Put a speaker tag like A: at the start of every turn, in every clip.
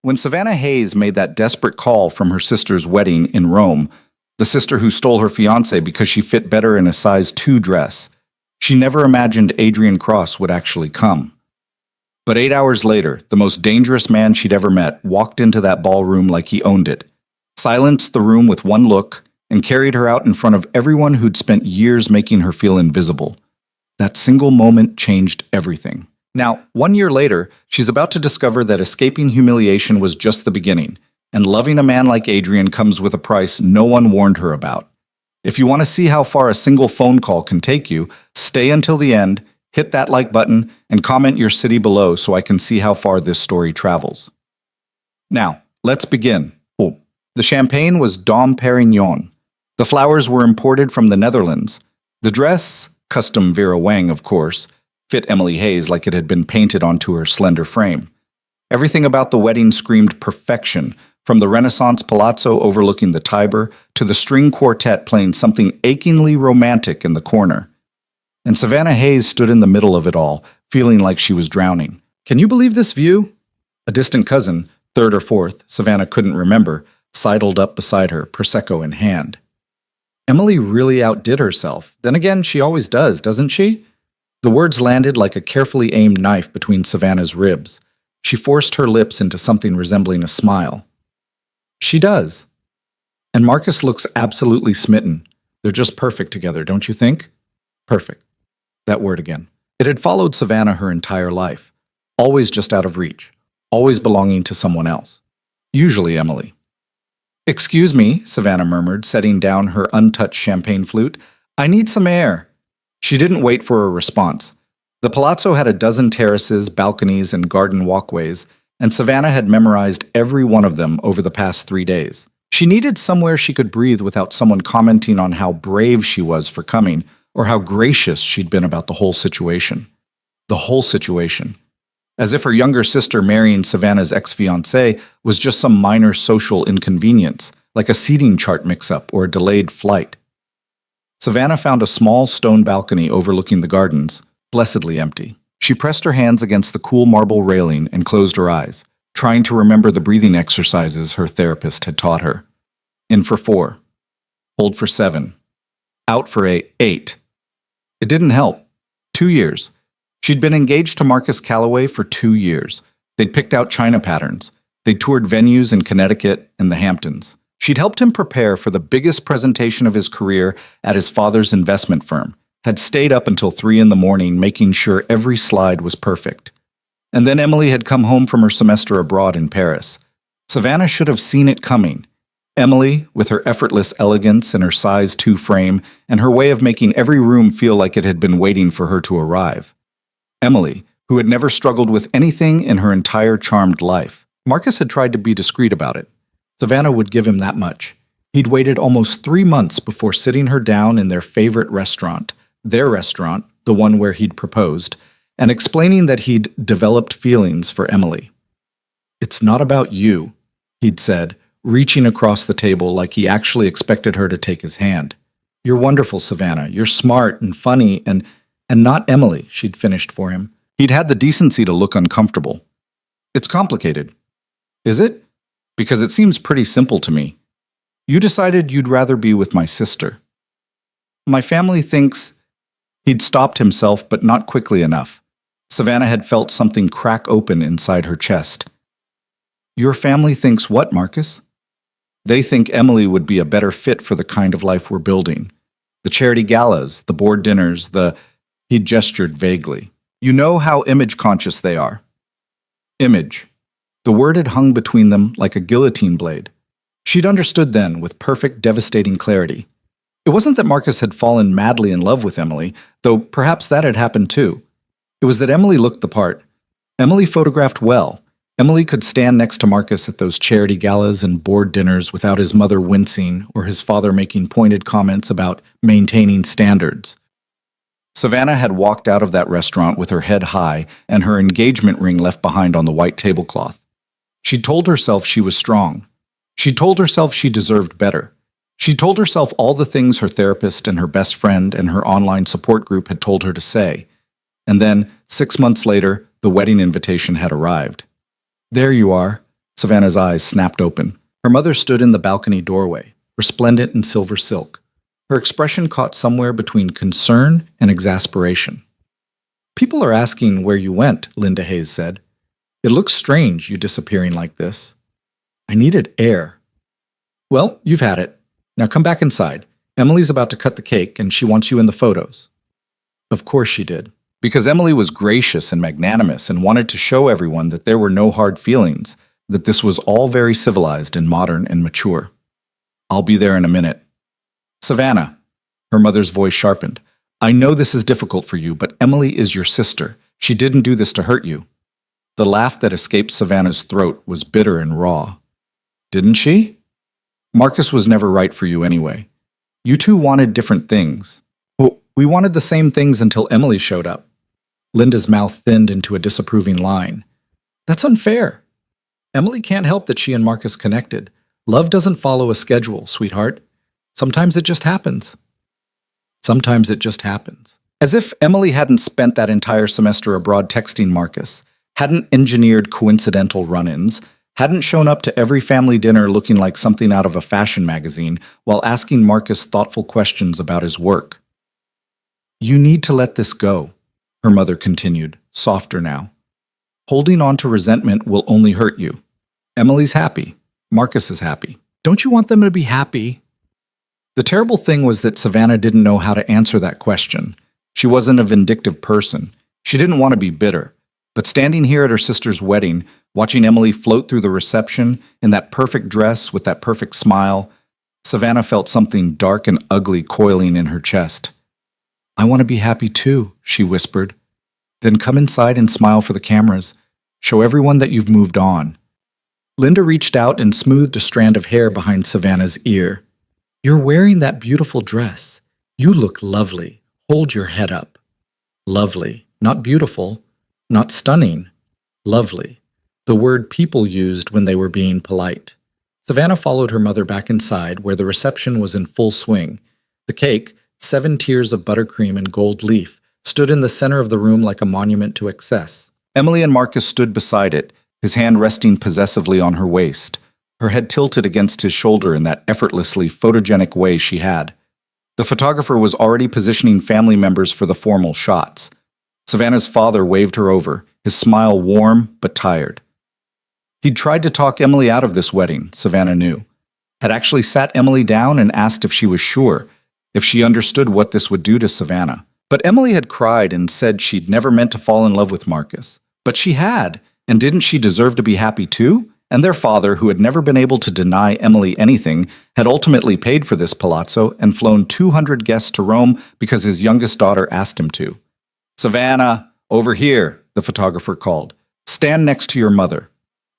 A: When Savannah Hayes made that desperate call from her sister's wedding in Rome, the sister who stole her fiancé because she fit better in a size 2 dress, she never imagined Adrian Cross would actually come. But 8 hours later, the most dangerous man she'd ever met walked into that ballroom like he owned it, silenced the room with one look, and carried her out in front of everyone who'd spent years making her feel invisible. That single moment changed everything. Now, 1 year later, she's about to discover that escaping humiliation was just the beginning, and loving a man like Adrian comes with a price no one warned her about. If you want to see how far a single phone call can take you, stay until the end, hit that like button, and comment your city below so I can see how far this story travels. Now, let's begin. Oh, the champagne was Dom Perignon. The flowers were imported from the Netherlands. The dress, custom Vera Wang of course, fit Emily Hayes like it had been painted onto her slender frame. Everything about the wedding screamed perfection, from the Renaissance palazzo overlooking the Tiber to the string quartet playing something achingly romantic in the corner. And Savannah Hayes stood in the middle of it all, feeling like she was drowning. Can you believe this view? A distant cousin, third or fourth, Savannah couldn't remember, sidled up beside her, Prosecco in hand. Emily really outdid herself. Then again, she always does, doesn't she? The words landed like a carefully aimed knife between Savannah's ribs. She forced her lips into something resembling a smile. She does. And Marcus looks absolutely smitten. They're just perfect together, don't you think? Perfect. That word again. It had followed Savannah her entire life. Always just out of reach. Always belonging to someone else. Usually Emily. "Excuse me," Savannah murmured, setting down her untouched champagne flute. "I need some air." She didn't wait for a response. The palazzo had a dozen terraces, balconies, and garden walkways, and Savannah had memorized every one of them over the past 3 days. She needed somewhere she could breathe without someone commenting on how brave she was for coming, or how gracious she'd been about the whole situation. The whole situation. As if her younger sister marrying Savannah's ex-fiancé was just some minor social inconvenience, like a seating chart mix-up or a delayed flight. Savannah found a small stone balcony overlooking the gardens, blessedly empty. She pressed her hands against the cool marble railing and closed her eyes, trying to remember the breathing exercises her therapist had taught her. In for 4. Hold for 7. Out for 8. It didn't help. 2 years. She'd been engaged to Marcus Calloway for 2 years. They'd picked out china patterns. They'd toured venues in Connecticut and the Hamptons. She'd helped him prepare for the biggest presentation of his career at his father's investment firm, had stayed up until 3 in the morning making sure every slide was perfect. And then Emily had come home from her semester abroad in Paris. Savannah should have seen it coming. Emily, with her effortless elegance and her size 2 frame, and her way of making every room feel like it had been waiting for her to arrive. Emily, who had never struggled with anything in her entire charmed life. Marcus had tried to be discreet about it. Savannah would give him that much. He'd waited almost 3 months before sitting her down in their favorite restaurant, their restaurant, the one where he'd proposed, and explaining that he'd developed feelings for Emily. "It's not about you," he'd said, reaching across the table like he actually expected her to take his hand. "You're wonderful, Savannah. You're smart and funny and not Emily," she'd finished for him. He'd had the decency to look uncomfortable. "It's complicated." "Is it? Because it seems pretty simple to me. You decided you'd rather be with my sister." "My family thinks—" He'd stopped himself, but not quickly enough. Savannah had felt something crack open inside her chest. "Your family thinks what, Marcus?" "They think Emily would be a better fit for the kind of life we're building. The charity galas, the board dinners, He gestured vaguely. "You know how image-conscious they are." Image. The word had hung between them like a guillotine blade. She'd understood then with perfect, devastating clarity. It wasn't that Marcus had fallen madly in love with Emily, though perhaps that had happened too. It was that Emily looked the part. Emily photographed well. Emily could stand next to Marcus at those charity galas and board dinners without his mother wincing or his father making pointed comments about maintaining standards. Savannah had walked out of that restaurant with her head high and her engagement ring left behind on the white tablecloth. She told herself she was strong. She told herself she deserved better. She told herself all the things her therapist and her best friend and her online support group had told her to say. And then, 6 months later, the wedding invitation had arrived. "There you are. Savannah's eyes snapped open. Her mother stood in the balcony doorway, resplendent in silver silk. Her expression caught somewhere between concern and exasperation. "People are asking where you went," Linda Hayes said. "It looks strange, you disappearing like this." "I needed air." "Well, you've had it. Now come back inside. Emily's about to cut the cake, and she wants you in the photos." Of course she did. Because Emily was gracious and magnanimous and wanted to show everyone that there were no hard feelings, that this was all very civilized and modern and mature. "I'll be there in a minute." "Savannah," her mother's voice sharpened, "I know this is difficult for you, but Emily is your sister. She didn't do this to hurt you." The laugh that escaped Savannah's throat was bitter and raw. "Didn't she? Marcus was never right for you anyway. You two wanted different things." "Well, we wanted the same things until Emily showed up." Linda's mouth thinned into a disapproving line. "That's unfair. Emily can't help that she and Marcus connected. Love doesn't follow a schedule, sweetheart. Sometimes it just happens." Sometimes it just happens. As if Emily hadn't spent that entire semester abroad texting Marcus, hadn't engineered coincidental run-ins, hadn't shown up to every family dinner looking like something out of a fashion magazine while asking Marcus thoughtful questions about his work. "You need to let this go," her mother continued, softer now. "Holding on to resentment will only hurt you. Emily's happy. Marcus is happy. Don't you want them to be happy?" The terrible thing was that Savannah didn't know how to answer that question. She wasn't a vindictive person. She didn't want to be bitter. But standing here at her sister's wedding, watching Emily float through the reception in that perfect dress with that perfect smile, Savannah felt something dark and ugly coiling in her chest. "I want to be happy too," she whispered. "Then come inside and smile for the cameras. Show everyone that you've moved on." Linda reached out and smoothed a strand of hair behind Savannah's ear. "You're wearing that beautiful dress. You look lovely. Hold your head up." Lovely. Not beautiful. Not stunning. Lovely. The word people used when they were being polite. Savannah followed her mother back inside where the reception was in full swing. The cake, 7 tiers of buttercream and gold leaf, stood in the center of the room like a monument to excess. Emily and Marcus stood beside it, his hand resting possessively on her waist, her head tilted against his shoulder in that effortlessly photogenic way she had. The photographer was already positioning family members for the formal shots. Savannah's father waved her over, his smile warm but tired. He'd tried to talk Emily out of this wedding, Savannah knew. Had actually sat Emily down and asked if she was sure, if she understood what this would do to Savannah. But Emily had cried and said she'd never meant to fall in love with Marcus. But she had, and didn't she deserve to be happy too? And their father, who had never been able to deny Emily anything, had ultimately paid for this palazzo and flown 200 guests to Rome because his youngest daughter asked him to. "Savannah, over here," the photographer called. "Stand next to your mother."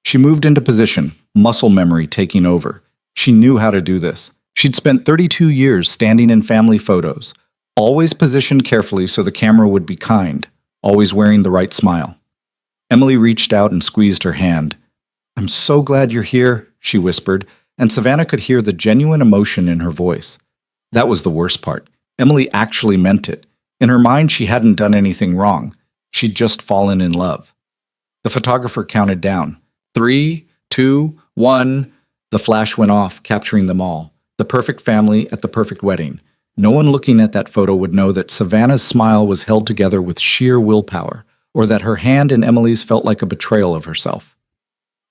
A: She moved into position, muscle memory taking over. She knew how to do this. She'd spent 32 years standing in family photos, always positioned carefully so the camera would be kind, always wearing the right smile. Emily reached out and squeezed her hand. "I'm so glad you're here," she whispered, and Savannah could hear the genuine emotion in her voice. That was the worst part. Emily actually meant it. In her mind, she hadn't done anything wrong. She'd just fallen in love. The photographer counted down. 3, 2, 1. The flash went off, capturing them all. The perfect family at the perfect wedding. No one looking at that photo would know that Savannah's smile was held together with sheer willpower, or that her hand in Emily's felt like a betrayal of herself.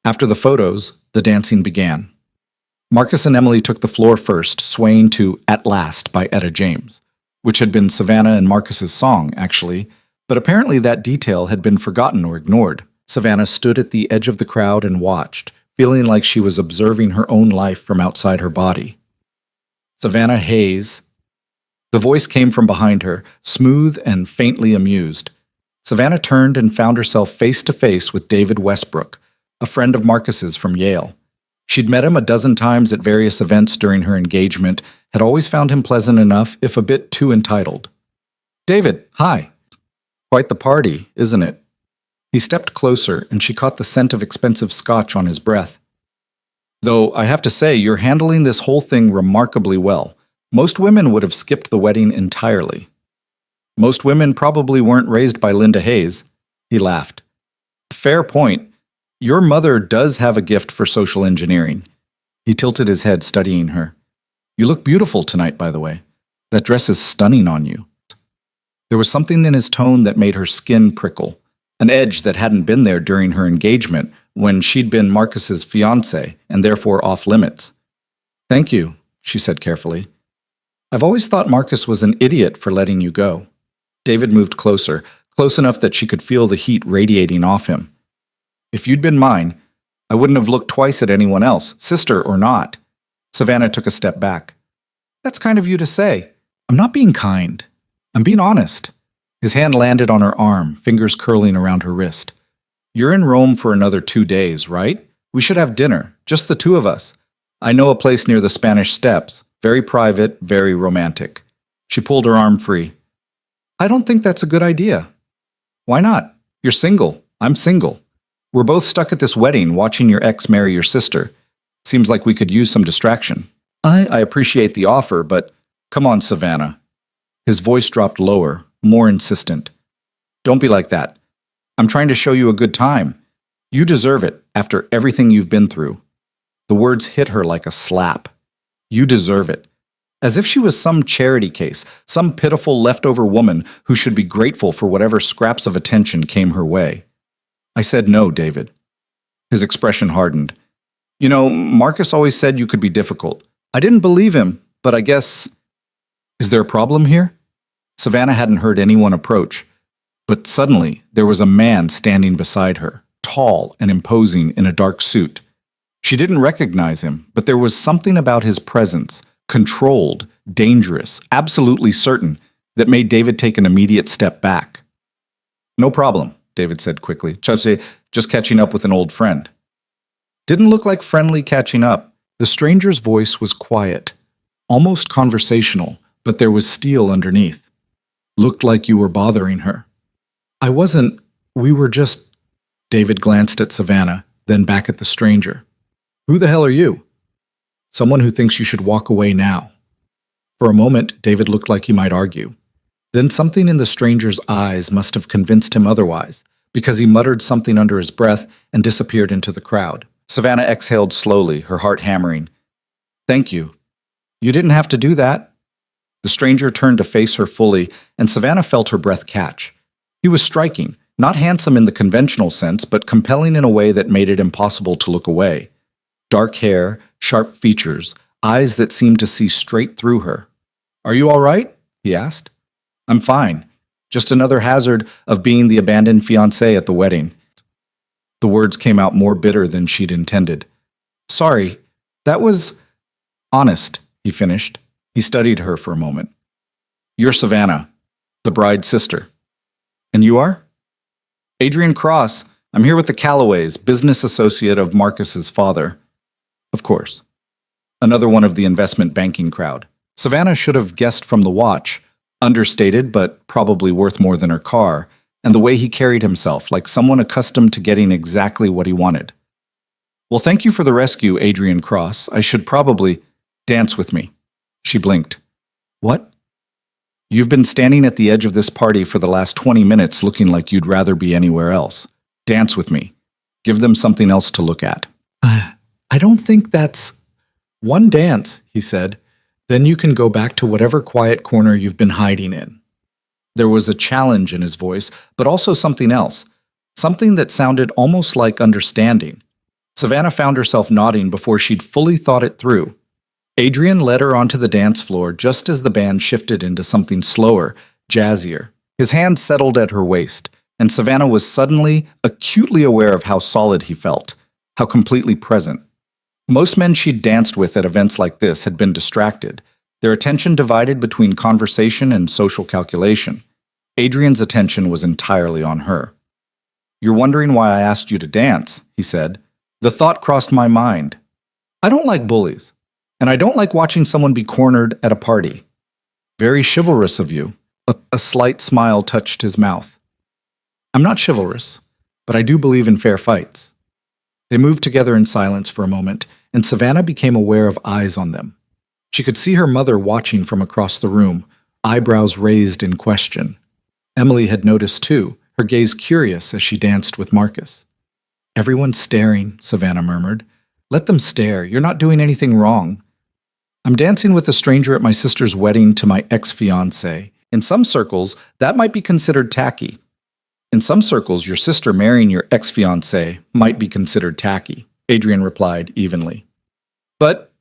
A: After the photos, the dancing began. Marcus and Emily took the floor first, swaying to "At Last" by Etta James, which had been Savannah and Marcus's song, actually, but apparently that detail had been forgotten or ignored. Savannah stood at the edge of the crowd and watched, feeling like she was observing her own life from outside her body. "Savannah Hayes." The voice came from behind her, smooth and faintly amused. Savannah turned and found herself face to face with David Westbrook, a friend of Marcus's from Yale. She'd met him a dozen times at various events during her engagement, had always found him pleasant enough, if a bit too entitled. "David, hi." "Quite the party, isn't it?" He stepped closer, and she caught the scent of expensive scotch on his breath. "Though I have to say, you're handling this whole thing remarkably well. Most women would have skipped the wedding entirely." "Most women probably weren't raised by Linda Hayes." He laughed. "Fair point. Your mother does have a gift for social engineering. He tilted his head, studying her. You look beautiful tonight, by the way. That dress is stunning on you. There was something in his tone that made her skin prickle, an edge that hadn't been there during her engagement when she'd been Marcus's fiancée and therefore off limits. Thank you, she said carefully. I've always thought Marcus was an idiot for letting you go. David moved closer, close enough that she could feel the heat radiating off him. If you'd been mine, I wouldn't have looked twice at anyone else, sister or not. Savannah took a step back. That's kind of you to say. I'm not being kind. I'm being honest. His hand landed on her arm, fingers curling around her wrist. You're in Rome for another 2 days, right? We should have dinner, just the two of us. I know a place near the Spanish Steps. Very private, very romantic. She pulled her arm free. I don't think that's a good idea. Why not? You're single. I'm single. We're both stuck at this wedding watching your ex marry your sister. Seems like we could use some distraction. I appreciate the offer, but come on, Savannah. His voice dropped lower, more insistent. Don't be like that. I'm trying to show you a good time. You deserve it after everything you've been through. The words hit her like a slap. You deserve it. As if she was some charity case, some pitiful leftover woman who should be grateful for whatever scraps of attention came her way. I said no, David. His expression hardened. You know, Marcus always said you could be difficult. I didn't believe him, but I guess... Is there a problem here? Savannah hadn't heard anyone approach, but suddenly there was a man standing beside her, tall and imposing in a dark suit. She didn't recognize him, but there was something about his presence, controlled, dangerous, absolutely certain, that made David take an immediate step back. No problem, David said quickly. Just catching up with an old friend. Didn't look like friendly catching up. The stranger's voice was quiet, almost conversational, but there was steel underneath. Looked like you were bothering her. I wasn't. We were just... David glanced at Savannah, then back at the stranger. Who the hell are you? Someone who thinks you should walk away now. For a moment, David looked like he might argue. Then something in the stranger's eyes must have convinced him otherwise, because he muttered something under his breath and disappeared into the crowd. Savannah exhaled slowly, her heart hammering. Thank you. You didn't have to do that. The stranger turned to face her fully, and Savannah felt her breath catch. He was striking, not handsome in the conventional sense, but compelling in a way that made it impossible to look away. Dark hair, sharp features, eyes that seemed to see straight through her. Are you all right? He asked. I'm fine. Just another hazard of being the abandoned fiancé at the wedding. The words came out more bitter than she'd intended. Sorry, that was... honest, he finished. He studied her for a moment. You're Savannah, the bride's sister. And you are? Adrian Cross. I'm here with the Callaways, business associate of Marcus's father. Of course. Another one of the investment banking crowd. Savannah should have guessed from the watch, understated but probably worth more than her car, and the way he carried himself, like someone accustomed to getting exactly what he wanted. Well, thank you for the rescue, Adrian Cross. I should probably... Dance with me. She blinked. What? You've been standing at the edge of this party for the last 20 minutes looking like you'd rather be anywhere else. Dance with me. Give them something else to look at. I don't think that's... One dance, he said. Then you can go back to whatever quiet corner you've been hiding in. There was a challenge in his voice, but also something else. Something that sounded almost like understanding. Savannah found herself nodding before she'd fully thought it through. Adrian led her onto the dance floor just as the band shifted into something slower, jazzier. His hand settled at her waist, and Savannah was suddenly acutely aware of how solid he felt, how completely present. Most men she'd danced with at events like this had been distracted, their attention divided between conversation and social calculation. Adrian's attention was entirely on her. You're wondering why I asked you to dance, he said. The thought crossed my mind. I don't like bullies. And I don't like watching someone be cornered at a party. Very chivalrous of you. A slight smile touched his mouth. I'm not chivalrous, but I do believe in fair fights. They moved together in silence for a moment, and Savannah became aware of eyes on them. She could see her mother watching from across the room, eyebrows raised in question. Emily had noticed too, her gaze curious as she danced with Marcus. Everyone's staring, Savannah murmured. Let them stare. You're not doing anything wrong. I'm dancing with a stranger at my sister's wedding to my ex-fiancé. In some circles, that might be considered tacky. In some circles, your sister marrying your ex-fiancé might be considered tacky, Adrian replied evenly. But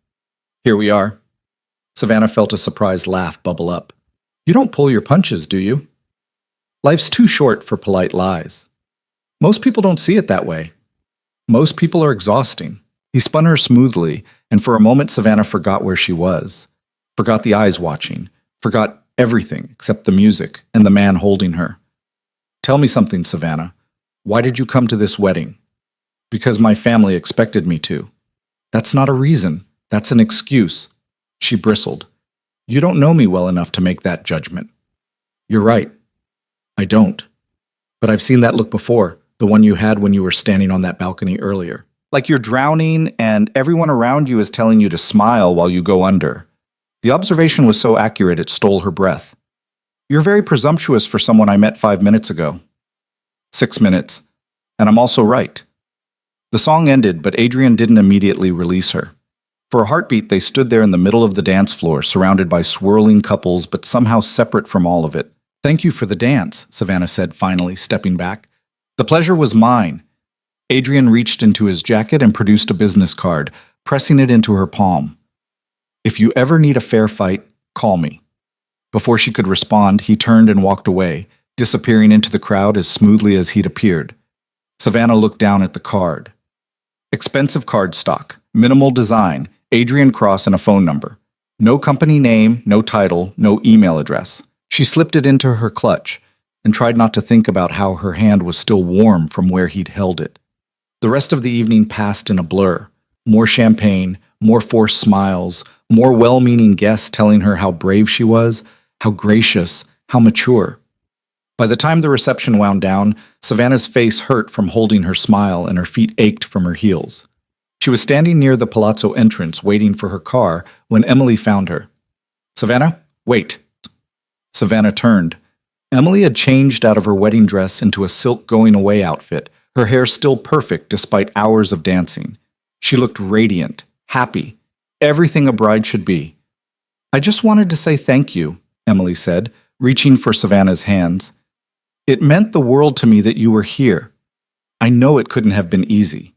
A: here we are. Savannah felt a surprised laugh bubble up. You don't pull your punches, do you? Life's too short for polite lies. Most people don't see it that way. Most people are exhausting. He spun her smoothly, and for a moment Savannah forgot where she was. Forgot the eyes watching. Forgot everything except the music and the man holding her. Tell me something, Savannah. Why did you come to this wedding? Because my family expected me to. That's not a reason. That's an excuse. She bristled. You don't know me well enough to make that judgment. You're right. I don't. But I've seen that look before, the one you had when you were standing on that balcony earlier. Like you're drowning and everyone around you is telling you to smile while you go under. The observation was so accurate it stole her breath. You're very presumptuous for someone I met 5 minutes ago. 6 minutes. And I'm also right. The song ended, but Adrian didn't immediately release her. For a heartbeat, they stood there in the middle of the dance floor, surrounded by swirling couples, but somehow separate from all of it. Thank you for the dance, Savannah said finally, stepping back. The pleasure was mine. Adrian reached into his jacket and produced a business card, pressing it into her palm. If you ever need a fair fight, call me. Before she could respond, he turned and walked away, disappearing into the crowd as smoothly as he'd appeared. Savannah looked down at the card. Expensive cardstock, minimal design, Adrian Cross and a phone number. No company name, no title, no email address. She slipped it into her clutch and tried not to think about how her hand was still warm from where he'd held it. The rest of the evening passed in a blur. More champagne, more forced smiles, more well-meaning guests telling her how brave she was, how gracious, how mature. By the time the reception wound down, Savannah's face hurt from holding her smile and her feet ached from her heels. She was standing near the palazzo entrance waiting for her car when Emily found her. Savannah, wait. Savannah turned. Emily had changed out of her wedding dress into a silk going-away outfit, her hair still perfect despite hours of dancing. She looked radiant, happy, everything a bride should be. I just wanted to say thank you, Emily said, reaching for Savannah's hands. It meant the world to me that you were here. I know it couldn't have been easy.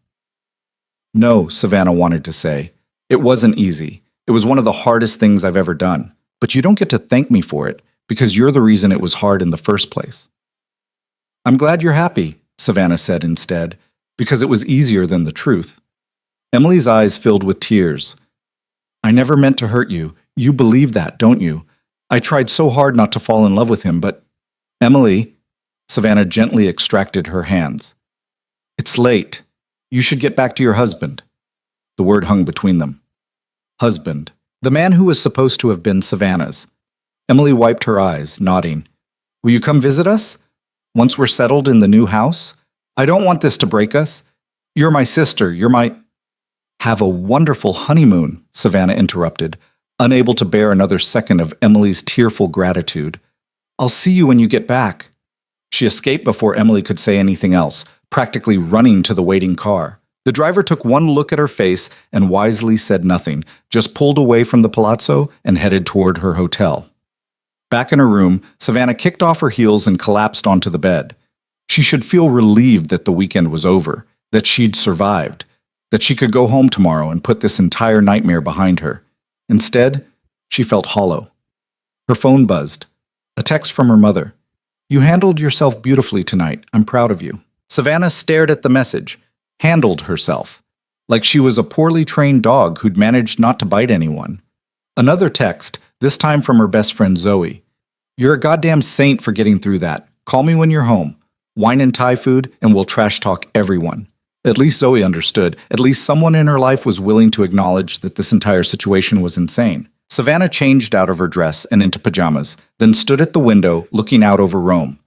A: No, Savannah wanted to say. It wasn't easy. It was one of the hardest things I've ever done. But you don't get to thank me for it, because you're the reason it was hard in the first place. I'm glad you're happy, Savannah said instead, because it was easier than the truth. Emily's eyes filled with tears. I never meant to hurt you. You believe that, don't you? I tried so hard not to fall in love with him, but... Emily, Savannah gently extracted her hands. It's late. You should get back to your husband. The word hung between them. Husband. The man who was supposed to have been Savannah's. Emily wiped her eyes, nodding. Will you come visit us? Once we're settled in the new house? I don't want this to break us. You're my sister. You're my... Have a wonderful honeymoon, Savannah interrupted, unable to bear another second of Emily's tearful gratitude. I'll see you when you get back. She escaped before Emily could say anything else, practically running to the waiting car. The driver took one look at her face and wisely said nothing, just pulled away from the palazzo and headed toward her hotel. Back in her room, Savannah kicked off her heels and collapsed onto the bed. She should feel relieved that the weekend was over, that she'd survived, that she could go home tomorrow and put this entire nightmare behind her. Instead, she felt hollow. Her phone buzzed. A text from her mother. You handled yourself beautifully tonight. I'm proud of you. Savannah stared at the message. Handled herself. Like she was a poorly trained dog who'd managed not to bite anyone. Another text, this time from her best friend Zoe. You're a goddamn saint for getting through that. Call me when you're home. Wine and Thai food, and we'll trash talk everyone. At least Zoe understood. At least someone in her life was willing to acknowledge that this entire situation was insane. Savannah changed out of her dress and into pajamas, then stood at the window, looking out over Rome.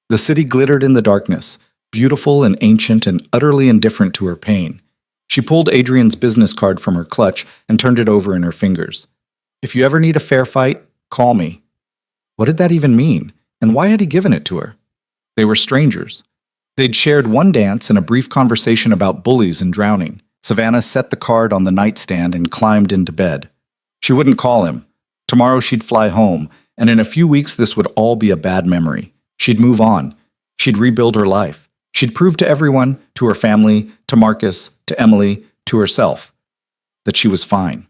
A: The city glittered in the darkness, beautiful and ancient and utterly indifferent to her pain. She pulled Adrian's business card from her clutch and turned it over in her fingers. If you ever need a fair fight, call me. What did that even mean? And why had he given it to her? They were strangers. They'd shared one dance and a brief conversation about bullies and drowning. Savannah set the card on the nightstand and climbed into bed. She wouldn't call him. Tomorrow she'd fly home, and in a few weeks this would all be a bad memory. She'd move on. She'd rebuild her life. She'd prove to everyone, to her family, to Marcus, to Emily, to herself, that she was fine.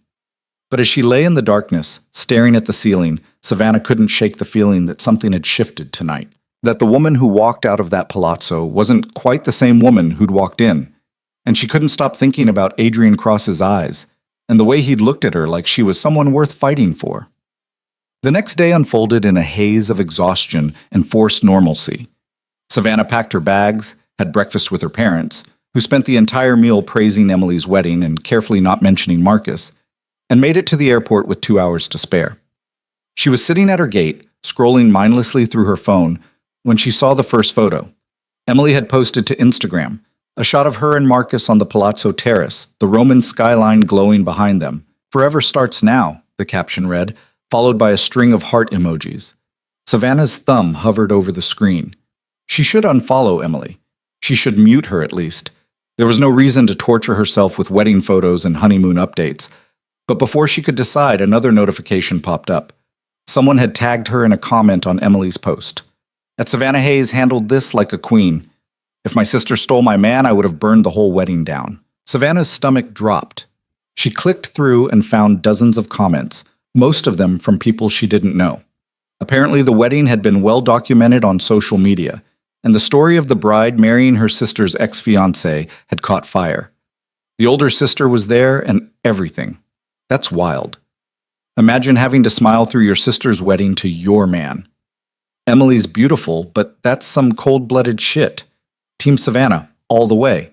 A: But as she lay in the darkness, staring at the ceiling, Savannah couldn't shake the feeling that something had shifted tonight. That the woman who walked out of that palazzo wasn't quite the same woman who'd walked in. And she couldn't stop thinking about Adrian Cross's eyes, and the way he'd looked at her like she was someone worth fighting for. The next day unfolded in a haze of exhaustion and forced normalcy. Savannah packed her bags, had breakfast with her parents, who spent the entire meal praising Emily's wedding and carefully not mentioning Marcus, and made it to the airport with 2 hours to spare. She was sitting at her gate, scrolling mindlessly through her phone, when she saw the first photo. Emily had posted to Instagram, a shot of her and Marcus on the Palazzo Terrace, the Roman skyline glowing behind them. "Forever starts now," the caption read, followed by a string of heart emojis. Savannah's thumb hovered over the screen. She should unfollow Emily. She should mute her at least. There was no reason to torture herself with wedding photos and honeymoon updates. But before she could decide, another notification popped up. Someone had tagged her in a comment on Emily's post. "At Savannah Hayes handled this like a queen. If my sister stole my man, I would have burned the whole wedding down." Savannah's stomach dropped. She clicked through and found dozens of comments, most of them from people she didn't know. Apparently, the wedding had been well documented on social media, and the story of the bride marrying her sister's ex-fiancé had caught fire. The older sister was there and everything. That's wild. Imagine having to smile through your sister's wedding to your man. Emily's beautiful, but that's some cold-blooded shit. Team Savannah, all the way.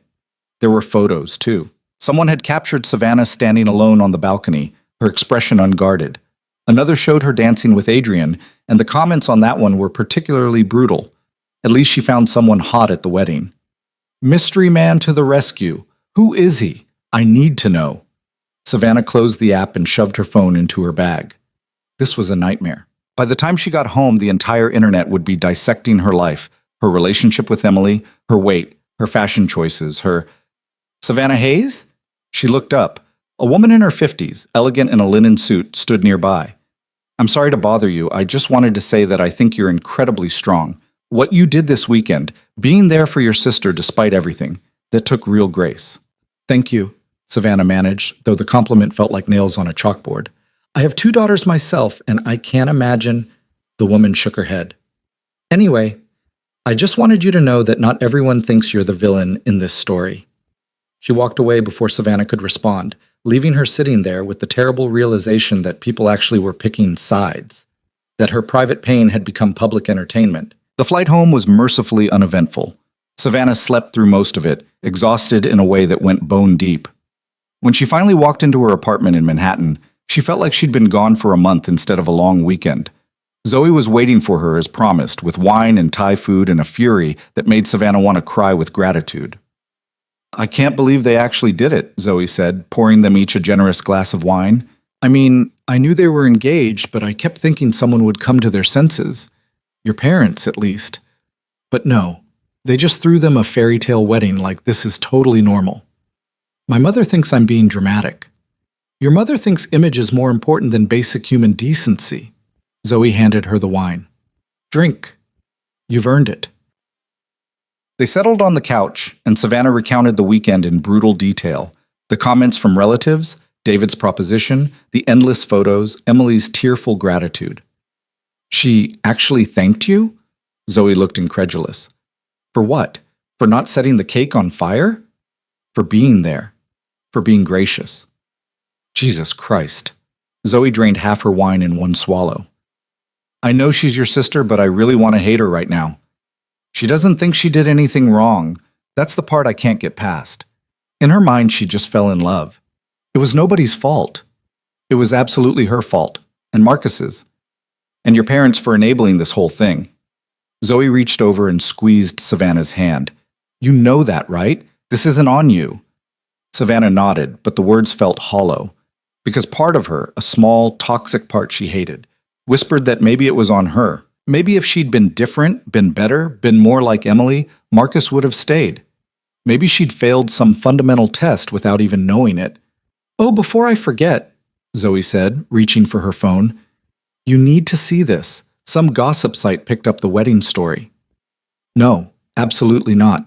A: There were photos, too. Someone had captured Savannah standing alone on the balcony, her expression unguarded. Another showed her dancing with Adrian, and the comments on that one were particularly brutal. At least she found someone hot at the wedding. "Mystery man to the rescue. Who is he? I need to know." Savannah closed the app and shoved her phone into her bag. This was a nightmare. By the time she got home, the entire internet would be dissecting her life, her relationship with Emily, her weight, her fashion choices, her... "Savannah Hayes?" She looked up. A woman in her 50s, elegant in a linen suit, stood nearby. "I'm sorry to bother you. I just wanted to say that I think you're incredibly strong. What you did this weekend, being there for your sister despite everything, that took real grace." "Thank you," Savannah managed, though the compliment felt like nails on a chalkboard. "I have 2 daughters myself, and I can't imagine..." The woman shook her head. "Anyway, I just wanted you to know that not everyone thinks you're the villain in this story." She walked away before Savannah could respond, leaving her sitting there with the terrible realization that people actually were picking sides, that her private pain had become public entertainment. The flight home was mercifully uneventful. Savannah slept through most of it, exhausted in a way that went bone deep. When she finally walked into her apartment in Manhattan, she felt like she'd been gone for a month instead of a long weekend. Zoe was waiting for her as promised, with wine and Thai food and a fury that made Savannah want to cry with gratitude. "I can't believe they actually did it," Zoe said, pouring them each a generous glass of wine. "I mean, I knew they were engaged, but I kept thinking someone would come to their senses. Your parents, at least. But no, they just threw them a fairy tale wedding like this is totally normal. My mother thinks I'm being dramatic. Your mother thinks image is more important than basic human decency." Zoe handed her the wine. "Drink. You've earned it." They settled on the couch, and Savannah recounted the weekend in brutal detail. The comments from relatives, David's proposition, the endless photos, Emily's tearful gratitude. "She actually thanked you?" Zoe looked incredulous. "For what? For not setting the cake on fire? For being there. For being gracious." Jesus Christ. Zoe drained half her wine in one swallow. "I know she's your sister, but I really want to hate her right now. She doesn't think she did anything wrong. That's the part I can't get past. In her mind, she just fell in love. It was nobody's fault. It was absolutely her fault, and Marcus's. And your parents for enabling this whole thing." Zoe reached over and squeezed Savannah's hand. "You know that, right? This isn't on you." Savannah nodded, but the words felt hollow. Because part of her, a small, toxic part she hated, whispered that maybe it was on her. Maybe if she'd been different, been better, been more like Emily, Marcus would have stayed. Maybe she'd failed some fundamental test without even knowing it. Oh, before I forget, Zoe said, reaching for her phone, you need to see this. Some gossip site picked up the wedding story. No, absolutely not.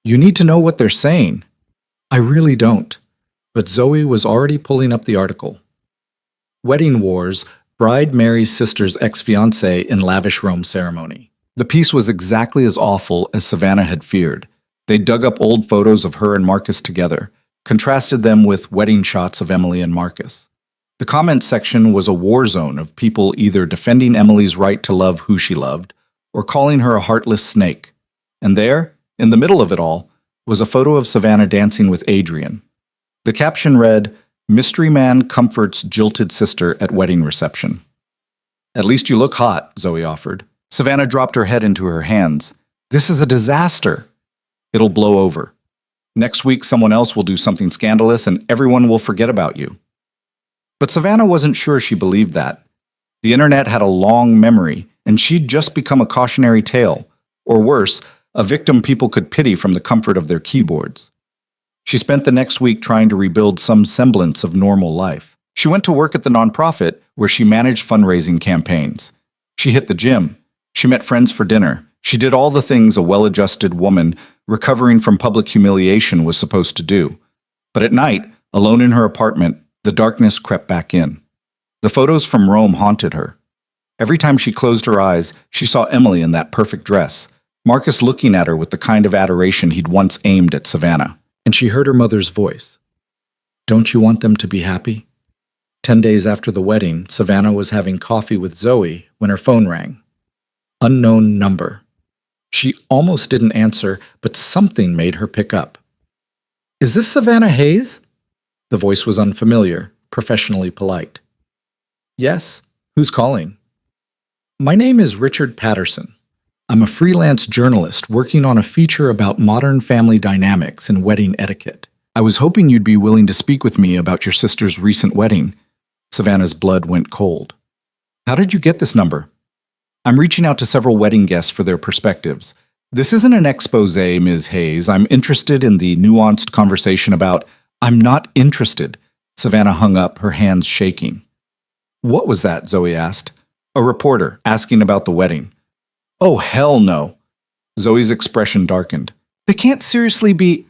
A: You need to know what they're saying. I really don't. But Zoe was already pulling up the article. Wedding Wars, Bride marries sister's ex-fiancé in lavish Rome ceremony. The piece was exactly as awful as Savannah had feared. They dug up old photos of her and Marcus together, contrasted them with wedding shots of Emily and Marcus. The comments section was a war zone of people either defending Emily's right to love who she loved or calling her a heartless snake. And there, in the middle of it all, was a photo of Savannah dancing with Adrian. The caption read, "Mystery man comforts jilted sister at wedding reception." "At least you look hot," Zoe offered. Savannah dropped her head into her hands. "This is a disaster. It'll blow over. Next week someone else will do something scandalous and everyone will forget about you." But Savannah wasn't sure she believed that. The internet had a long memory, and she'd just become a cautionary tale, or worse, a victim people could pity from the comfort of their keyboards. She spent the next week trying to rebuild some semblance of normal life. She went to work at the nonprofit where she managed fundraising campaigns. She hit the gym. She met friends for dinner. She did all the things a well-adjusted woman recovering from public humiliation was supposed to do. But at night, alone in her apartment, the darkness crept back in. The photos from Rome haunted her. Every time she closed her eyes, she saw Emily in that perfect dress, Marcus looking at her with the kind of adoration he'd once aimed at Savannah. And she heard her mother's voice. "Don't you want them to be happy?" 10 days after the wedding, Savannah was having coffee with Zoe when her phone rang. Unknown number. She almost didn't answer, but something made her pick up. "Is this Savannah Hayes?" The voice was unfamiliar, professionally polite. "Yes, who's calling?" "My name is Richard Patterson. I'm a freelance journalist working on a feature about modern family dynamics and wedding etiquette. I was hoping you'd be willing to speak with me about your sister's recent wedding." Savannah's blood went cold. "How did you get this number?" "I'm reaching out to several wedding guests for their perspectives. This isn't an expose, Ms. Hayes. I'm interested in the nuanced conversation about—" "I'm not interested." Savannah hung up, her hands shaking. "What was that?" Zoe asked. "A reporter asking about the wedding." "Oh, hell no." Zoe's expression darkened. "They can't seriously be—"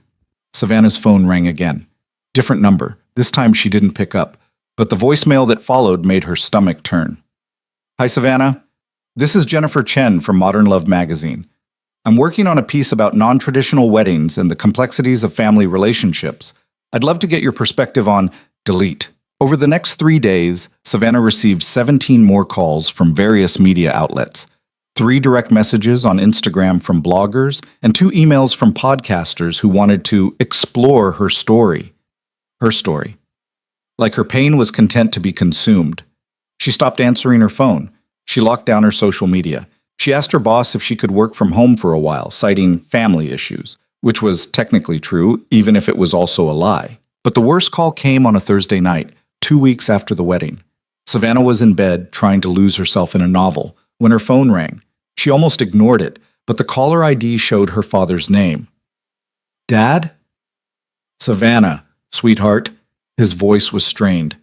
A: Savannah's phone rang again. Different number. This time she didn't pick up, but the voicemail that followed made her stomach turn. "Hi, Savannah. This is Jennifer Chen from Modern Love magazine. I'm working on a piece about non-traditional weddings and the complexities of family relationships. I'd love to get your perspective on—" Delete. Over the next 3 days, Savannah received 17 more calls from various media outlets. 3 direct messages on Instagram from bloggers, and 2 emails from podcasters who wanted to explore her story. Her story. Like her pain was content to be consumed. She stopped answering her phone. She locked down her social media. She asked her boss if she could work from home for a while, citing family issues, which was technically true, even if it was also a lie. But the worst call came on a Thursday night, 2 weeks after the wedding. Savannah was in bed, trying to lose herself in a novel, when her phone rang. She almost ignored it, but the caller ID showed her father's name. "Dad?" "Savannah, sweetheart." His voice was strained.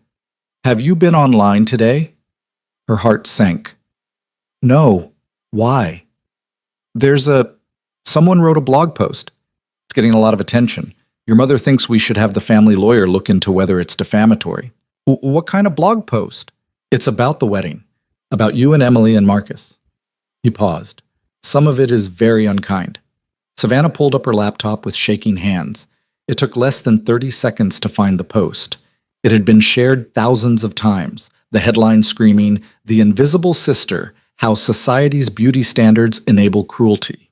A: "Have you been online today?" Her heart sank. "No. Why?" Someone wrote a blog post. It's getting a lot of attention. Your mother thinks we should have the family lawyer look into whether it's defamatory." What kind of blog post?" "It's about the wedding. About you and Emily and Marcus." He paused. "Some of it is very unkind." Savannah pulled up her laptop with shaking hands. It took less than 30 seconds to find the post. It had been shared thousands of times, the headline screaming, "The Invisible Sister, How Society's Beauty Standards Enable Cruelty."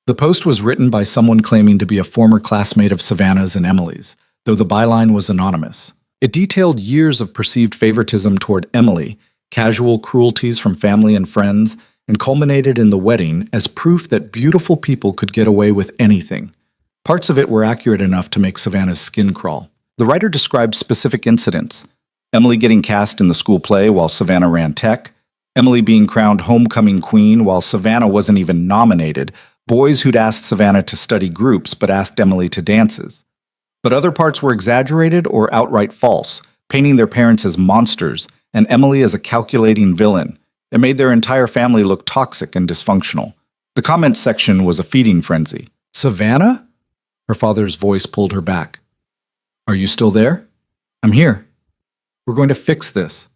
A: The post was written by someone claiming to be a former classmate of Savannah's and Emily's, though the byline was anonymous. It detailed years of perceived favoritism toward Emily, casual cruelties from family and friends, and culminated in the wedding as proof that beautiful people could get away with anything. Parts of it were accurate enough to make Savannah's skin crawl. The writer described specific incidents: Emily getting cast in the school play while Savannah ran tech, Emily being crowned homecoming queen while Savannah wasn't even nominated, boys who'd asked Savannah to study groups but asked Emily to dances. But other parts were exaggerated or outright false, painting their parents as monsters and Emily as a calculating villain. It made their entire family look toxic and dysfunctional. The comments section was a feeding frenzy. "Savannah?" Her father's voice pulled her back. "Are you still there? I'm here. We're going to fix this.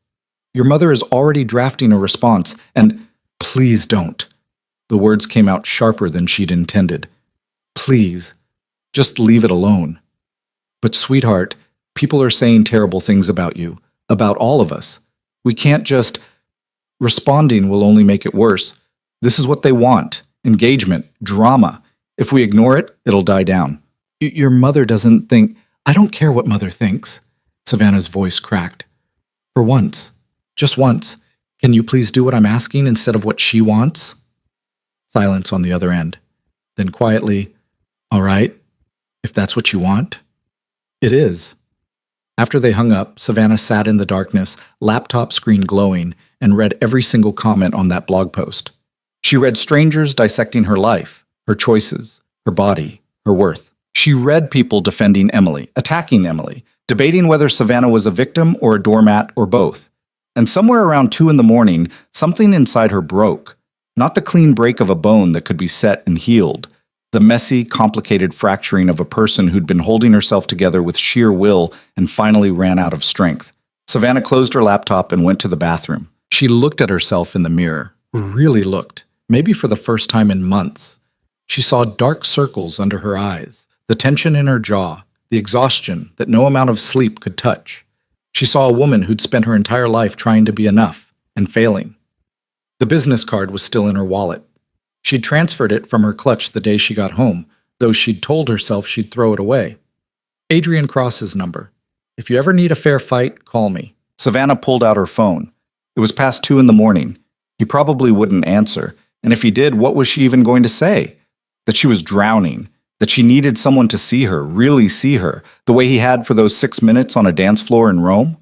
A: Your mother is already drafting a response, and please don't." The words came out sharper than she'd intended. "Please, just leave it alone." "But sweetheart, people are saying terrible things about you, about all of us. We can't just... Responding will only make it worse. This is what they want. Engagement, drama. If we ignore it, it'll die down." Your mother doesn't think..." "I don't care what mother thinks." Savannah's voice cracked. "For once, just once, can you please do what I'm asking instead of what she wants?" Silence on the other end. Then quietly, "All right, if that's what you want." "It is." After they hung up, Savannah sat in the darkness, laptop screen glowing, and read every single comment on that blog post. She read strangers dissecting her life, her choices, her body, her worth. She read people defending Emily, attacking Emily, debating whether Savannah was a victim or a doormat or both. And somewhere around 2 in the morning, something inside her broke. Not the clean break of a bone that could be set and healed. The messy, complicated fracturing of a person who'd been holding herself together with sheer will and finally ran out of strength. Savannah closed her laptop and went to the bathroom. She looked at herself in the mirror. Really looked. Maybe for the first time in months. She saw dark circles under her eyes, the tension in her jaw, the exhaustion that no amount of sleep could touch. She saw a woman who'd spent her entire life trying to be enough and failing. The business card was still in her wallet. She'd transferred it from her clutch the day she got home, though she'd told herself she'd throw it away. Adrian Cross's number. "If you ever need a fair fight, call me." Savannah pulled out her phone. It was past 2 in the morning. He probably wouldn't answer, and if he did, what was she even going to say? That she was drowning, that she needed someone to see her, really see her, the way he had for those 6 minutes on a dance floor in Rome?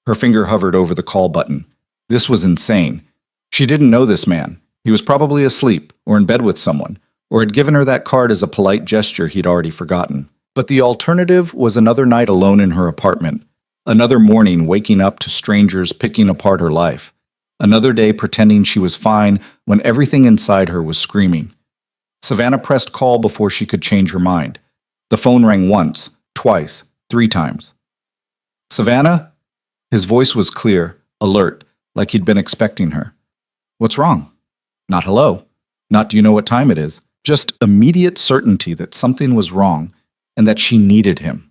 A: Her finger hovered over the call button. This was insane. She didn't know this man. He was probably asleep, or in bed with someone, or had given her that card as a polite gesture he'd already forgotten. But the alternative was another night alone in her apartment, another morning waking up to strangers picking apart her life, another day pretending she was fine when everything inside her was screaming. Savannah pressed call before she could change her mind. The phone rang once, twice, 3 times. "Savannah?" His voice was clear, alert, like he'd been expecting her. "What's wrong?" Not hello. Not do you know what time it is. Just immediate certainty that something was wrong and that she needed him.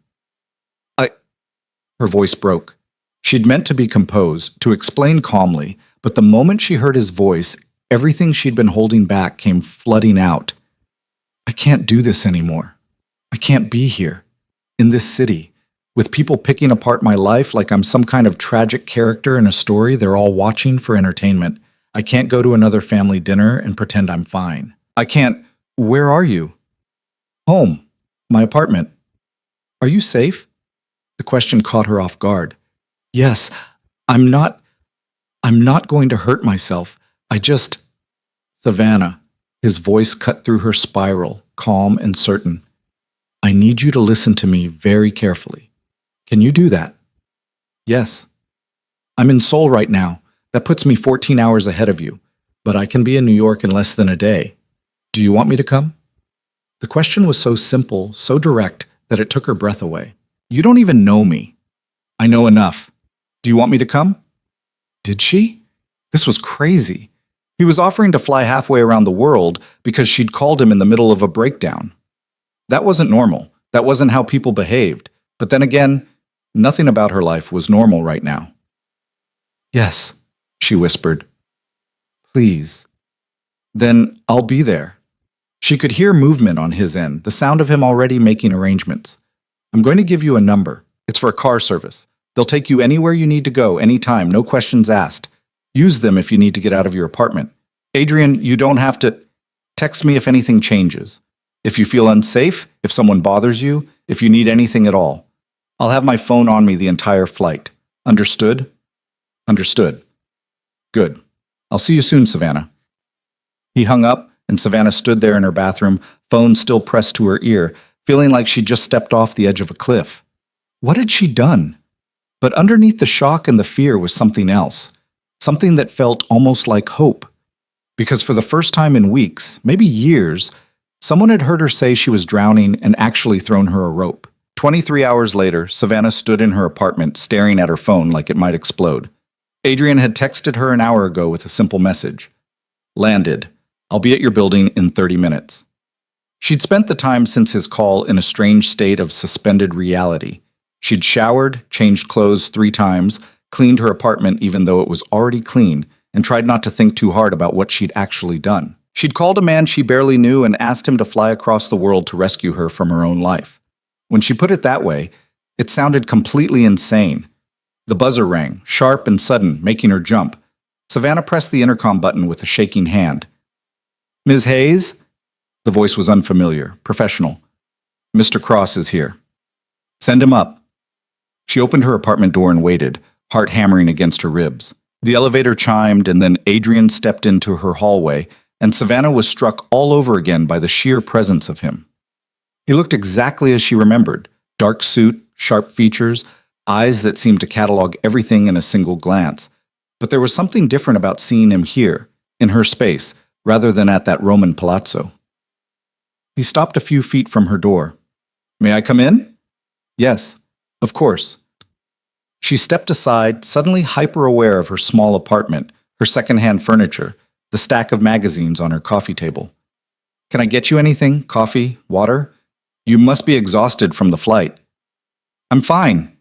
A: Her voice broke. She'd meant to be composed, to explain calmly, but the moment she heard his voice, everything she'd been holding back came flooding out. "I can't do this anymore. I can't be here, in this city, with people picking apart my life like I'm some kind of tragic character in a story they're all watching for entertainment. I can't go to another family dinner and pretend I'm fine. I can't... Where are you?" "Home. My apartment." "Are you safe?" The question caught her off guard. "Yes, I'm not going to hurt myself. I just..." "Savannah." His voice cut through her spiral, calm and certain. "I need you to listen to me very carefully. Can you do that?" "Yes." "I'm in Seoul right now. That puts me 14 hours ahead of you, but I can be in New York in less than a day. Do you want me to come?" The question was so simple, so direct, that it took her breath away. "You don't even know me." "I know enough. Do you want me to come?" Did she? This was crazy. He was offering to fly halfway around the world because she'd called him in the middle of a breakdown. That wasn't normal. That wasn't how people behaved. But then again, nothing about her life was normal right now. "Yes," she whispered. "Please." "Then I'll be there." She could hear movement on his end, the sound of him already making arrangements. "I'm going to give you a number. It's for a car service. They'll take you anywhere you need to go, anytime, no questions asked. Use them if you need to get out of your apartment. Adrian, you don't have to... Text me if anything changes. If you feel unsafe, if someone bothers you, if you need anything at all. I'll have my phone on me the entire flight. Understood?" "Understood." "Good." I'll see you soon, Savannah. He hung up, and Savannah stood there in her bathroom, phone still pressed to her ear, feeling like she'd just stepped off the edge of a cliff. What had she done? But underneath the shock and the fear was something else, something that felt almost like hope. Because for the first time in weeks, maybe years, someone had heard her say she was drowning and actually thrown her a rope. 23 hours later, Savannah stood in her apartment, staring at her phone like it might explode. Adrian had texted her an hour ago with a simple message. Landed. I'll be at your building in 30 minutes. She'd spent the time since his call in a strange state of suspended reality. She'd showered, changed clothes 3 times, cleaned her apartment even though it was already clean, and tried not to think too hard about what she'd actually done. She'd called a man she barely knew and asked him to fly across the world to rescue her from her own life. When she put it that way, it sounded completely insane. The buzzer rang, sharp and sudden, making her jump. Savannah pressed the intercom button with a shaking hand. Ms. Hayes? The voice was unfamiliar, professional. Mr. Cross is here. Send him up. She opened her apartment door and waited, heart hammering against her ribs. The elevator chimed, and then Adrian stepped into her hallway, and Savannah was struck all over again by the sheer presence of him. He looked exactly as she remembered, dark suit, sharp features, eyes that seemed to catalog everything in a single glance. But there was something different about seeing him here, in her space, rather than at that Roman palazzo. He stopped a few feet from her door. May I come in? Yes, of course. She stepped aside, suddenly hyper-aware of her small apartment, her secondhand furniture, the stack of magazines on her coffee table. Can I get you anything? Coffee? Water? You must be exhausted from the flight. I'm fine.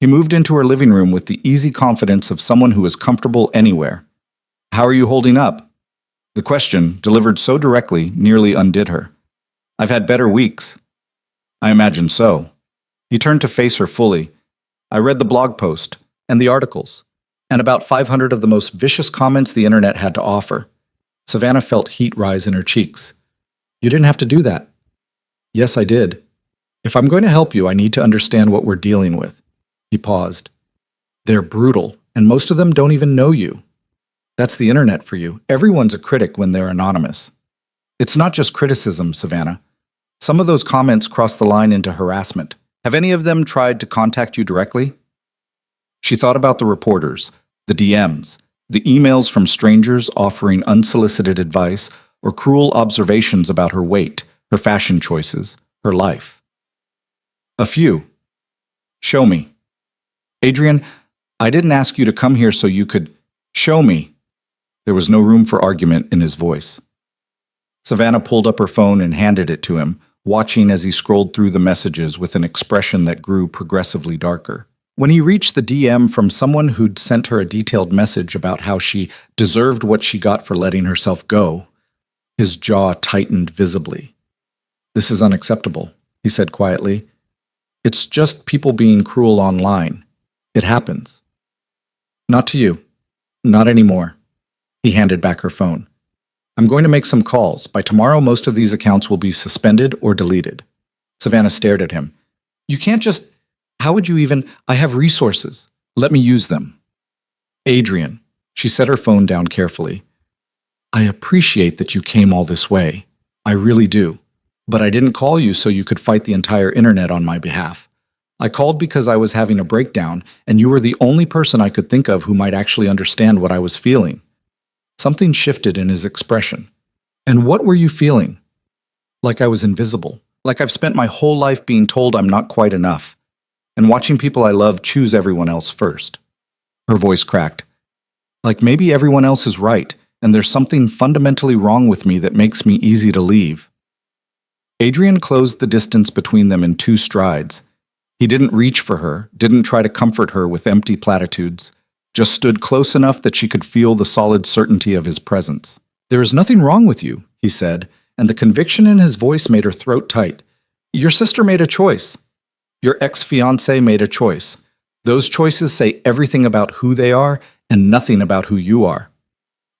A: He moved into her living room with the easy confidence of someone who is comfortable anywhere. How are you holding up? The question, delivered so directly, nearly undid her. I've had better weeks. I imagine so. He turned to face her fully. I read the blog post, and the articles, and about 500 of the most vicious comments the internet had to offer. Savannah felt heat rise in her cheeks. You didn't have to do that. Yes, I did. If I'm going to help you, I need to understand what we're dealing with. He paused. They're brutal, and most of them don't even know you. That's the internet for you. Everyone's a critic when they're anonymous. It's not just criticism, Savannah. Some of those comments cross the line into harassment. Have any of them tried to contact you directly? She thought about the reporters, the DMs, the emails from strangers offering unsolicited advice or cruel observations about her weight, her fashion choices, her life. A few. Show me. Adrian, I didn't ask you to come here so you could show me. There was no room for argument in his voice. Savannah pulled up her phone and handed it to him, watching as he scrolled through the messages with an expression that grew progressively darker. When he reached the DM from someone who'd sent her a detailed message about how she deserved what she got for letting herself go, his jaw tightened visibly. This is unacceptable, he said quietly. It's just people being cruel online. It happens. Not to you. Not anymore. He handed back her phone. I'm going to make some calls. By tomorrow, most of these accounts will be suspended or deleted. Savannah stared at him. You can't just... How would you even... I have resources. Let me use them. Adrian. She set her phone down carefully. I appreciate that you came all this way. I really do. But I didn't call you so you could fight the entire internet on my behalf. I called because I was having a breakdown, and you were the only person I could think of who might actually understand what I was feeling. Something shifted in his expression. And what were you feeling? Like I was invisible. Like I've spent my whole life being told I'm not quite enough. And watching people I love choose everyone else first. Her voice cracked. Like maybe everyone else is right, and there's something fundamentally wrong with me that makes me easy to leave. Adrian closed the distance between them in 2 strides. He didn't reach for her, didn't try to comfort her with empty platitudes, just stood close enough that she could feel the solid certainty of his presence. There is nothing wrong with you, he said, and the conviction in his voice made her throat tight. Your sister made a choice. Your ex-fiancé made a choice. Those choices say everything about who they are and nothing about who you are.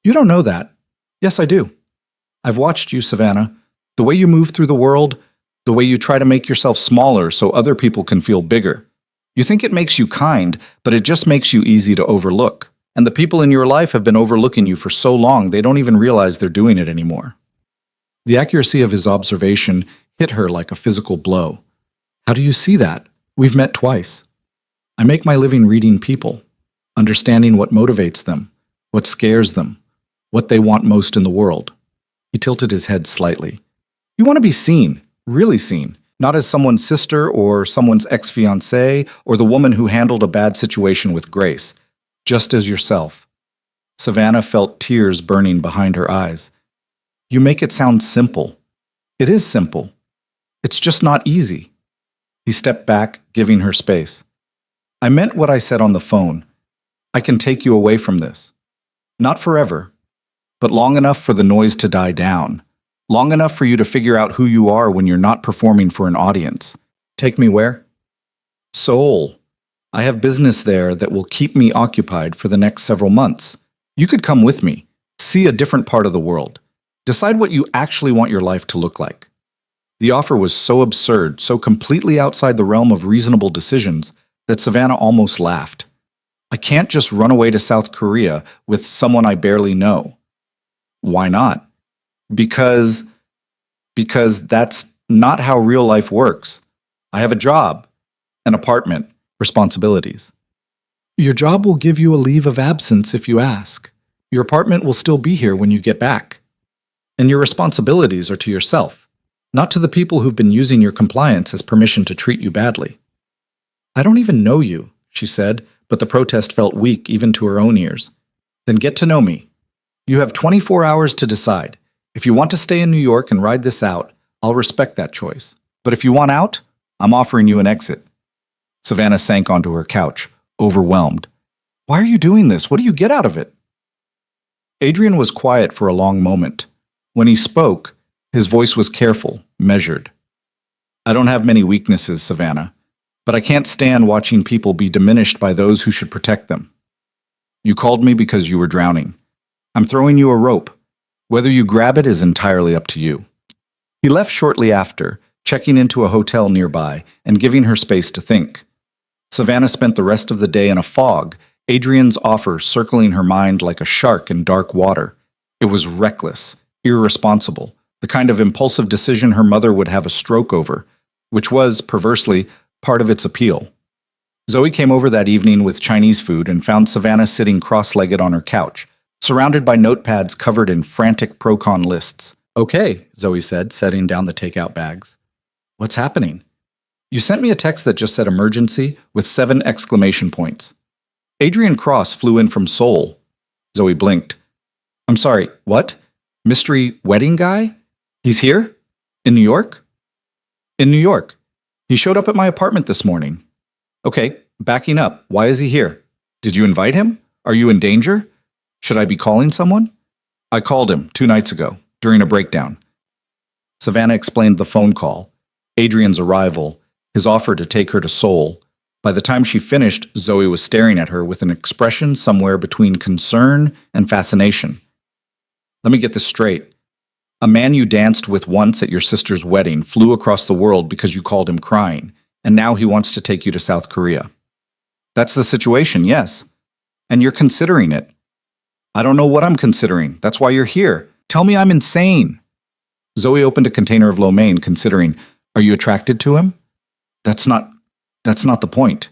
A: You don't know that. Yes, I do. I've watched you, Savannah. The way you move through the world, the way you try to make yourself smaller so other people can feel bigger. You think it makes you kind, but it just makes you easy to overlook. And the people in your life have been overlooking you for so long they don't even realize they're doing it anymore. The accuracy of his observation hit her like a physical blow. How do you see that? We've met twice. I make my living reading people, understanding what motivates them, what scares them, what they want most in the world. He tilted his head slightly. You want to be seen, really seen, not as someone's sister or someone's ex-fiancée or the woman who handled a bad situation with grace, just as yourself. Savannah felt tears burning behind her eyes. You make it sound simple. It is simple. It's just not easy. He stepped back, giving her space. I meant what I said on the phone. I can take you away from this. Not forever, but long enough for the noise to die down. Long enough for you to figure out who you are when you're not performing for an audience. Take me where? Seoul. I have business there that will keep me occupied for the next several months. You could come with me, see a different part of the world. Decide what you actually want your life to look like. The offer was so absurd, so completely outside the realm of reasonable decisions, that Savannah almost laughed. I can't just run away to South Korea with someone I barely know. Why not? Because that's not how real life works. I have a job, an apartment, responsibilities. Your job will give you a leave of absence if you ask. Your apartment will still be here when you get back. And your responsibilities are to yourself, not to the people who've been using your compliance as permission to treat you badly. I don't even know you, she said, but the protest felt weak even to her own ears. Then get to know me. You have 24 hours to decide. If you want to stay in New York and ride this out, I'll respect that choice. But if you want out, I'm offering you an exit. Savannah sank onto her couch, overwhelmed. Why are you doing this? What do you get out of it? Adrian was quiet for a long moment. When he spoke, his voice was careful, measured. I don't have many weaknesses, Savannah, but I can't stand watching people be diminished by those who should protect them. You called me because you were drowning. I'm throwing you a rope. Whether you grab it is entirely up to you. He left shortly after, checking into a hotel nearby and giving her space to think. Savannah spent the rest of the day in a fog, Adrian's offer circling her mind like a shark in dark water. It was reckless, irresponsible, the kind of impulsive decision her mother would have a stroke over, which was, perversely, part of its appeal. Zoe came over that evening with Chinese food and found Savannah sitting cross-legged on her couch, surrounded by notepads covered in frantic pro-con lists. Okay, Zoe said, setting down the takeout bags. What's happening? You sent me a text that just said emergency with 7 exclamation points. Adrian Cross flew in from Seoul. Zoe blinked. I'm sorry, what? Mystery wedding guy? He's here? In New York? In New York. He showed up at my apartment this morning. Okay, backing up. Why is he here? Did you invite him? Are you in danger? Should I be calling someone? I called him 2 nights ago, during a breakdown. Savannah explained the phone call, Adrian's arrival, his offer to take her to Seoul. By the time she finished, Zoe was staring at her with an expression somewhere between concern and fascination. Let me get this straight. A man you danced with once at your sister's wedding flew across the world because you called him crying, and now he wants to take you to South Korea. That's the situation, yes. And you're considering it. I don't know what I'm considering. That's why you're here. Tell me I'm insane. Zoe opened a container of lo mein, considering, are you attracted to him? That's not the point.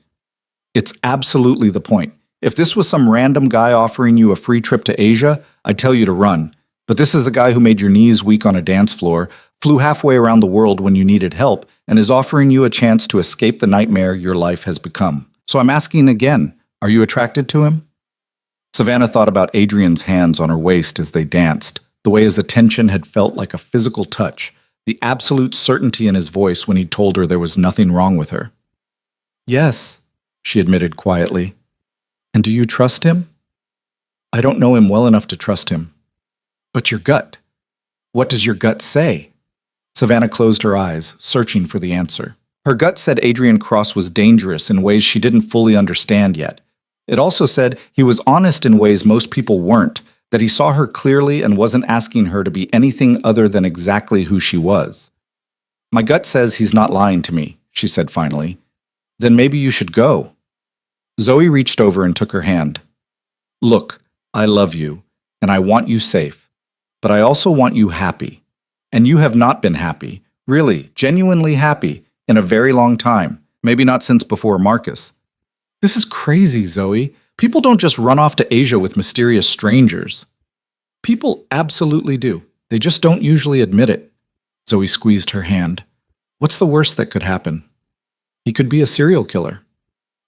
A: It's absolutely the point. If this was some random guy offering you a free trip to Asia, I'd tell you to run. But this is a guy who made your knees weak on a dance floor, flew halfway around the world when you needed help, and is offering you a chance to escape the nightmare your life has become. So I'm asking again, are you attracted to him? Savannah thought about Adrian's hands on her waist as they danced, the way his attention had felt like a physical touch, the absolute certainty in his voice when he'd told her there was nothing wrong with her. Yes, she admitted quietly. And do you trust him? I don't know him well enough to trust him. But your gut. What does your gut say? Savannah closed her eyes, searching for the answer. Her gut said Adrian Cross was dangerous in ways she didn't fully understand yet. It also said he was honest in ways most people weren't, that he saw her clearly and wasn't asking her to be anything other than exactly who she was. My gut says he's not lying to me, she said finally. Then maybe you should go. Zoe reached over and took her hand. Look, I love you, and I want you safe, but I also want you happy. And you have not been happy, really, genuinely happy, in a very long time, maybe not since before Marcus. This is crazy, Zoe. People don't just run off to Asia with mysterious strangers. People absolutely do. They just don't usually admit it. Zoe squeezed her hand. What's the worst that could happen? He could be a serial killer.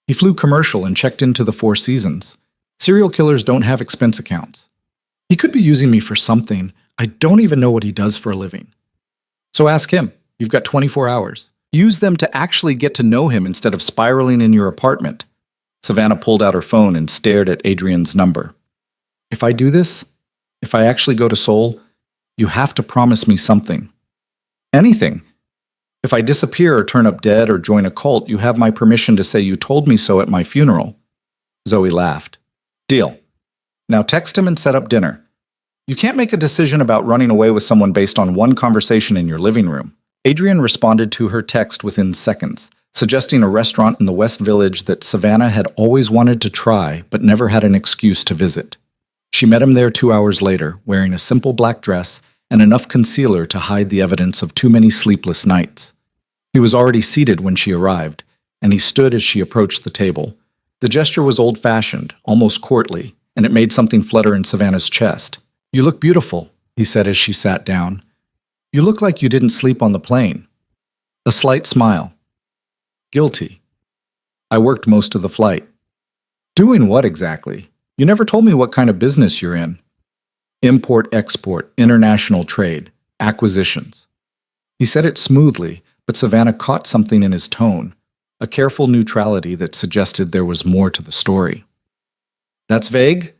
A: He flew commercial and checked into the Four Seasons. Serial killers don't have expense accounts. He could be using me for something. I don't even know what he does for a living. So ask him. You've got 24 hours. Use them to actually get to know him instead of spiraling in your apartment. Savannah pulled out her phone and stared at Adrian's number. If I do this, if I actually go to Seoul, you have to promise me something. Anything. If I disappear or turn up dead or join a cult, you have my permission to say you told me so at my funeral. Zoe laughed. Deal. Now text him and set up dinner. You can't make a decision about running away with someone based on one conversation in your living room. Adrian responded to her text within seconds, suggesting a restaurant in the West Village that Savannah had always wanted to try but never had an excuse to visit. She met him there 2 hours later, wearing a simple black dress and enough concealer to hide the evidence of too many sleepless nights. He was already seated when she arrived, and he stood as she approached the table. The gesture was old-fashioned, almost courtly, and it made something flutter in Savannah's chest. You look beautiful, he said as she sat down. You look like you didn't sleep on the plane. A slight smile. Guilty. I worked most of the flight. Doing what exactly? You never told me what kind of business you're in. Import-export, international trade, acquisitions. He said it smoothly, but Savannah caught something in his tone, a careful neutrality that suggested there was more to the story. That's vague?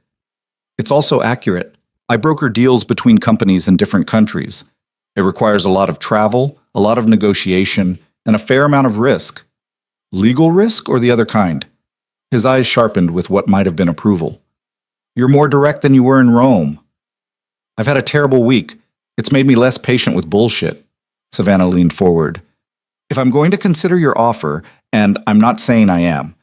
A: It's also accurate. I broker deals between companies in different countries. It requires a lot of travel, a lot of negotiation, and a fair amount of risk. Legal risk or the other kind? His eyes sharpened with what might have been approval. You're more direct than you were in Rome. I've had a terrible week. It's made me less patient with bullshit. Savannah leaned forward. If I'm going to consider your offer, and I'm not saying I am,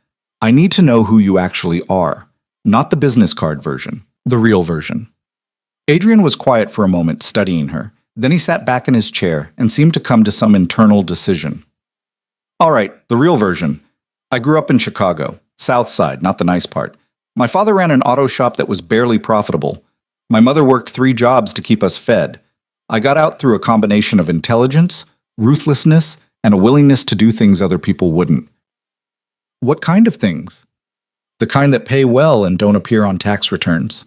A: I need to know who you actually are, not the business card version, the real version. Adrian was quiet for a moment, studying her. Then he sat back in his chair and seemed to come to some internal decision. All right, the real version. I grew up in Chicago, South Side, not the nice part. My father ran an auto shop that was barely profitable. My mother worked 3 jobs to keep us fed. I got out through a combination of intelligence, ruthlessness, and a willingness to do things other people wouldn't. What kind of things? The kind that pay well and don't appear on tax returns.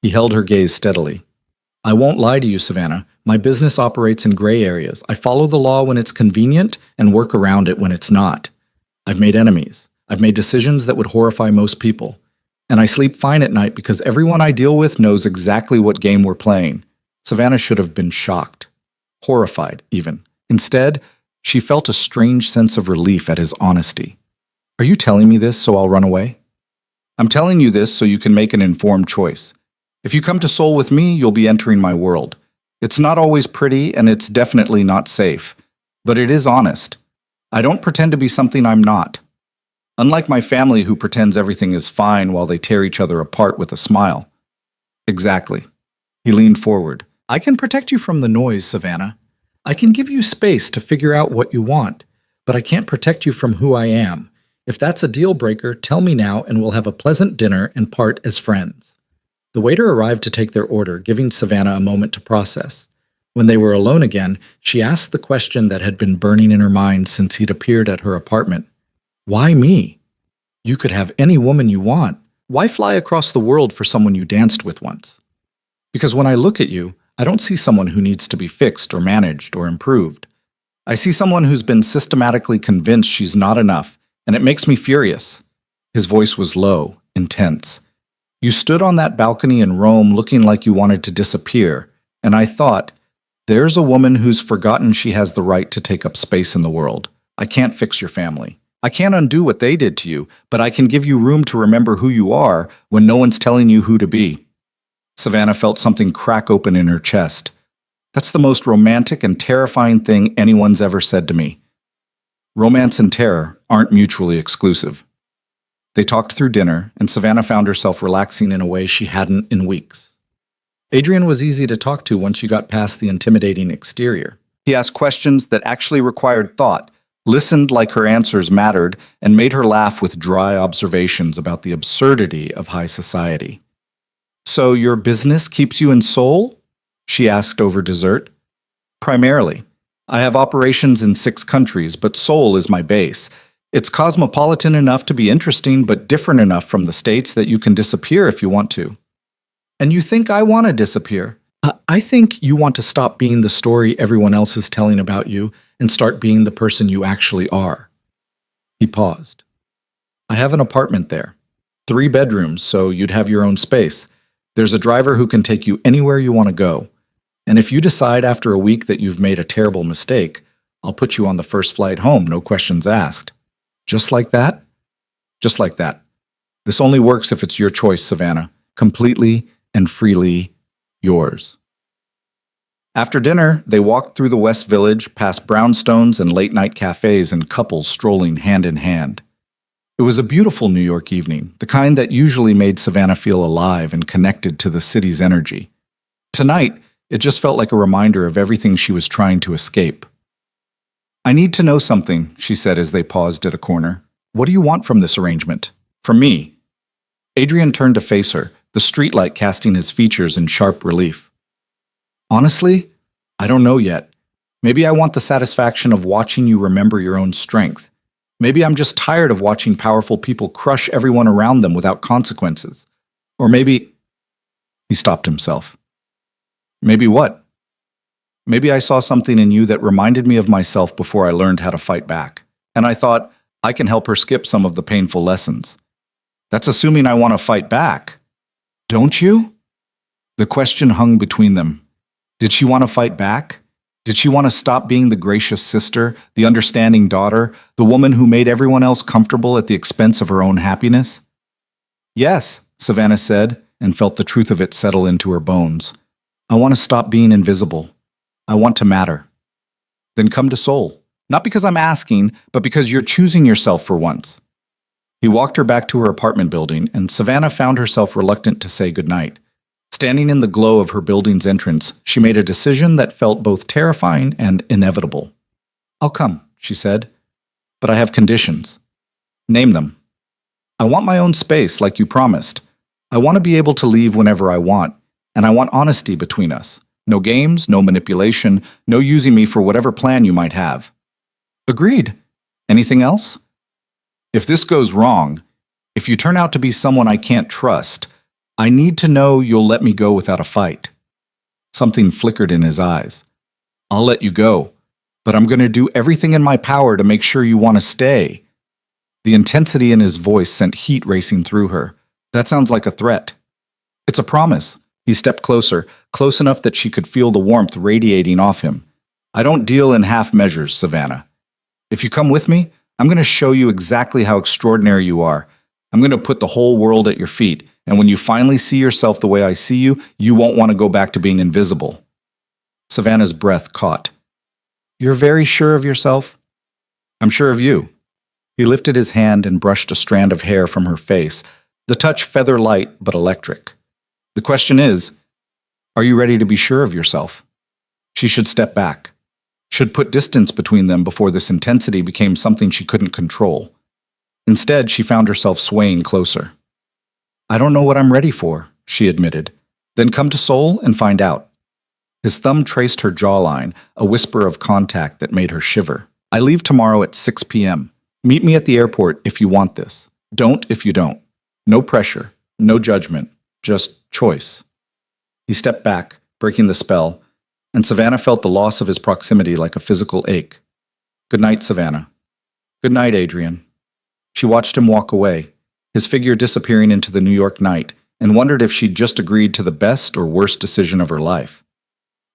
A: He held her gaze steadily. I won't lie to you, Savannah. My business operates in gray areas. I follow the law when it's convenient and work around it when it's not. I've made enemies. I've made decisions that would horrify most people. And I sleep fine at night because everyone I deal with knows exactly what game we're playing. Savannah should have been shocked. Horrified, even. Instead, she felt a strange sense of relief at his honesty. Are you telling me this so I'll run away? I'm telling you this so you can make an informed choice. If you come to Seoul with me, you'll be entering my world. It's not always pretty, and it's definitely not safe. But it is honest. I don't pretend to be something I'm not. Unlike my family who pretends everything is fine while they tear each other apart with a smile. Exactly. He leaned forward. I can protect you from the noise, Savannah. I can give you space to figure out what you want, but I can't protect you from who I am. If that's a deal breaker, tell me now and we'll have a pleasant dinner and part as friends. The waiter arrived to take their order, giving Savannah a moment to process. When they were alone again, she asked the question that had been burning in her mind since he'd appeared at her apartment. Why me? You could have any woman you want. Why fly across the world for someone you danced with once? Because when I look at you, I don't see someone who needs to be fixed or managed or improved. I see someone who's been systematically convinced she's not enough, and it makes me furious. His voice was low, intense. You stood on that balcony in Rome looking like you wanted to disappear, and I thought, there's a woman who's forgotten she has the right to take up space in the world. I can't fix your family. I can't undo what they did to you, but I can give you room to remember who you are when no one's telling you who to be. Savannah felt something crack open in her chest. That's the most romantic and terrifying thing anyone's ever said to me. Romance and terror aren't mutually exclusive. They talked through dinner, and Savannah found herself relaxing in a way she hadn't in weeks. Adrian was easy to talk to once you got past the intimidating exterior. He asked questions that actually required thought, listened like her answers mattered, and made her laugh with dry observations about the absurdity of high society. "So your business keeps you in Seoul?" she asked over dessert. "Primarily. I have operations in 6 countries, but Seoul is my base. It's cosmopolitan enough to be interesting, but different enough from the States that you can disappear if you want to." "And you think I want to disappear?" I think you want to stop being the story everyone else is telling about you and start being the person you actually are." He paused. "I have an apartment there. 3 bedrooms, so you'd have your own space. There's a driver who can take you anywhere you want to go. And if you decide after a week that you've made a terrible mistake, I'll put you on the first flight home, no questions asked." "Just like that?" "Just like that. This only works if it's your choice, Savannah. Completely and freely yours." After dinner, they walked through the West Village, past brownstones and late-night cafes and couples strolling hand in hand. It was a beautiful New York evening, the kind that usually made Savannah feel alive and connected to the city's energy. Tonight, it just felt like a reminder of everything she was trying to escape. "I need to know something," she said as they paused at a corner. "What do you want from this arrangement? From me?" Adrian turned to face her, the streetlight casting his features in sharp relief. "Honestly, I don't know yet. Maybe I want the satisfaction of watching you remember your own strength. Maybe I'm just tired of watching powerful people crush everyone around them without consequences. Or maybe—" He stopped himself. "Maybe what?" "Maybe I saw something in you that reminded me of myself before I learned how to fight back. And I thought, I can help her skip some of the painful lessons." "That's assuming I want to fight back." "Don't you?" The question hung between them. Did she want to fight back? Did she want to stop being the gracious sister, the understanding daughter, the woman who made everyone else comfortable at the expense of her own happiness? "Yes," Savannah said, and felt the truth of it settle into her bones. "I want to stop being invisible. I want to matter." "Then come to Seoul. Not because I'm asking, but because you're choosing yourself for once." He walked her back to her apartment building, and Savannah found herself reluctant to say goodnight. Standing in the glow of her building's entrance, she made a decision that felt both terrifying and inevitable. "I'll come," she said, "but I have conditions." "Name them." "I want my own space, like you promised. I want to be able to leave whenever I want, and I want honesty between us. No games, no manipulation, no using me for whatever plan you might have." "Agreed. Anything else?" "If this goes wrong, if you turn out to be someone I can't trust, I need to know you'll let me go without a fight." Something flickered in his eyes. "I'll let you go, but I'm going to do everything in my power to make sure you want to stay." The intensity in his voice sent heat racing through her. "That sounds like a threat." "It's a promise." He stepped closer, close enough that she could feel the warmth radiating off him. "I don't deal in half measures, Savannah. If you come with me, I'm going to show you exactly how extraordinary you are. I'm going to put the whole world at your feet, and when you finally see yourself the way I see you, you won't want to go back to being invisible." Savannah's breath caught. "You're very sure of yourself?" "I'm sure of you." He lifted his hand and brushed a strand of hair from her face, the touch feather-light but electric. "The question is, are you ready to be sure of yourself?" She should step back, should put distance between them before this intensity became something she couldn't control. Instead, she found herself swaying closer. "I don't know what I'm ready for," she admitted. "Then come to Seoul and find out." His thumb traced her jawline, a whisper of contact that made her shiver. "I leave tomorrow at 6 p.m. Meet me at the airport if you want this. Don't if you don't. No pressure, no judgment, just choice." He stepped back, breaking the spell, and Savannah felt the loss of his proximity like a physical ache. "Good night, Savannah." "Good night, Adrian." She watched him walk away, his figure disappearing into the New York night, and wondered if she'd just agreed to the best or worst decision of her life.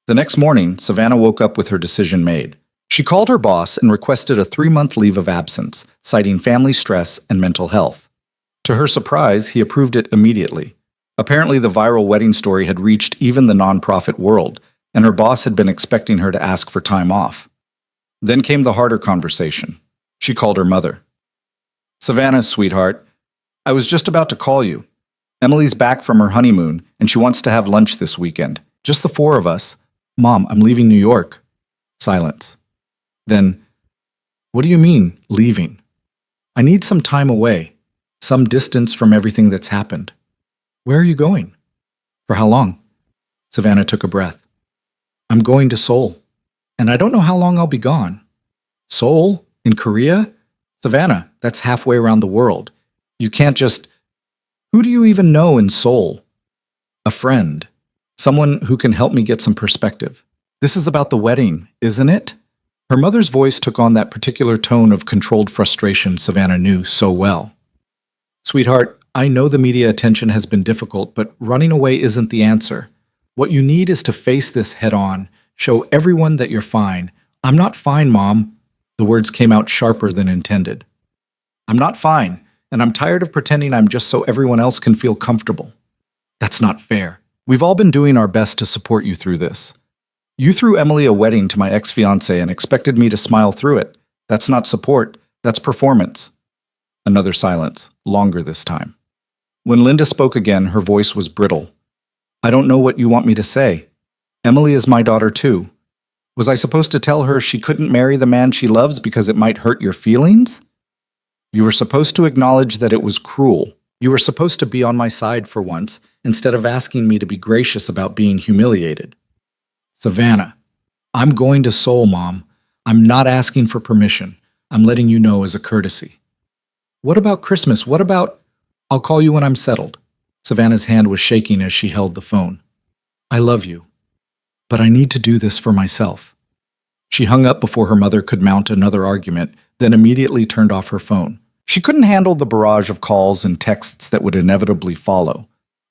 A: The next morning, Savannah woke up with her decision made. She called her boss and requested a 3-month leave of absence, citing family stress and mental health. To her surprise, he approved it immediately. Apparently, the viral wedding story had reached even the nonprofit world, and her boss had been expecting her to ask for time off. Then came the harder conversation. She called her mother. "Savannah, sweetheart, I was just about to call you. Emily's back from her honeymoon, and she wants to have lunch this weekend. Just the four of us. Mom, I'm leaving New York. Silence. Then, what do you mean, leaving? I need some time away, some distance from everything that's happened. Where are you going? For how long? Savannah took a breath. I'm going to Seoul, and I don't know how long I'll be gone. Seoul? In Korea? Savannah, that's halfway around the world. You can't just... Who do you even know in Seoul? A friend. Someone who can help me get some perspective. This is about the wedding, isn't it? Her mother's voice took on that particular tone of controlled frustration Savannah knew so well. Sweetheart, I know the media attention has been difficult, but running away isn't the answer. What you need is to face this head on, show everyone that you're fine. I'm not fine, Mom. The words came out sharper than intended. I'm not fine, and I'm tired of pretending I'm just so everyone else can feel comfortable. That's not fair. We've all been doing our best to support you through this. You threw Emily a wedding to my ex-fiancé and expected me to smile through it. That's not support, that's performance. Another silence, longer this time. When Linda spoke again, her voice was brittle. I don't know what you want me to say. Emily is my daughter too. Was I supposed to tell her she couldn't marry the man she loves because it might hurt your feelings? You were supposed to acknowledge that it was cruel. You were supposed to be on my side for once, instead of asking me to be gracious about being humiliated. Savannah, I'm going to Seoul, Mom. I'm not asking for permission. I'm letting you know as a courtesy. What about Christmas? What about... I'll call you when I'm settled. Savannah's hand was shaking as she held the phone. I love you, but I need to do this for myself. She hung up before her mother could mount another argument, then immediately turned off her phone. She couldn't handle the barrage of calls and texts that would inevitably follow.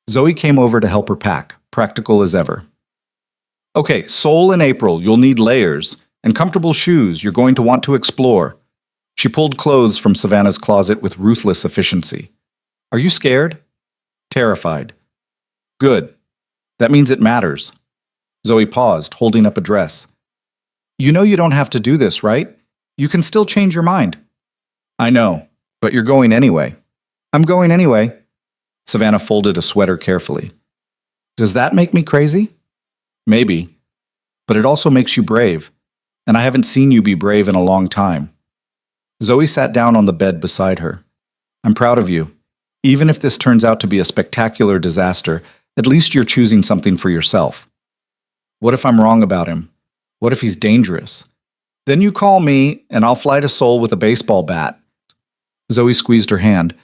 A: Zoe came over to help her pack, practical as ever. Okay, Seoul in April, you'll need layers, and comfortable shoes you're going to want to explore. She pulled clothes from Savannah's closet with ruthless efficiency. Are you scared? Terrified. Good. That means it matters. Zoe paused, holding up a dress. You know you don't have to do this, right? You can still change your mind. I know, but you're going anyway. I'm going anyway. Savannah folded a sweater carefully. Does that make me crazy? Maybe. But it also makes you brave, and I haven't seen you be brave in a long time. Zoe sat down on the bed beside her. I'm proud of you. Even if this turns out to be a spectacular disaster, at least you're choosing something for yourself. What if I'm wrong about him? What if he's dangerous? Then you call me, and I'll fly to Seoul with a baseball bat. Zoe squeezed her hand.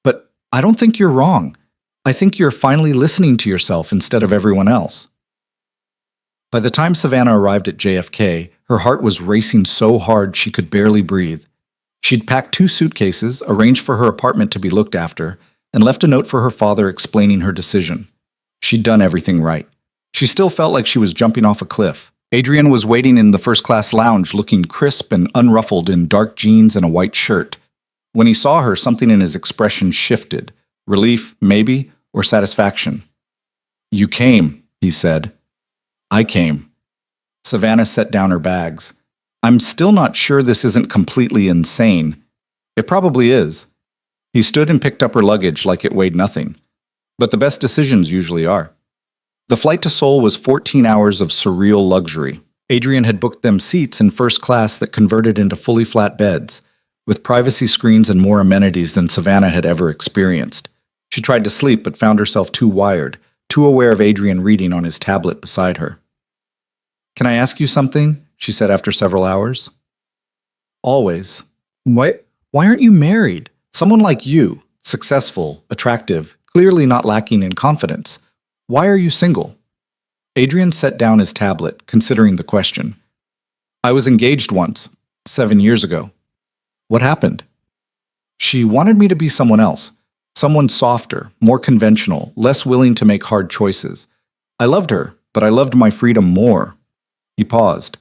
A: But I don't think you're wrong. I think you're finally listening to yourself instead of everyone else. By the time Savannah arrived at JFK, her heart was racing so hard she could barely breathe. She'd packed 2 suitcases, arranged for her apartment to be looked after, and left a note for her father explaining her decision. She'd done everything right. She still felt like she was jumping off a cliff. Adrian was waiting in the first-class lounge, looking crisp and unruffled in dark jeans and a white shirt. When he saw her, something in his expression shifted. Relief, maybe, or satisfaction. You came, he said. I came. Savannah set down her bags. I'm still not sure this isn't completely insane. It probably is. He stood and picked up her luggage like it weighed nothing. But the best decisions usually are. The flight to Seoul was 14 hours of surreal luxury. Adrian had booked them seats in first class that converted into fully flat beds, with privacy screens and more amenities than Savannah had ever experienced. She tried to sleep but found herself too wired, too aware of Adrian reading on his tablet beside her. Can I ask you something? She said after several hours. Always. Why aren't you married? Someone like you, successful, attractive, clearly not lacking in confidence. Why are you single? Adrian set down his tablet, considering the question. I was engaged once, 7 years ago. What happened? She wanted me to be someone else, someone softer, more conventional, less willing to make hard choices. I loved her, but I loved my freedom more. He paused.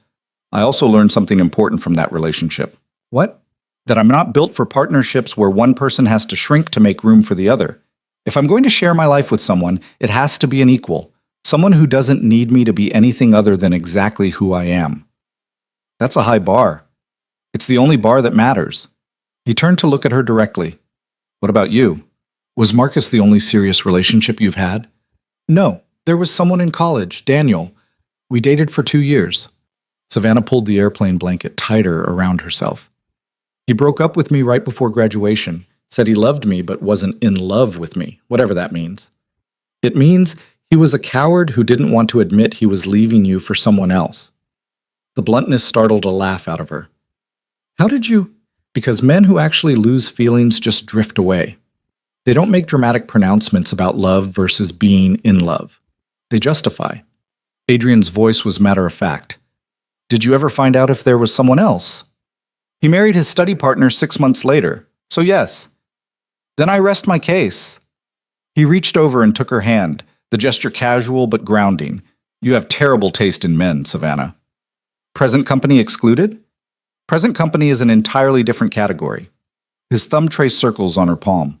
A: I also learned something important from that relationship. What? That I'm not built for partnerships where one person has to shrink to make room for the other. If I'm going to share my life with someone, it has to be an equal, someone who doesn't need me to be anything other than exactly who I am. That's a high bar. It's the only bar that matters. He turned to look at her directly. What about you? Was Marcus the only serious relationship you've had? No, there was someone in college, Daniel. We dated for 2 years. Savannah pulled the airplane blanket tighter around herself. He broke up with me right before graduation, said he loved me but wasn't in love with me, whatever that means. It means he was a coward who didn't want to admit he was leaving you for someone else. The bluntness startled a laugh out of her. How did you? Because men who actually lose feelings just drift away. They don't make dramatic pronouncements about love versus being in love. They justify. Adrian's voice was matter-of-fact. Did you ever find out if there was someone else? He married his study partner 6 months later, so yes. Then I rest my case. He reached over and took her hand, the gesture casual but grounding. You have terrible taste in men, Savannah. Present company excluded? Present company is an entirely different category. His thumb traced circles on her palm.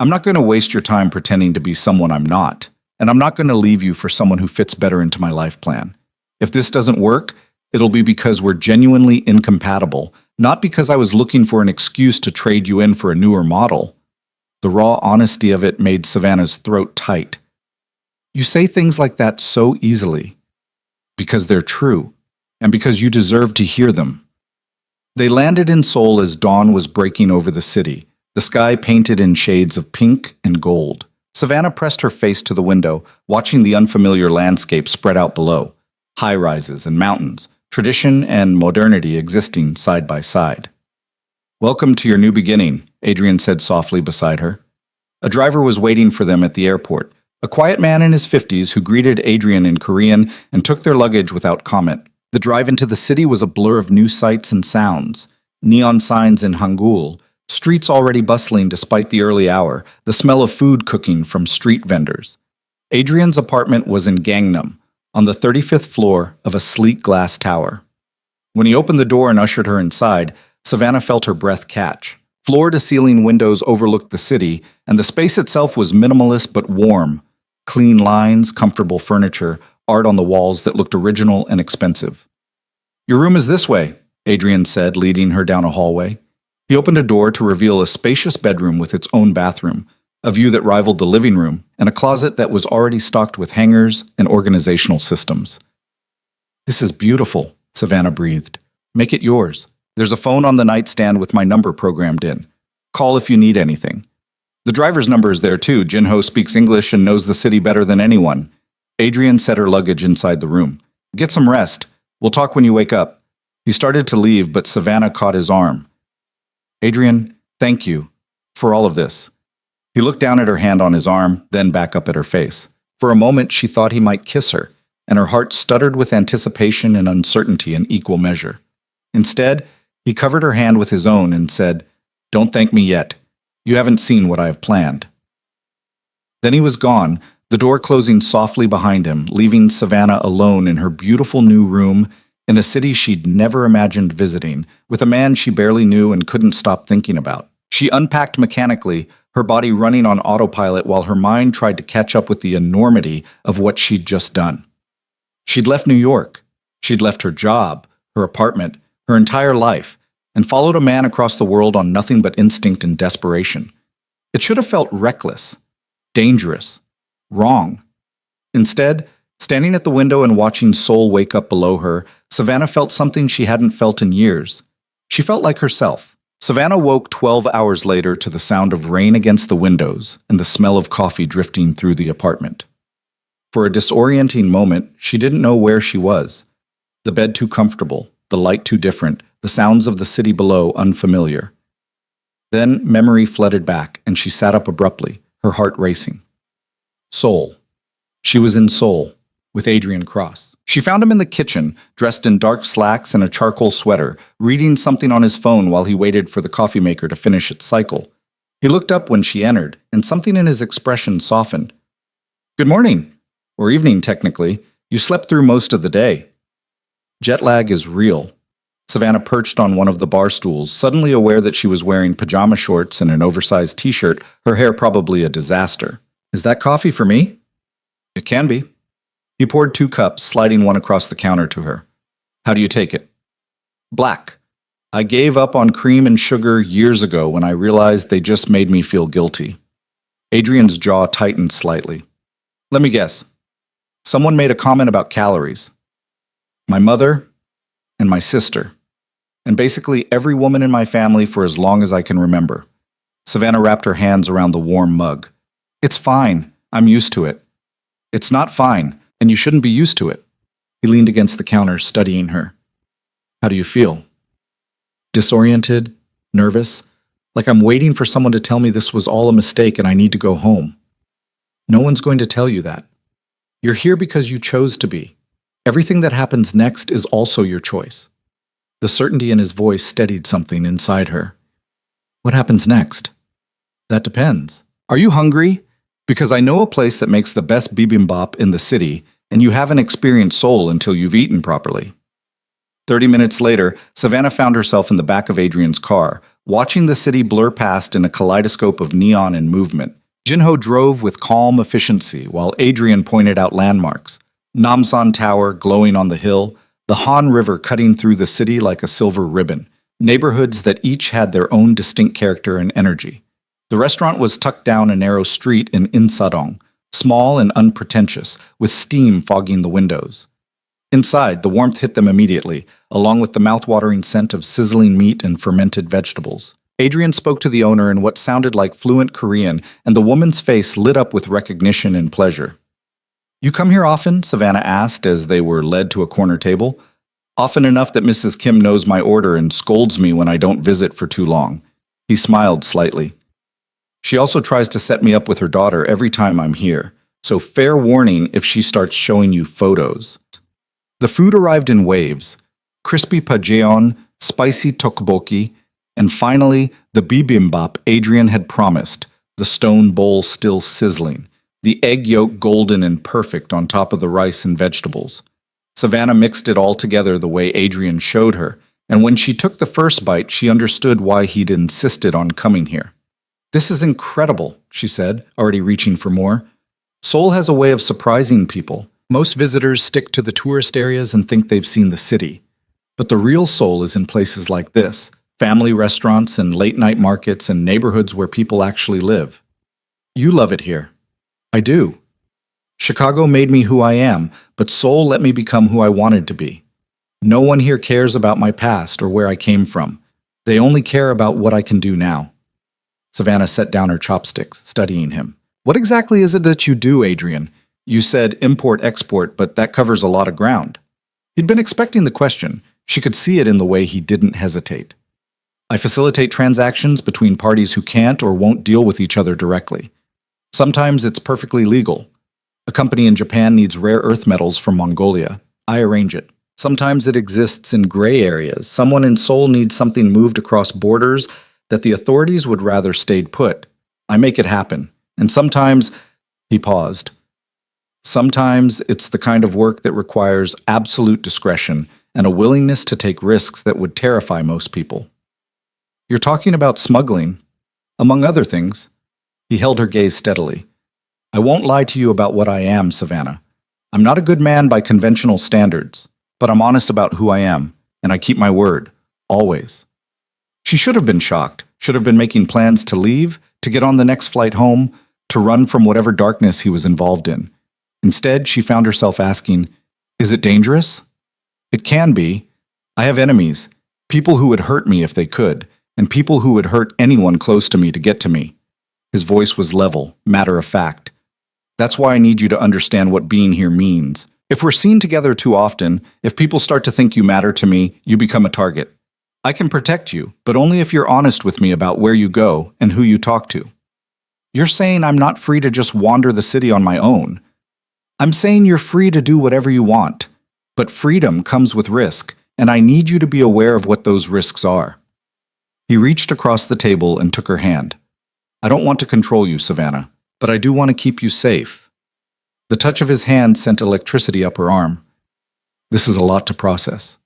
A: I'm not going to waste your time pretending to be someone I'm not, and I'm not going to leave you for someone who fits better into my life plan. If this doesn't work, it'll be because we're genuinely incompatible, not because I was looking for an excuse to trade you in for a newer model. The raw honesty of it made Savannah's throat tight. You say things like that so easily. Because they're true, and because you deserve to hear them. They landed in Seoul as dawn was breaking over the city, the sky painted in shades of pink and gold. Savannah pressed her face to the window, watching the unfamiliar landscape spread out below. High-rises and mountains, tradition and modernity existing side by side. Welcome to your new beginning, Adrian said softly beside her. A driver was waiting for them at the airport, a quiet man in his 50s who greeted Adrian in Korean and took their luggage without comment. The drive into the city was a blur of new sights and sounds, neon signs in Hangul, streets already bustling despite the early hour, the smell of food cooking from street vendors. Adrian's apartment was in Gangnam, on the 35th floor of a sleek glass tower. When he opened the door and ushered her inside, Savannah felt her breath catch. Floor-to-ceiling windows overlooked the city, and the space itself was minimalist but warm. Clean lines, comfortable furniture, art on the walls that looked original and expensive. Your room is this way, Adrian said, leading her down a hallway. He opened a door to reveal a spacious bedroom with its own bathroom, a view that rivaled the living room, and a closet that was already stocked with hangers and organizational systems. This is beautiful, Savannah breathed. Make it yours. There's a phone on the nightstand with my number programmed in. Call if you need anything. The driver's number is there too. Jinho speaks English and knows the city better than anyone. Adrian set her luggage inside the room. Get some rest. We'll talk when you wake up. He started to leave, but Savannah caught his arm. Adrian, thank you for all of this. He looked down at her hand on his arm, then back up at her face. For a moment, she thought he might kiss her, and her heart stuttered with anticipation and uncertainty in equal measure. Instead, he covered her hand with his own and said, Don't thank me yet. You haven't seen what I have planned. Then he was gone, the door closing softly behind him, leaving Savannah alone in her beautiful new room in a city she'd never imagined visiting, with a man she barely knew and couldn't stop thinking about. She unpacked mechanically, her body running on autopilot while her mind tried to catch up with the enormity of what she'd just done. She'd left New York. She'd left her job, her apartment, her entire life, and followed a man across the world on nothing but instinct and desperation. It should have felt reckless, dangerous, wrong. Instead, standing at the window and watching Seoul wake up below her, Savannah felt something she hadn't felt in years. She felt like herself. Savannah woke 12 hours later to the sound of rain against the windows and the smell of coffee drifting through the apartment. For a disorienting moment, she didn't know where she was. The bed too comfortable, the light too different, the sounds of the city below unfamiliar. Then memory flooded back, and she sat up abruptly, her heart racing. Seoul. She was in Seoul, with Adrian Cross. She found him in the kitchen, dressed in dark slacks and a charcoal sweater, reading something on his phone while he waited for the coffee maker to finish its cycle. He looked up when she entered, and something in his expression softened. Good morning. Or evening, technically. You slept through most of the day. Jet lag is real. Savannah perched on one of the bar stools, suddenly aware that she was wearing pajama shorts and an oversized t-shirt, her hair probably a disaster. Is that coffee for me? It can be. He poured 2 cups, sliding one across the counter to her. How do you take it? Black. I gave up on cream and sugar years ago when I realized they just made me feel guilty. Adrian's jaw tightened slightly. Let me guess. Someone made a comment about calories. My mother and my sister, and basically every woman in my family for as long as I can remember. Savannah wrapped her hands around the warm mug. It's fine. I'm used to it. It's not fine, and you shouldn't be used to it. He leaned against the counter, studying her. How do you feel? Disoriented? Nervous? Like I'm waiting for someone to tell me this was all a mistake and I need to go home. No one's going to tell you that. You're here because you chose to be. Everything that happens next is also your choice. The certainty in his voice steadied something inside her. What happens next? That depends. Are you hungry? Because I know a place that makes the best bibimbap in the city, and you haven't experienced Seoul until you've eaten properly. 30 minutes later, Savannah found herself in the back of Adrian's car, watching the city blur past in a kaleidoscope of neon and movement. Jinho drove with calm efficiency while Adrian pointed out landmarks. Namsan Tower glowing on the hill, the Han River cutting through the city like a silver ribbon, neighborhoods that each had their own distinct character and energy. The restaurant was tucked down a narrow street in Insadong, small and unpretentious, with steam fogging the windows. Inside, the warmth hit them immediately, along with the mouth-watering scent of sizzling meat and fermented vegetables. Adrian spoke to the owner in what sounded like fluent Korean, and the woman's face lit up with recognition and pleasure. You come here often? Savannah asked as they were led to a corner table. Often enough that Mrs. Kim knows my order and scolds me when I don't visit for too long. He smiled slightly. She also tries to set me up with her daughter every time I'm here, so fair warning if she starts showing you photos. The food arrived in waves. Crispy pajeon, spicy tteokbokki, and finally the bibimbap Adrian had promised, the stone bowl still sizzling, the egg yolk golden and perfect on top of the rice and vegetables. Savannah mixed it all together the way Adrian showed her, and when she took the first bite, she understood why he'd insisted on coming here. This is incredible, she said, already reaching for more. Seoul has a way of surprising people. Most visitors stick to the tourist areas and think they've seen the city. But the real Seoul is in places like this, family restaurants and late-night markets and neighborhoods where people actually live. You love it here. I do. Chicago made me who I am, but Seoul let me become who I wanted to be. No one here cares about my past or where I came from. They only care about what I can do now. Savannah set down her chopsticks, studying him. What exactly is it that you do, Adrian? You said import-export, but that covers a lot of ground. He'd been expecting the question. She could see it in the way he didn't hesitate. I facilitate transactions between parties who can't or won't deal with each other directly. Sometimes it's perfectly legal. A company in Japan needs rare earth metals from Mongolia. I arrange it. Sometimes it exists in gray areas. Someone in Seoul needs something moved across borders that the authorities would rather stayed put. I make it happen. And sometimes, he paused. Sometimes it's the kind of work that requires absolute discretion and a willingness to take risks that would terrify most people. You're talking about smuggling, among other things. He held her gaze steadily. I won't lie to you about what I am, Savannah. I'm not a good man by conventional standards, but I'm honest about who I am, and I keep my word, always. She should have been shocked, should have been making plans to leave, to get on the next flight home, to run from whatever darkness he was involved in. Instead, she found herself asking, is it dangerous? It can be. I have enemies, people who would hurt me if they could, and people who would hurt anyone close to me to get to me. His voice was level, matter of fact. That's why I need you to understand what being here means. If we're seen together too often, if people start to think you matter to me, you become a target. I can protect you, but only if you're honest with me about where you go and who you talk to. You're saying I'm not free to just wander the city on my own. I'm saying you're free to do whatever you want, but freedom comes with risk, and I need you to be aware of what those risks are. He reached across the table and took her hand. I don't want to control you, Savannah, but I do want to keep you safe. The touch of his hand sent electricity up her arm. This is a lot to process.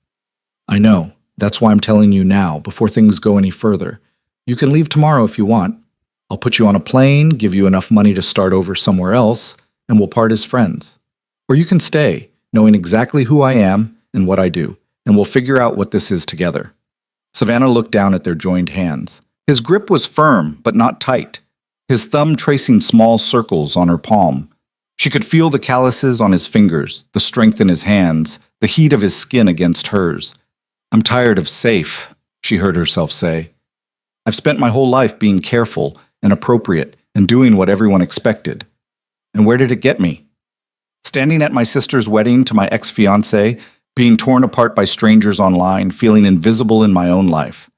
A: I know. That's why I'm telling you now, before things go any further. You can leave tomorrow if you want. I'll put you on a plane, give you enough money to start over somewhere else, and we'll part as friends. Or you can stay, knowing exactly who I am and what I do, and we'll figure out what this is together. Savannah looked down at their joined hands. His grip was firm, but not tight. his thumb tracing small circles on her palm. She could feel the calluses on his fingers, the strength in his hands, the heat of his skin against hers. "I'm tired of safe," she heard herself say. "I've spent my whole life being careful and appropriate and doing what everyone expected. And where did it get me? Standing at my sister's wedding to my ex-fiancé, being torn apart by strangers online, feeling invisible in my own life."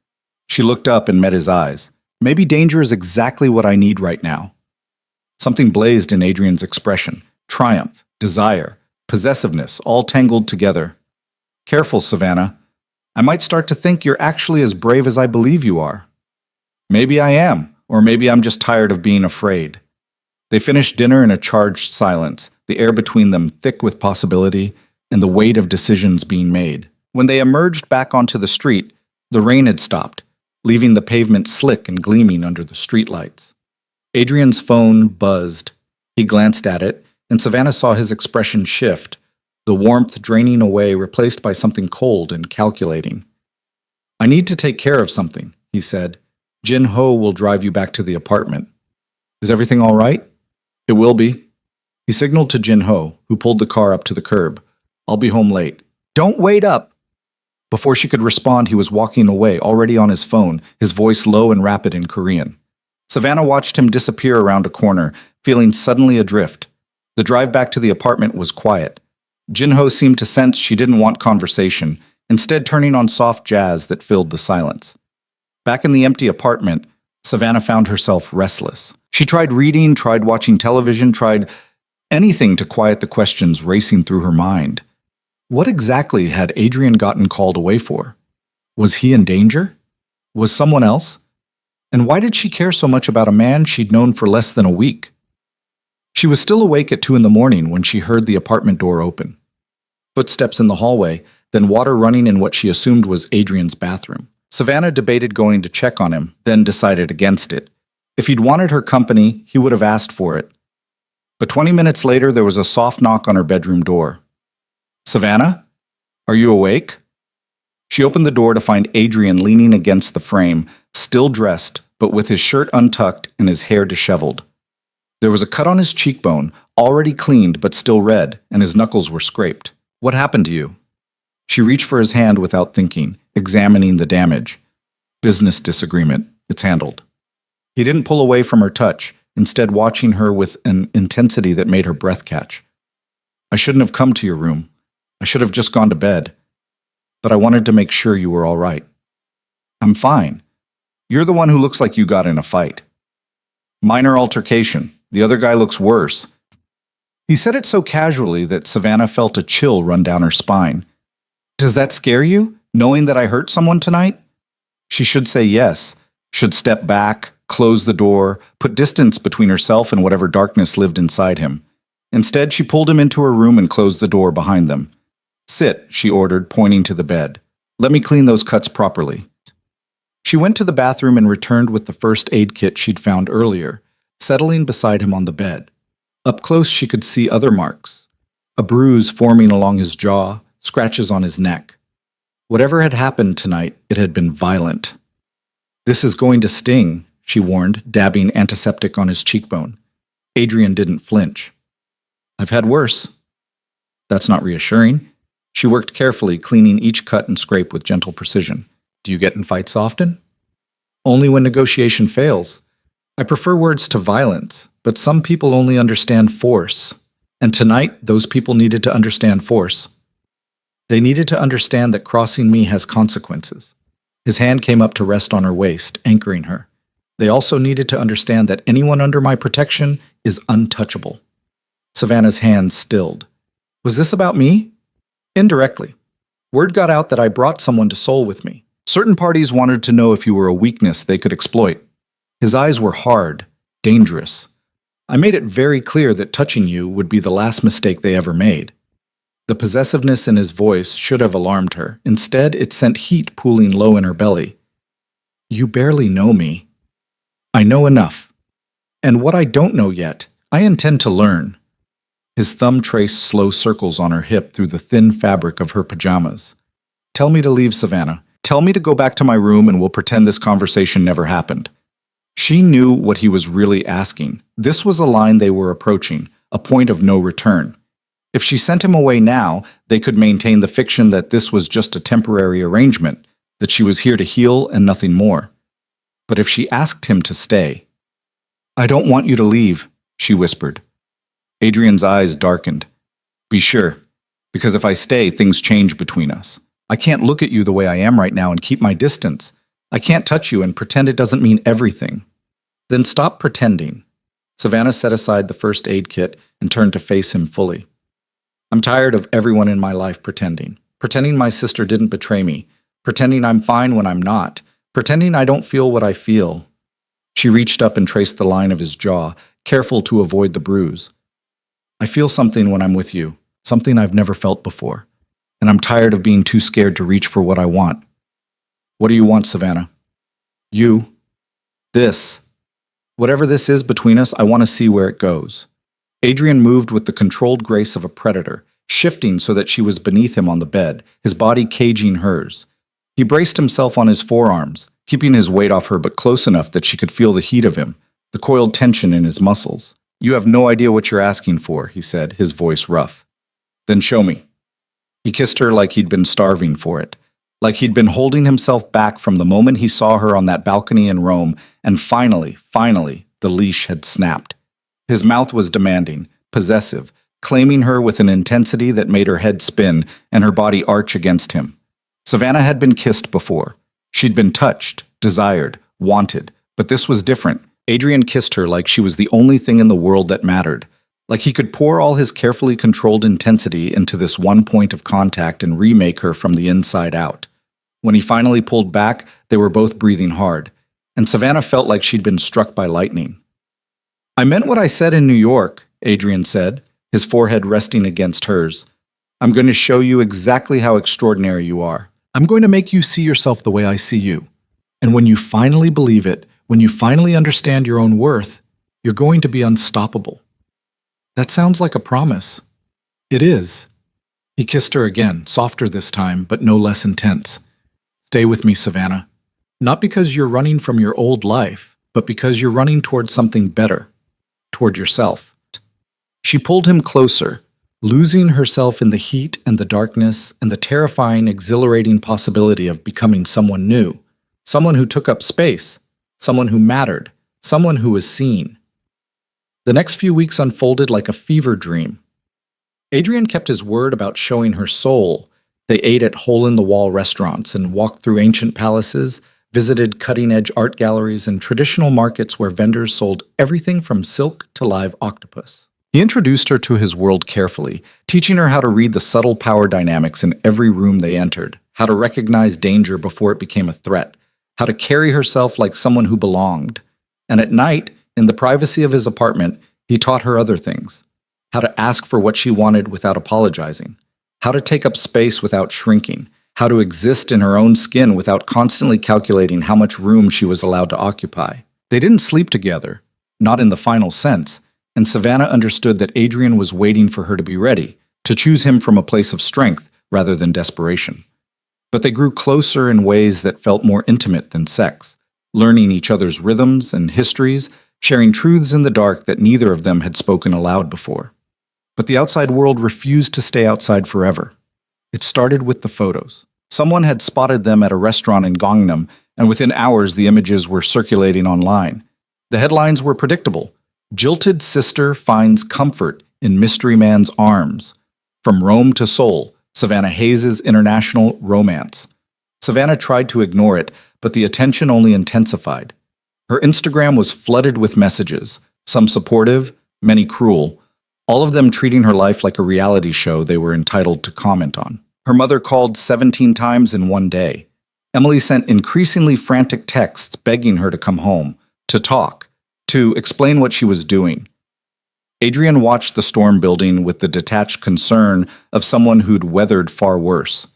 A: She looked up and met his eyes. "Maybe danger is exactly what I need right now." Something blazed in Adrian's expression. Triumph, desire, possessiveness, all tangled together. "Careful, Savannah. I might start to think you're actually as brave as I believe you are." "Maybe I am, or maybe I'm just tired of being afraid." They finished dinner in a charged silence, the air between them thick with possibility and the weight of decisions being made. When they emerged back onto the street, the rain had stopped, leaving the pavement slick and gleaming under the streetlights. Adrian's phone buzzed. He glanced at it, and Savannah saw his expression shift, the warmth draining away, replaced by something cold and calculating. "I need to take care of something," he said. "Jin Ho will drive you back to the apartment. Is everything all right?" "It will be." He signaled to Jin Ho, who pulled the car up to the curb. "I'll be home late." "Don't wait up!" Before she could respond, he was walking away, already on his phone, his voice low and rapid in Korean. Savannah watched him disappear around a corner, feeling suddenly adrift. The drive back to the apartment was quiet. Jin-ho seemed to sense she didn't want conversation, instead turning on soft jazz that filled the silence. Back in the empty apartment, Savannah found herself restless. She tried reading, tried watching television, tried anything to quiet the questions racing through her mind. What exactly had Adrian gotten called away for? Was he in danger? Was someone else? And why did she care so much about a man she'd known for less than a week? She was still awake at 2 a.m. when she heard the apartment door open. Footsteps in the hallway, then water running in what she assumed was Adrian's bathroom. Savannah debated going to check on him, then decided against it. If he'd wanted her company, he would have asked for it. But 20 minutes later, there was a soft knock on her bedroom door. "Savannah? Are you awake?" She opened the door to find Adrian leaning against the frame, still dressed, but with his shirt untucked and his hair disheveled. There was a cut on his cheekbone, already cleaned but still red, and his knuckles were scraped. "What happened to you?" She reached for his hand without thinking, examining the damage. "Business disagreement. It's handled." He didn't pull away from her touch, instead watching her with an intensity that made her breath catch. "I shouldn't have come to your room. I should have just gone to bed. But I wanted to make sure you were all right." "I'm fine. You're the one who looks like you got in a fight." "Minor altercation. The other guy looks worse." He said it so casually that Savannah felt a chill run down her spine. "Does that scare you, knowing that I hurt someone tonight?" She should say yes, should step back, close the door, put distance between herself and whatever darkness lived inside him. Instead, she pulled him into her room and closed the door behind them. "Sit," she ordered, pointing to the bed. "Let me clean those cuts properly." She went to the bathroom and returned with the first aid kit she'd found earlier, settling beside him on the bed. Up close, she could see other marks. A bruise forming along his jaw, scratches on his neck. Whatever had happened tonight, it had been violent. "This is going to sting," she warned, dabbing antiseptic on his cheekbone. Adrian didn't flinch. "I've had worse." That's not reassuring. She worked carefully, cleaning each cut and scrape with gentle precision. "Do you get in fights often?" "Only when negotiation fails. I prefer words to violence, but some people only understand force. And tonight, those people needed to understand force. They needed to understand that crossing me has consequences." His hand came up to rest on her waist, anchoring her. "They also needed to understand that anyone under my protection is untouchable." Savannah's hands stilled. "Was this about me?" "Indirectly. Word got out that I brought someone to Seoul with me. Certain parties wanted to know if you were a weakness they could exploit." His eyes were hard, dangerous. "I made it very clear that touching you would be the last mistake they ever made." The possessiveness in his voice should have alarmed her. Instead, it sent heat pooling low in her belly. "You barely know me." "I know enough. And what I don't know yet, I intend to learn." His thumb traced slow circles on her hip through the thin fabric of her pajamas. "Tell me to leave, Savannah. Tell me to go back to my room and we'll pretend this conversation never happened." She knew what he was really asking. This was a line they were approaching, a point of no return. If she sent him away now, they could maintain the fiction that this was just a temporary arrangement, that she was here to heal and nothing more. But if she asked him to stay, "I don't want you to leave," she whispered. Adrian's eyes darkened. "Be sure, because if I stay, things change between us. I can't look at you the way I am right now and keep my distance. I can't touch you and pretend it doesn't mean everything." "Then stop pretending." Savannah set aside the first aid kit and turned to face him fully. "I'm tired of everyone in my life pretending. Pretending my sister didn't betray me. Pretending I'm fine when I'm not. Pretending I don't feel what I feel." She reached up and traced the line of his jaw, careful to avoid the bruise. "I feel something when I'm with you, something I've never felt before. And I'm tired of being too scared to reach for what I want." "What do you want, Savannah?" "You. This. Whatever this is between us, I want to see where it goes." Adrian moved with the controlled grace of a predator, shifting so that she was beneath him on the bed, his body caging hers. He braced himself on his forearms, keeping his weight off her but close enough that she could feel the heat of him, the coiled tension in his muscles. "You have no idea what you're asking for," he said, his voice rough. "Then show me." He kissed her like he'd been starving for it, like he'd been holding himself back from the moment he saw her on that balcony in Rome, and finally, the leash had snapped. His mouth was demanding, possessive, claiming her with an intensity that made her head spin and her body arch against him. Savannah had been kissed before. She'd been touched, desired, wanted, but this was different. Adrian kissed her like she was the only thing in the world that mattered, like he could pour all his carefully controlled intensity into this one point of contact and remake her from the inside out. When he finally pulled back, they were both breathing hard, and Savannah felt like she'd been struck by lightning. "I meant what I said in New York," Adrian said, his forehead resting against hers. "I'm going to show you exactly how extraordinary you are. I'm going to make you see yourself the way I see you. And when you finally believe it, when you finally understand your own worth, you're going to be unstoppable." "That sounds like a promise." "It is." He kissed her again, softer this time, but no less intense. "Stay with me, Savannah. Not because you're running from your old life, but because you're running toward something better, toward yourself." She pulled him closer, losing herself in the heat and the darkness and the terrifying, exhilarating possibility of becoming someone new, someone who took up space, someone who mattered, someone who was seen. The next few weeks unfolded like a fever dream. Adrian kept his word about showing her soul. They ate at hole-in-the-wall restaurants and walked through ancient palaces, visited cutting-edge art galleries and traditional markets where vendors sold everything from silk to live octopus. He introduced her to his world carefully, teaching her how to read the subtle power dynamics in every room they entered, how to recognize danger before it became a threat, how to carry herself like someone who belonged. And at night, in the privacy of his apartment, he taught her other things. How to ask for what she wanted without apologizing. How to take up space without shrinking. How to exist in her own skin without constantly calculating how much room she was allowed to occupy. They didn't sleep together, not in the final sense, and Savannah understood that Adrian was waiting for her to be ready, to choose him from a place of strength rather than desperation. But they grew closer in ways that felt more intimate than sex, learning each other's rhythms and histories, sharing truths in the dark that neither of them had spoken aloud before. But the outside world refused to stay outside forever. It started with the photos. Someone had spotted them at a restaurant in Gangnam, and within hours the images were circulating online. The headlines were predictable. "Jilted sister finds comfort in mystery man's arms. From Rome to Seoul, Savannah Hayes' international romance." Savannah tried to ignore it, but the attention only intensified. Her Instagram was flooded with messages, some supportive, many cruel, all of them treating her life like a reality show they were entitled to comment on. Her mother called 17 times in one day. Emily sent increasingly frantic texts begging her to come home, to talk, to explain what she was doing. Adrian watched the storm building with the detached concern of someone who'd weathered far worse.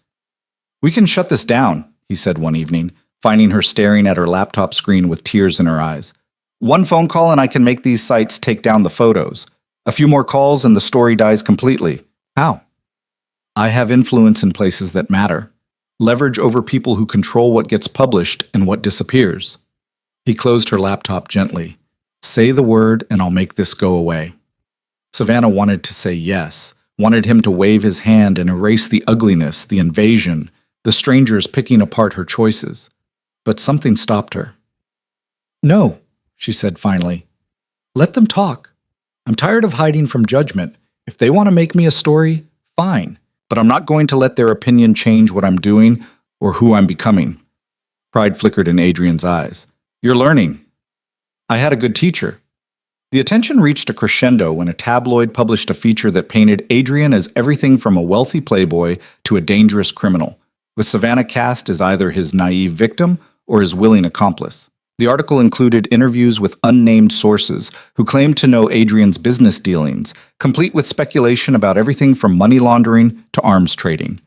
A: "We can shut this down," he said one evening, finding her staring at her laptop screen with tears in her eyes. "One phone call and I can make these sites take down the photos. A few more calls and the story dies completely." "How?" "I have influence in places that matter. Leverage over people who control what gets published and what disappears." He closed her laptop gently. Say the word and I'll make this go away. Savannah wanted to say yes, wanted him to wave his hand and erase the ugliness, the invasion, the strangers picking apart her choices. But something stopped her. No, she said finally. Let them talk. I'm tired of hiding from judgment. If they want to make me a story, fine. But I'm not going to let their opinion change what I'm doing or who I'm becoming. Pride flickered in Adrian's eyes. You're learning. I had a good teacher. The attention reached a crescendo when a tabloid published a feature that painted Adrian as everything from a wealthy playboy to a dangerous criminal, with Savannah cast as either his naive victim or his willing accomplice. The article included interviews with unnamed sources who claimed to know Adrian's business dealings, complete with speculation about everything from money laundering to arms trading.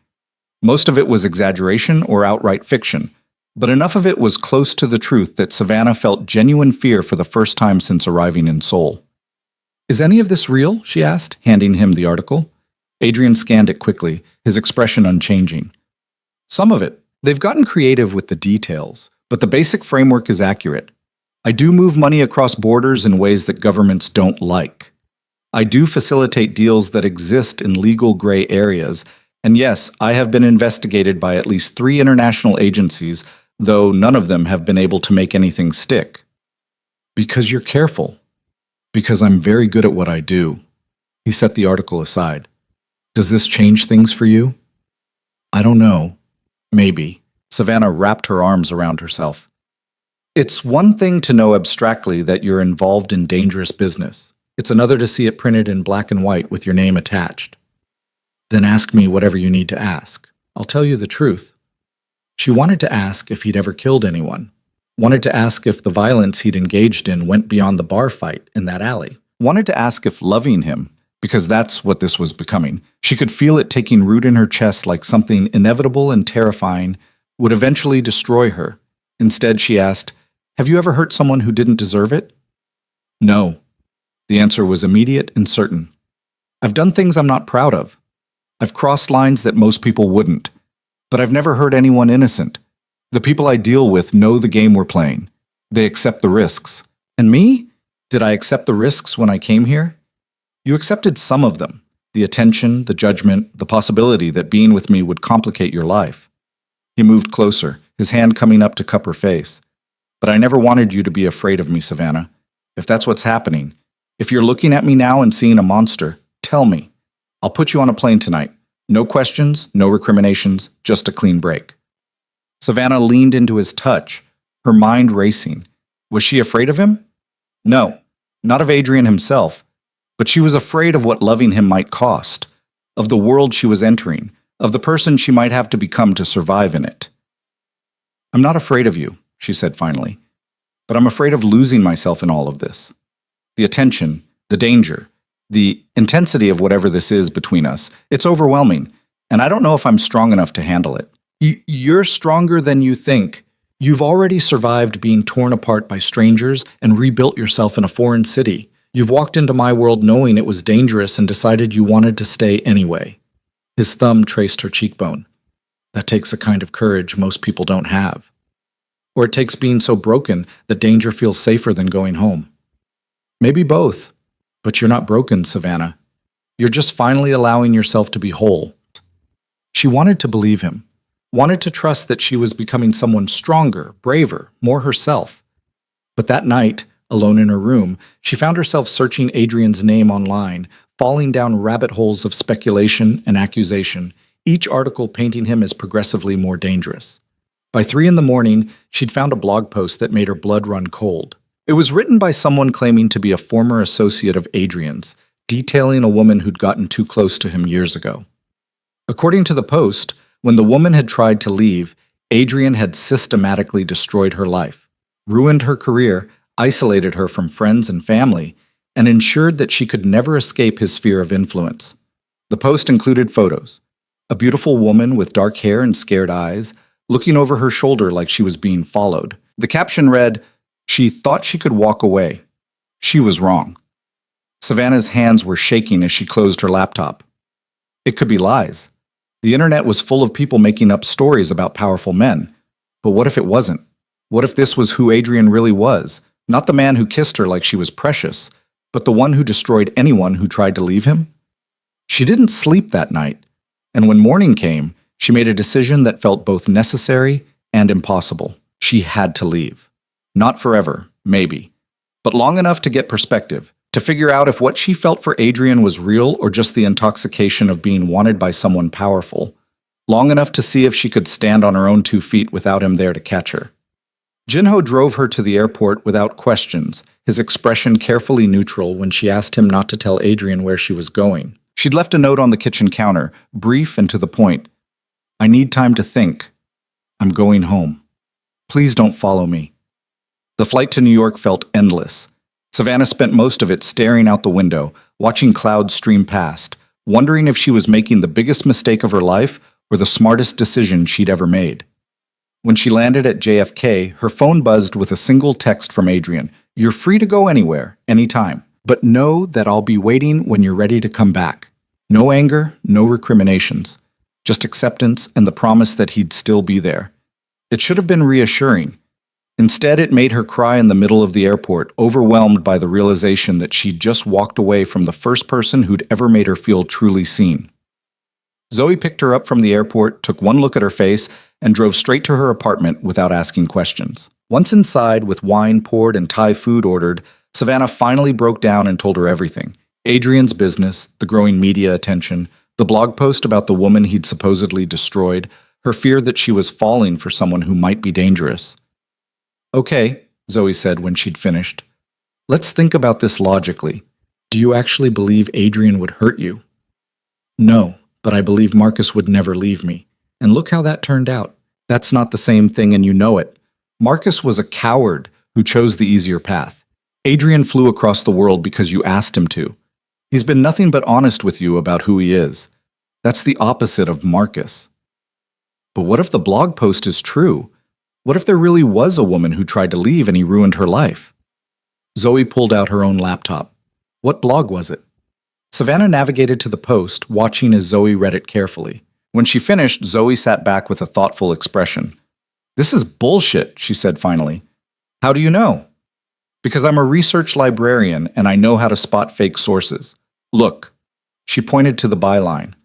A: Most of it was exaggeration or outright fiction, but enough of it was close to the truth that Savannah felt genuine fear for the first time since arriving in Seoul. Is any of this real? She asked, handing him the article. Adrian scanned it quickly, his expression unchanging. Some of it. They've gotten creative with the details, but the basic framework is accurate. I do move money across borders in ways that governments don't like. I do facilitate deals that exist in legal gray areas, and yes, I have been investigated by at least 3 international agencies, though none of them have been able to make anything stick. Because you're careful. Because I'm very good at what I do. He set the article aside. Does this change things for you? I don't know. Maybe. Savannah wrapped her arms around herself. It's one thing to know abstractly that you're involved in dangerous business. It's another to see it printed in black and white with your name attached. Then ask me whatever you need to ask. I'll tell you the truth. She wanted to ask if he'd ever killed anyone. Wanted to ask if the violence he'd engaged in went beyond the bar fight in that alley. Wanted to ask if loving him, because that's what this was becoming, she could feel it taking root in her chest like something inevitable and terrifying, would eventually destroy her. Instead, she asked, have you ever hurt someone who didn't deserve it? No. The answer was immediate and certain. I've done things I'm not proud of. I've crossed lines that most people wouldn't. But I've never hurt anyone innocent. The people I deal with know the game we're playing. They accept the risks. And me? Did I accept the risks when I came here? You accepted some of them. The attention, the judgment, the possibility that being with me would complicate your life. He moved closer, his hand coming up to cup her face. But I never wanted you to be afraid of me, Savannah. If that's what's happening, if you're looking at me now and seeing a monster, tell me. I'll put you on a plane tonight. No questions, no recriminations, just a clean break. Savannah leaned into his touch, her mind racing. Was she afraid of him? No, not of Adrian himself, but she was afraid of what loving him might cost, of the world she was entering, of the person she might have to become to survive in it. I'm not afraid of you, she said finally, but I'm afraid of losing myself in all of this. The attention, the danger, the intensity of whatever this is between us, it's overwhelming, and I don't know if I'm strong enough to handle it. You're stronger than you think. You've already survived being torn apart by strangers and rebuilt yourself in a foreign city. You've walked into my world knowing it was dangerous and decided you wanted to stay anyway. His thumb traced her cheekbone. That takes a kind of courage most people don't have. Or it takes being so broken that danger feels safer than going home. Maybe both. But you're not broken, Savannah. You're just finally allowing yourself to be whole. She wanted to believe him, wanted to trust that she was becoming someone stronger, braver, more herself. But that night, alone in her room, she found herself searching Adrian's name online, falling down rabbit holes of speculation and accusation, each article painting him as progressively more dangerous. By 3 a.m, she'd found a blog post that made her blood run cold. It was written by someone claiming to be a former associate of Adrian's, detailing a woman who'd gotten too close to him years ago. According to the post, when the woman had tried to leave, Adrian had systematically destroyed her life, ruined her career, isolated her from friends and family, and ensured that she could never escape his sphere of influence. The post included photos. A beautiful woman with dark hair and scared eyes, looking over her shoulder like she was being followed. The caption read, "She thought she could walk away. She was wrong." Savannah's hands were shaking as she closed her laptop. It could be lies. The internet was full of people making up stories about powerful men. But what if it wasn't? What if this was who Adrian really was? Not the man who kissed her like she was precious, but the one who destroyed anyone who tried to leave him? She didn't sleep that night, and when morning came, she made a decision that felt both necessary and impossible. She had to leave. Not forever, maybe, but long enough to get perspective, to figure out if what she felt for Adrian was real or just the intoxication of being wanted by someone powerful. Long enough to see if she could stand on her own 2 feet without him there to catch her. Jinho drove her to the airport without questions, his expression carefully neutral when she asked him not to tell Adrian where she was going. She'd left a note on the kitchen counter, brief and to the point. I need time to think. I'm going home. Please don't follow me. The flight to New York felt endless. Savannah spent most of it staring out the window, watching clouds stream past, wondering if she was making the biggest mistake of her life or the smartest decision she'd ever made. When she landed at JFK, her phone buzzed with a single text from Adrian. You're free to go anywhere, anytime, but know that I'll be waiting when you're ready to come back. No anger, no recriminations, just acceptance and the promise that he'd still be there. It should have been reassuring. Instead, it made her cry in the middle of the airport, overwhelmed by the realization that she'd just walked away from the first person who'd ever made her feel truly seen. Zoe picked her up from the airport, took one look at her face, and drove straight to her apartment without asking questions. Once inside, with wine poured and Thai food ordered, Savannah finally broke down and told her everything. Adrian's business, the growing media attention, the blog post about the woman he'd supposedly destroyed, her fear that she was falling for someone who might be dangerous. Okay, Zoe said when she'd finished. Let's think about this logically. Do you actually believe Adrian would hurt you? No, but I believe Marcus would never leave me. And look how that turned out. That's not the same thing and you know it. Marcus was a coward who chose the easier path. Adrian flew across the world because you asked him to. He's been nothing but honest with you about who he is. That's the opposite of Marcus. But what if the blog post is true? What if there really was a woman who tried to leave and he ruined her life? Zoe pulled out her own laptop. What blog was it? Savannah navigated to the post, watching as Zoe read it carefully. When she finished, Zoe sat back with a thoughtful expression. This is bullshit, she said finally. How do you know? Because I'm a research librarian and I know how to spot fake sources. Look, she pointed to the byline.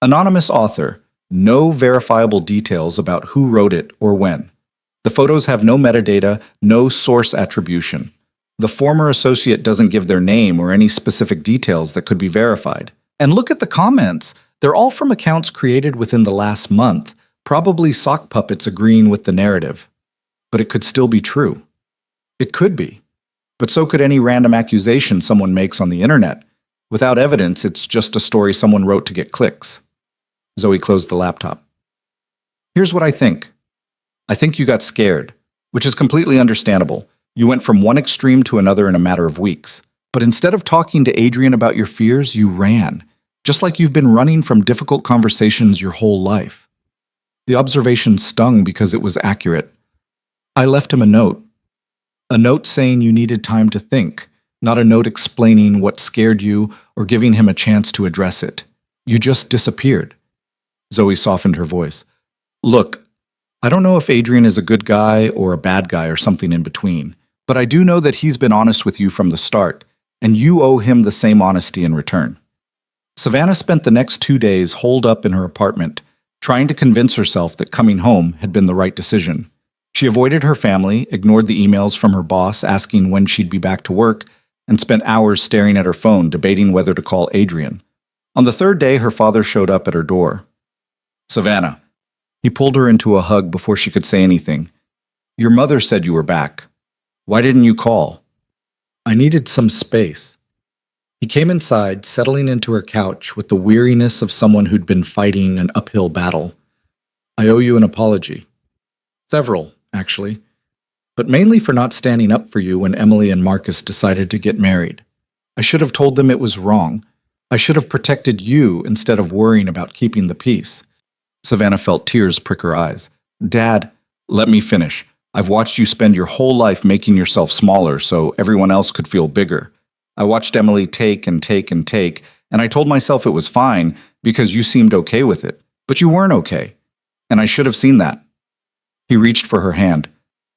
A: Anonymous author, no verifiable details about who wrote it or when. The photos have no metadata, no source attribution. The former associate doesn't give their name or any specific details that could be verified. And look at the comments. They're all from accounts created within the last month, probably sock puppets agreeing with the narrative. But it could still be true. It could be. But so could any random accusation someone makes on the internet. Without evidence, it's just a story someone wrote to get clicks. Zoe closed the laptop. Here's what I think. I think you got scared, which is completely understandable. You went from one extreme to another in a matter of weeks. But instead of talking to Adrian about your fears, you ran. Just like you've been running from difficult conversations your whole life. The observation stung because it was accurate. I left him a note. A note saying you needed time to think, not a note explaining what scared you or giving him a chance to address it. You just disappeared. Zoe softened her voice. Look, I don't know if Adrian is a good guy or a bad guy or something in between, but I do know that he's been honest with you from the start, and you owe him the same honesty in return. Savannah spent the next 2 days holed up in her apartment, trying to convince herself that coming home had been the right decision. She avoided her family, ignored the emails from her boss asking when she'd be back to work, and spent hours staring at her phone debating whether to call Adrian. On the 3rd day, her father showed up at her door. Savannah. He pulled her into a hug before she could say anything. Your mother said you were back. Why didn't you call? I needed some space. He came inside, settling into her couch with the weariness of someone who'd been fighting an uphill battle. I owe you an apology. Several, actually. But mainly for not standing up for you when Emily and Marcus decided to get married. I should have told them it was wrong. I should have protected you instead of worrying about keeping the peace. Savannah felt tears prick her eyes. Dad, let me finish. I've watched you spend your whole life making yourself smaller so everyone else could feel bigger. I watched Emily take and take and take, and I told myself it was fine because you seemed okay with it. But you weren't okay. And I should have seen that. He reached for her hand.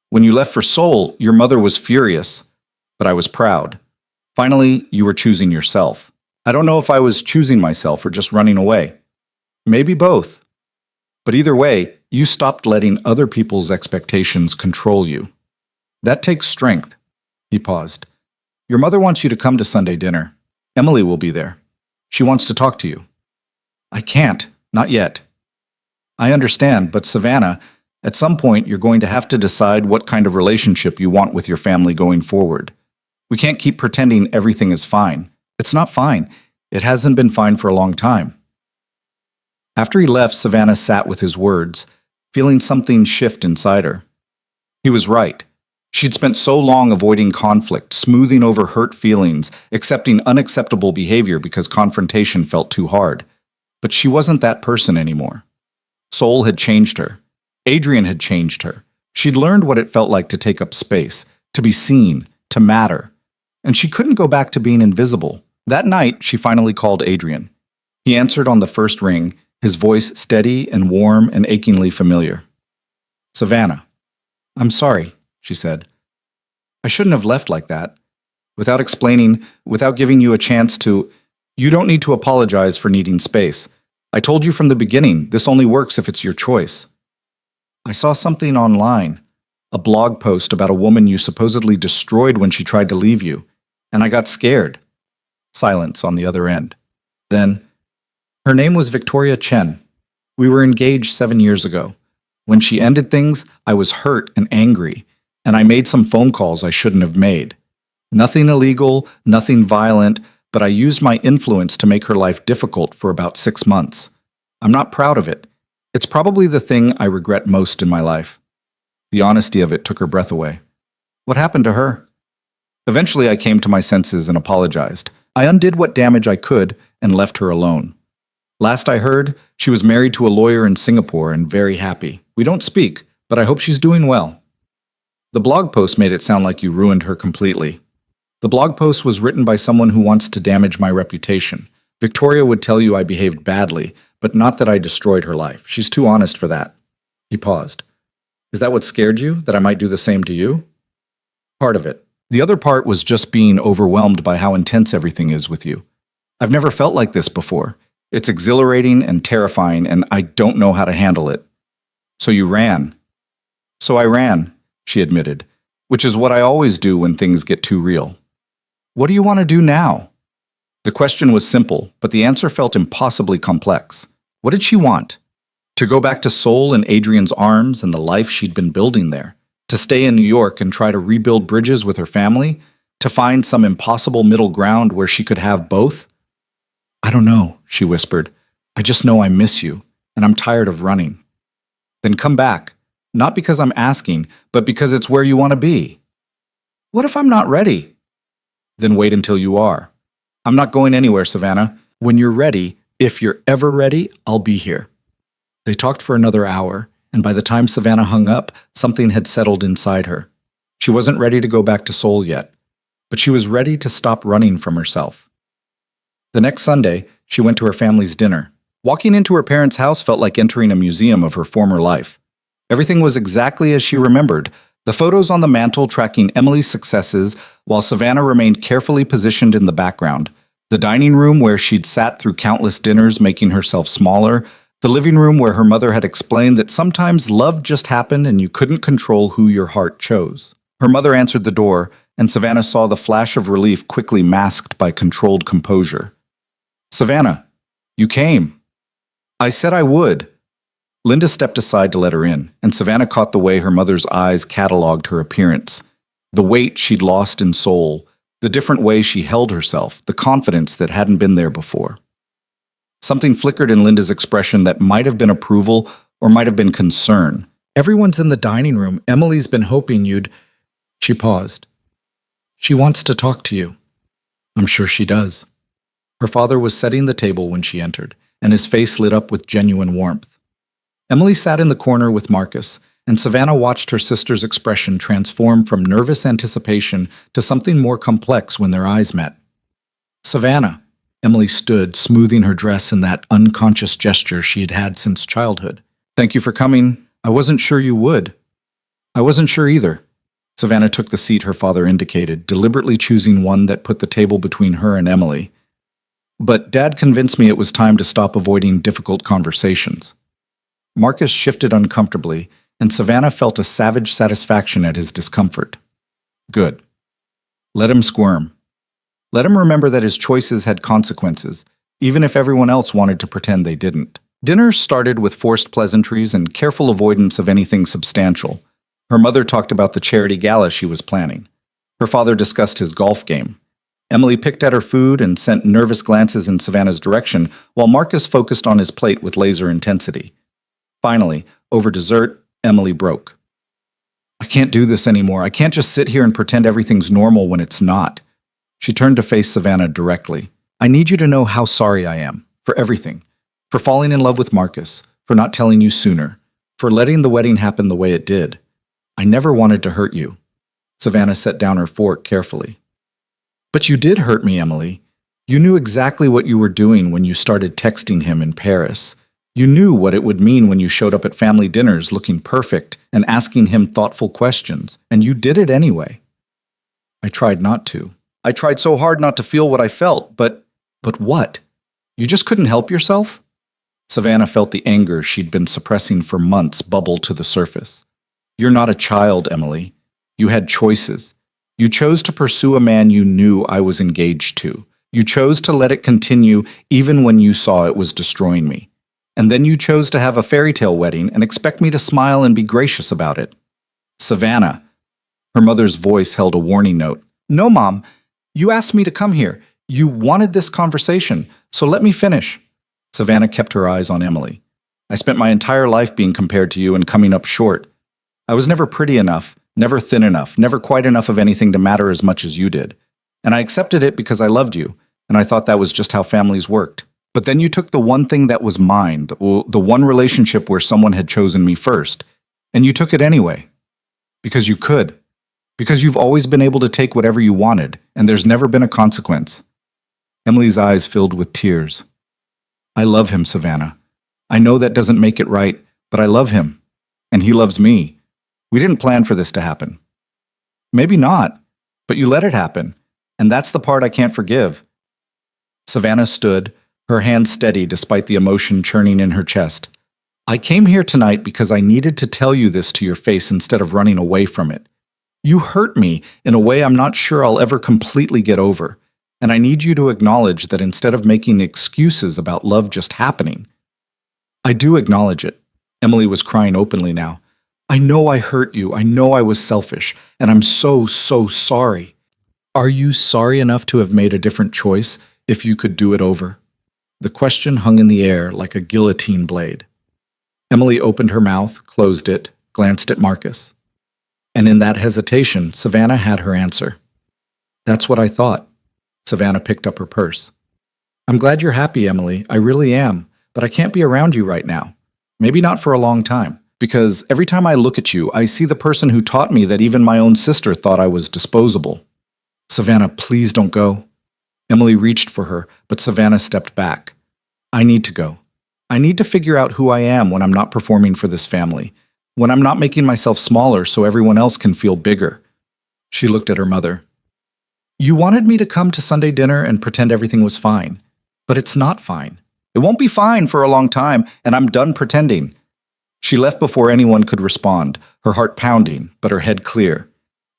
A: When you left for Seoul, your mother was furious, but I was proud. Finally, you were choosing yourself. I don't know if I was choosing myself or just running away. Maybe both. But either way, you stopped letting other people's expectations control you. That takes strength. He paused. Your mother wants you to come to Sunday dinner. Emily will be there. She wants to talk to you. I can't. Not yet. I understand, but Savannah, at some point you're going to have to decide what kind of relationship you want with your family going forward. We can't keep pretending everything is fine. It's not fine. It hasn't been fine for a long time. After he left, Savannah sat with his words, feeling something shift inside her. He was right. She'd spent so long avoiding conflict, smoothing over hurt feelings, accepting unacceptable behavior because confrontation felt too hard. But she wasn't that person anymore. Seoul had changed her. Adrian had changed her. She'd learned what it felt like to take up space, to be seen, to matter. And she couldn't go back to being invisible. That night, she finally called Adrian. He answered on the first ring, his voice steady and warm and achingly familiar. Savannah. I'm sorry, she said. I shouldn't have left like that. Without explaining, without giving you a chance to... You don't need to apologize for needing space. I told you from the beginning, this only works if it's your choice. I saw something online, a blog post about a woman you supposedly destroyed when she tried to leave you, and I got scared. Silence on the other end. Then, her name was Victoria Chen. We were engaged 7 years ago. When she ended things, I was hurt and angry, and I made some phone calls I shouldn't have made. Nothing illegal, nothing violent, but I used my influence to make her life difficult for about 6 months. I'm not proud of it. It's probably the thing I regret most in my life. The honesty of it took her breath away. What happened to her? Eventually, I came to my senses and apologized. I undid what damage I could and left her alone. Last I heard, she was married to a lawyer in Singapore and very happy. We don't speak, but I hope she's doing well. The blog post made it sound like you ruined her completely. The blog post was written by someone who wants to damage my reputation. Victoria would tell you I behaved badly, but not that I destroyed her life. She's too honest for that. He paused. Is that what scared you, that I might do the same to you? Part of it. The other part was just being overwhelmed by how intense everything is with you. I've never felt like this before. It's exhilarating and terrifying, and I don't know how to handle it. So you ran. So I ran, she admitted, which is what I always do when things get too real. What do you want to do now? The question was simple, but the answer felt impossibly complex. What did she want? To go back to Seoul in Adrian's arms and the life she'd been building there? To stay in New York and try to rebuild bridges with her family? To find some impossible middle ground where she could have both? I don't know, she whispered. I just know I miss you, and I'm tired of running. Then come back, not because I'm asking, but because it's where you want to be. What if I'm not ready? Then wait until you are. I'm not going anywhere, Savannah. When you're ready, if you're ever ready, I'll be here. They talked for another hour, and by the time Savannah hung up, something had settled inside her. She wasn't ready to go back to Seoul yet, but she was ready to stop running from herself. The next Sunday, she went to her family's dinner. Walking into her parents' house felt like entering a museum of her former life. Everything was exactly as she remembered, the photos on the mantel tracking Emily's successes while Savannah remained carefully positioned in the background. The dining room where she'd sat through countless dinners making herself smaller, the living room where her mother had explained that sometimes love just happened and you couldn't control who your heart chose. Her mother answered the door, and Savannah saw the flash of relief quickly masked by controlled composure. Savannah, you came. I said I would. Linda stepped aside to let her in, and Savannah caught the way her mother's eyes catalogued her appearance. The weight she'd lost in Seoul, the different way she held herself, the confidence that hadn't been there before. Something flickered in Linda's expression that might have been approval or might have been concern. Everyone's in the dining room. Emily's been hoping you'd... She paused. She wants to talk to you. I'm sure she does. Her father was setting the table when she entered, and his face lit up with genuine warmth. Emily sat in the corner with Marcus, and Savannah watched her sister's expression transform from nervous anticipation to something more complex when their eyes met. Savannah, Emily stood, smoothing her dress in that unconscious gesture she had had since childhood. Thank you for coming. I wasn't sure you would. I wasn't sure either. Savannah took the seat her father indicated, deliberately choosing one that put the table between her and Emily. But Dad convinced me it was time to stop avoiding difficult conversations. Marcus shifted uncomfortably, and Savannah felt a savage satisfaction at his discomfort. Good. Let him squirm. Let him remember that his choices had consequences, even if everyone else wanted to pretend they didn't. Dinner started with forced pleasantries and careful avoidance of anything substantial. Her mother talked about the charity gala she was planning. Her father discussed his golf game. Emily picked at her food and sent nervous glances in Savannah's direction, while Marcus focused on his plate with laser intensity. Finally, over dessert, Emily broke. I can't do this anymore. I can't just sit here and pretend everything's normal when it's not. She turned to face Savannah directly. I need you to know how sorry I am, for everything. For falling in love with Marcus, for not telling you sooner, for letting the wedding happen the way it did. I never wanted to hurt you. Savannah set down her fork carefully. But you did hurt me, Emily. You knew exactly what you were doing when you started texting him in Paris. You knew what it would mean when you showed up at family dinners looking perfect and asking him thoughtful questions, and you did it anyway. I tried not to. I tried so hard not to feel what I felt, but what? You just couldn't help yourself? Savannah felt the anger she'd been suppressing for months bubble to the surface. You're not a child, Emily. You had choices. You chose to pursue a man you knew I was engaged to. You chose to let it continue even when you saw it was destroying me. And then you chose to have a fairy tale wedding and expect me to smile and be gracious about it. Savannah. Her mother's voice held a warning note. No, Mom. You asked me to come here. You wanted this conversation, so let me finish. Savannah kept her eyes on Emily. I spent my entire life being compared to you and coming up short. I was never pretty enough, never thin enough, never quite enough of anything to matter as much as you did. And I accepted it because I loved you, and I thought that was just how families worked. But then you took the one thing that was mine, the one relationship where someone had chosen me first, and you took it anyway. Because you could. Because you've always been able to take whatever you wanted, and there's never been a consequence. Emily's eyes filled with tears. I love him, Savannah. I know that doesn't make it right, but I love him. And he loves me. We didn't plan for this to happen. Maybe not, but you let it happen, and that's the part I can't forgive. Savannah stood, her hands steady despite the emotion churning in her chest. I came here tonight because I needed to tell you this to your face instead of running away from it. You hurt me in a way I'm not sure I'll ever completely get over, and I need you to acknowledge that instead of making excuses about love just happening. I do acknowledge it. Emily was crying openly now. I know I hurt you. I know I was selfish, and I'm so sorry. Are you sorry enough to have made a different choice if you could do it over? The question hung in the air like a guillotine blade. Emily opened her mouth, closed it, glanced at Marcus. And in that hesitation, Savannah had her answer. That's what I thought. Savannah picked up her purse. I'm glad you're happy, Emily. I really am. But I can't be around you right now. Maybe not for a long time. Because every time I look at you, I see the person who taught me that even my own sister thought I was disposable. Savannah, please don't go. Emily reached for her, but Savannah stepped back. I need to go. I need to figure out who I am when I'm not performing for this family, when I'm not making myself smaller so everyone else can feel bigger. She looked at her mother. You wanted me to come to Sunday dinner and pretend everything was fine, but it's not fine. It won't be fine for a long time, and I'm done pretending. She left before anyone could respond, her heart pounding, but her head clear.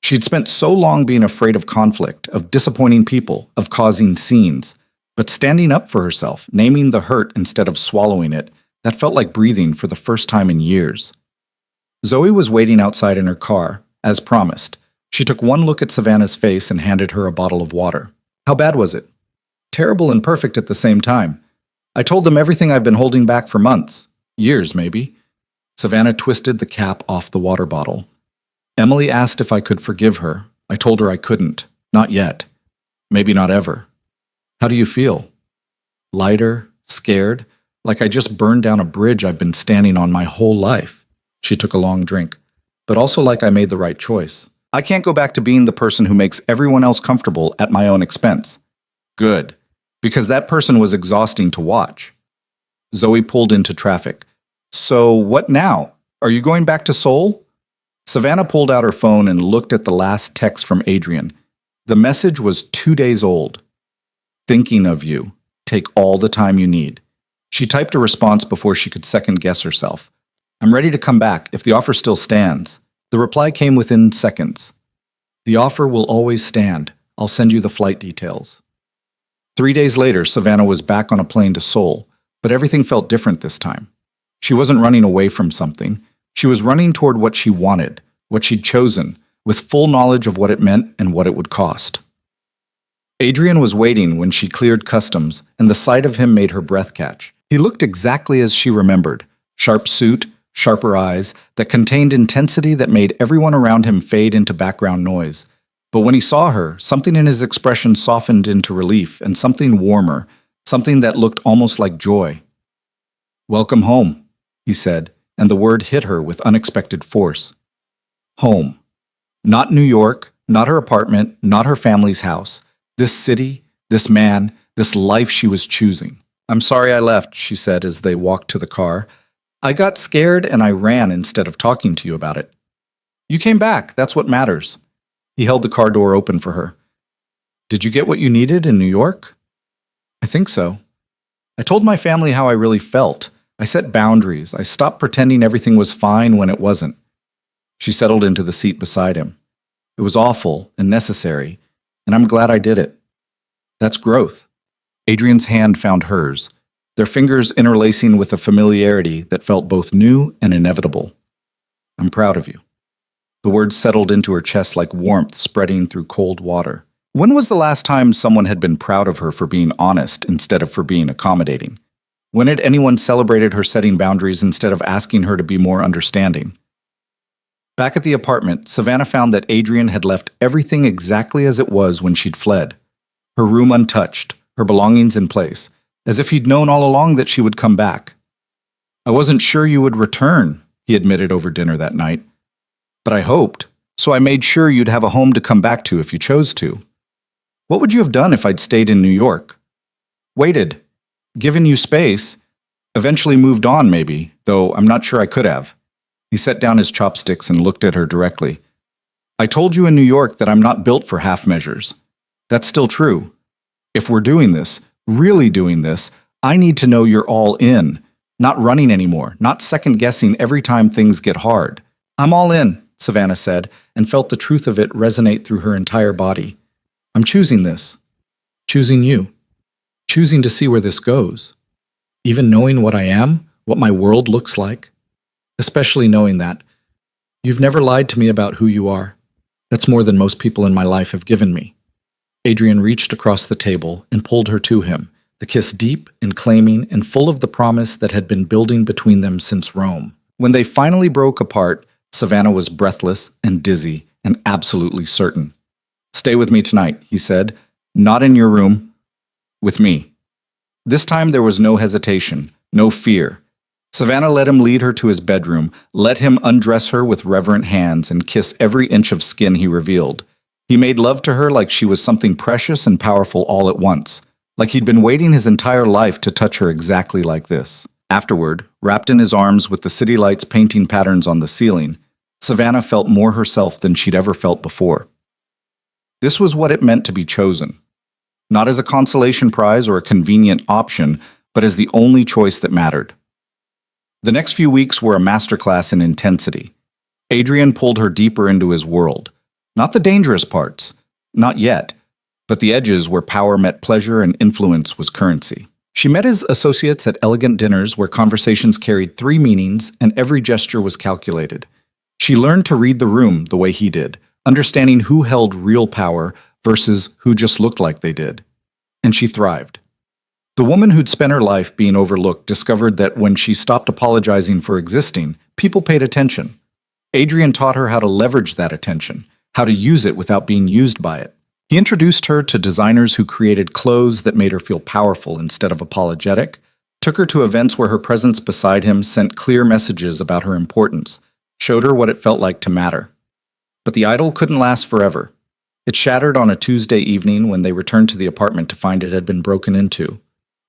A: She'd spent so long being afraid of conflict, of disappointing people, of causing scenes. But standing up for herself, naming the hurt instead of swallowing it, that felt like breathing for the first time in years. Zoe was waiting outside in her car, as promised. She took one look at Savannah's face and handed her a bottle of water. How bad was it? Terrible and perfect at the same time. I told them everything I've been holding back for months. Years, maybe. Savannah twisted the cap off the water bottle. Emily asked if I could forgive her. I told her I couldn't. Not yet. Maybe not ever. How do you feel? Lighter? Scared? Like I just burned down a bridge I've been standing on my whole life. She took a long drink. But also like I made the right choice. I can't go back to being the person who makes everyone else comfortable at my own expense. Good. Because that person was exhausting to watch. Zoe pulled into traffic. So what now? Are you going back to Seoul? Savannah pulled out her phone and looked at the last text from Adrian. The message was 2 days old. Thinking of you. Take all the time you need. She typed a response before she could second-guess herself. I'm ready to come back if the offer still stands. The reply came within seconds. The offer will always stand. I'll send you the flight details. 3 days later, Savannah was back on a plane to Seoul, but everything felt different this time. She wasn't running away from something. She was running toward what she wanted, what she'd chosen, with full knowledge of what it meant and what it would cost. Adrian was waiting when she cleared customs, and the sight of him made her breath catch. He looked exactly as she remembered. Sharp suit, sharper eyes that contained intensity that made everyone around him fade into background noise. But when he saw her, something in his expression softened into relief and something warmer, something that looked almost like joy. Welcome home, he said, and the word hit her with unexpected force. Home. Not New York, not her apartment, not her family's house. This city, this man, this life she was choosing. I'm sorry I left, she said as they walked to the car. I got scared and I ran instead of talking to you about it. You came back, that's what matters. He held the car door open for her. Did you get what you needed in New York? I think so. I told my family how I really felt. I set boundaries. I stopped pretending everything was fine when it wasn't. She settled into the seat beside him. It was awful and necessary, and I'm glad I did it. That's growth. Adrian's hand found hers, their fingers interlacing with a familiarity that felt both new and inevitable. I'm proud of you. The words settled into her chest like warmth spreading through cold water. When was the last time someone had been proud of her for being honest instead of for being accommodating? When had anyone celebrated her setting boundaries instead of asking her to be more understanding? Back at the apartment, Savannah found that Adrian had left everything exactly as it was when she'd fled. Her room untouched, her belongings in place, as if he'd known all along that she would come back. I wasn't sure you would return, he admitted over dinner that night. But I hoped, so I made sure you'd have a home to come back to if you chose to. What would you have done if I'd stayed in New York? Waited, given you space, eventually moved on maybe, though I'm not sure I could have. He set down his chopsticks and looked at her directly. I told you in New York that I'm not built for half measures. That's still true. If we're doing this, really doing this, I need to know you're all in, not running anymore, not second-guessing every time things get hard. I'm all in, Savannah said, and felt the truth of it resonate through her entire body. I'm choosing this. Choosing you. Choosing to see where this goes. Even knowing what I am, what my world looks like. Especially knowing that. You've never lied to me about who you are. That's more than most people in my life have given me. Adrian reached across the table and pulled her to him, the kiss deep and claiming and full of the promise that had been building between them since Rome. When they finally broke apart, Savannah was breathless and dizzy and absolutely certain. Stay with me tonight, he said. Not in your room. With me. This time there was no hesitation, no fear. Savannah let him lead her to his bedroom, let him undress her with reverent hands and kiss every inch of skin he revealed. He made love to her like she was something precious and powerful all at once, like he'd been waiting his entire life to touch her exactly like this. Afterward, wrapped in his arms with the city lights painting patterns on the ceiling, Savannah felt more herself than she'd ever felt before. This was what it meant to be chosen. Not as a consolation prize or a convenient option, but as the only choice that mattered. The next few weeks were a masterclass in intensity. Adrian pulled her deeper into his world. Not the dangerous parts, not yet, but the edges where power met pleasure and influence was currency. She met his associates at elegant dinners where conversations carried 3 meanings and every gesture was calculated. She learned to read the room the way he did, understanding who held real power versus who just looked like they did. And she thrived. The woman who'd spent her life being overlooked discovered that when she stopped apologizing for existing, people paid attention. Adrian taught her how to leverage that attention, how to use it without being used by it. He introduced her to designers who created clothes that made her feel powerful instead of apologetic, took her to events where her presence beside him sent clear messages about her importance, showed her what it felt like to matter. But the idyll couldn't last forever. It shattered on a Tuesday evening when they returned to the apartment to find it had been broken into.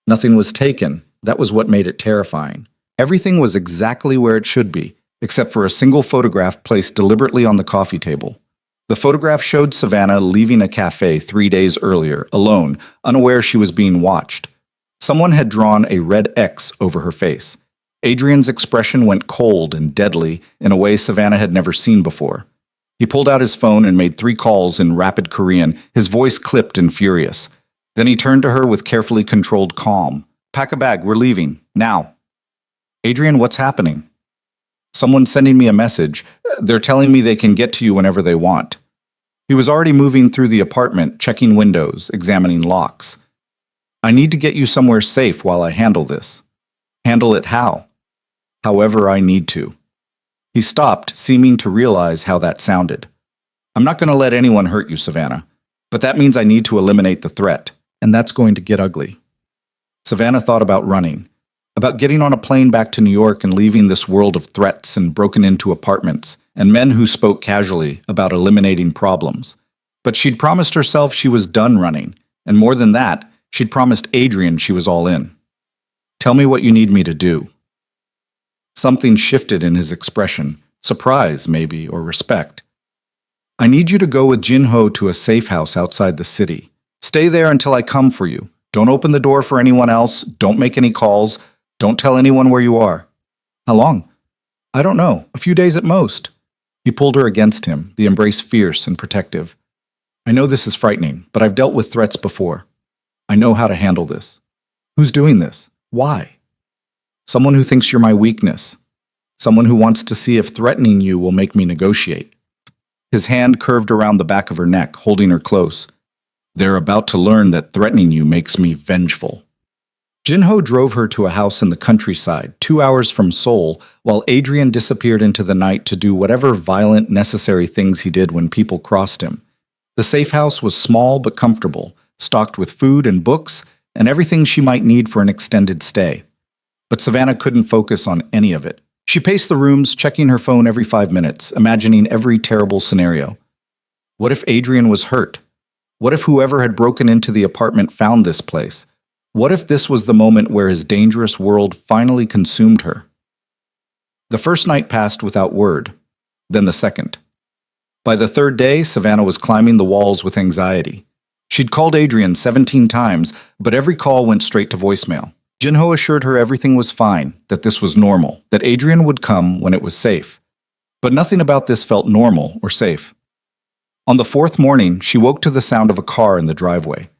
A: Nothing was taken. That was what made it terrifying. Everything was exactly where it should be, except for a single photograph placed deliberately on the coffee table. The photograph showed Savannah leaving a cafe 3 days earlier, alone, unaware she was being watched. Someone had drawn a red X over her face. Adrian's expression went cold and deadly in a way Savannah had never seen before. He pulled out his phone and made 3 calls in rapid Korean, his voice clipped and furious. Then he turned to her with carefully controlled calm. "Pack a bag, we're leaving. Now." "Adrian, what's happening?" "Someone's sending me a message. They're telling me they can get to you whenever they want." He was already moving through the apartment, checking windows, examining locks. "I need to get you somewhere safe while I handle this." "Handle it how?" "However I need to." He stopped, seeming to realize how that sounded. "I'm not going to let anyone hurt you, Savannah. But that means I need to eliminate the threat. And that's going to get ugly." Savannah thought about running, about getting on a plane back to New York and leaving this world of threats and broken into apartments, and men who spoke casually about eliminating problems. But she'd promised herself she was done running, and more than that, she'd promised Adrian she was all in. "Tell me what you need me to do." Something shifted in his expression, surprise maybe, or respect. "I need you to go with Jin-ho to a safe house outside the city. Stay there until I come for you. Don't open the door for anyone else, don't make any calls, don't tell anyone where you are." "How long?" "I don't know, a few days at most." He pulled her against him, the embrace fierce and protective. "I know this is frightening, but I've dealt with threats before. I know how to handle this." "Who's doing this? Why?" "Someone who thinks you're my weakness. Someone who wants to see if threatening you will make me negotiate." His hand curved around the back of her neck, holding her close. "They're about to learn that threatening you makes me vengeful." Jin-ho drove her to a house in the countryside, 2 hours from Seoul, while Adrian disappeared into the night to do whatever violent, necessary things he did when people crossed him. The safe house was small but comfortable, stocked with food and books, and everything she might need for an extended stay. But Savannah couldn't focus on any of it. She paced the rooms, checking her phone every 5 minutes, imagining every terrible scenario. What if Adrian was hurt? What if whoever had broken into the apartment found this place? What if this was the moment where his dangerous world finally consumed her? The first night passed without word, then the second. By the 3rd day, Savannah was climbing the walls with anxiety. She'd called Adrian 17 times, but every call went straight to voicemail. Jin-ho assured her everything was fine, that this was normal, that Adrian would come when it was safe. But nothing about this felt normal or safe. On the 4th morning, she woke to the sound of a car in the driveway.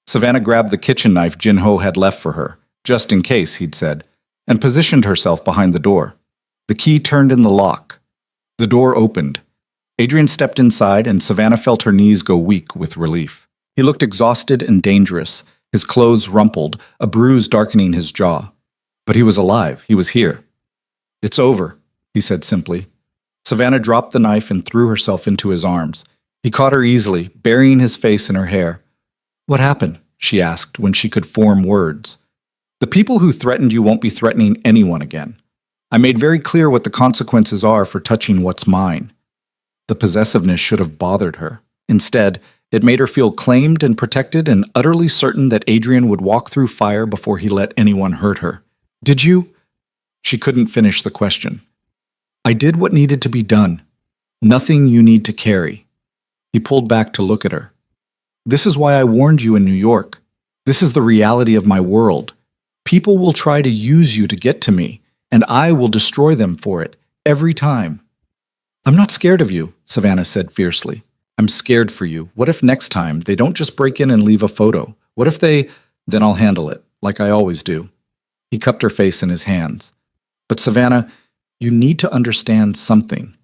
A: Savannah grabbed the kitchen knife Jin-ho had left for her, just in case, he'd said, and positioned herself behind the door. The key turned in the lock. The door opened. Adrian stepped inside, and Savannah felt her knees go weak with relief. He looked exhausted and dangerous, his clothes rumpled, a bruise darkening his jaw. But he was alive. He was here. "It's over," he said simply. Savannah dropped the knife and threw herself into his arms. He caught her easily, burying his face in her hair. "What happened?" she asked when she could form words. "The people who threatened you won't be threatening anyone again. I made very clear what the consequences are for touching what's mine." The possessiveness should have bothered her. Instead, it made her feel claimed and protected and utterly certain that Adrian would walk through fire before he let anyone hurt her. "Did you?" She couldn't finish the question. "I did what needed to be done. Nothing you need to carry." He pulled back to look at her. "This is why I warned you in New York. This is the reality of my world. People will try to use you to get to me, and I will destroy them for it, every time." "I'm not scared of you," Savannah said fiercely. "I'm scared for you. What if next time they don't just break in and leave a photo? What if they— Then I'll handle it, like I always do." He cupped her face in his hands. "But Savannah, you need to understand something.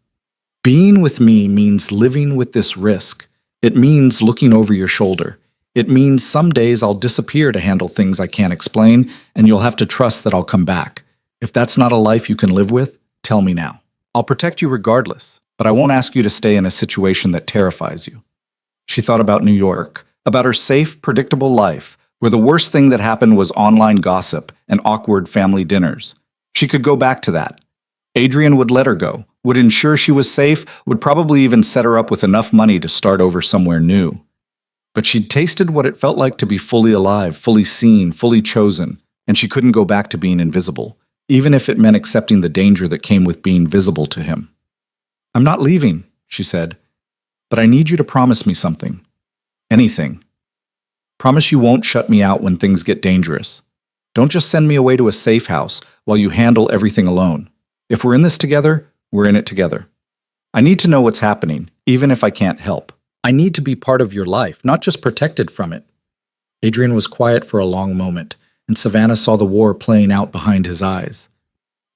A: Being with me means living with this risk. It means looking over your shoulder. It means some days I'll disappear to handle things I can't explain, and you'll have to trust that I'll come back. If that's not a life you can live with, tell me now. I'll protect you regardless, but I won't ask you to stay in a situation that terrifies you." She thought about New York, about her safe, predictable life, where the worst thing that happened was online gossip and awkward family dinners. She could go back to that. Adrian would let her go, would ensure she was safe, would probably even set her up with enough money to start over somewhere new. But she'd tasted what it felt like to be fully alive, fully seen, fully chosen, and she couldn't go back to being invisible. even if it meant accepting the danger that came with being visible to him. "I'm not leaving," she said, "but I need you to promise me something. Anything. Promise you won't shut me out when things get dangerous. Don't just send me away to a safe house while you handle everything alone. If we're in this together, we're in it together. I need to know what's happening, even if I can't help. I need to be part of your life, not just protected from it." Adrian was quiet for a long moment, and Savannah saw the war playing out behind his eyes.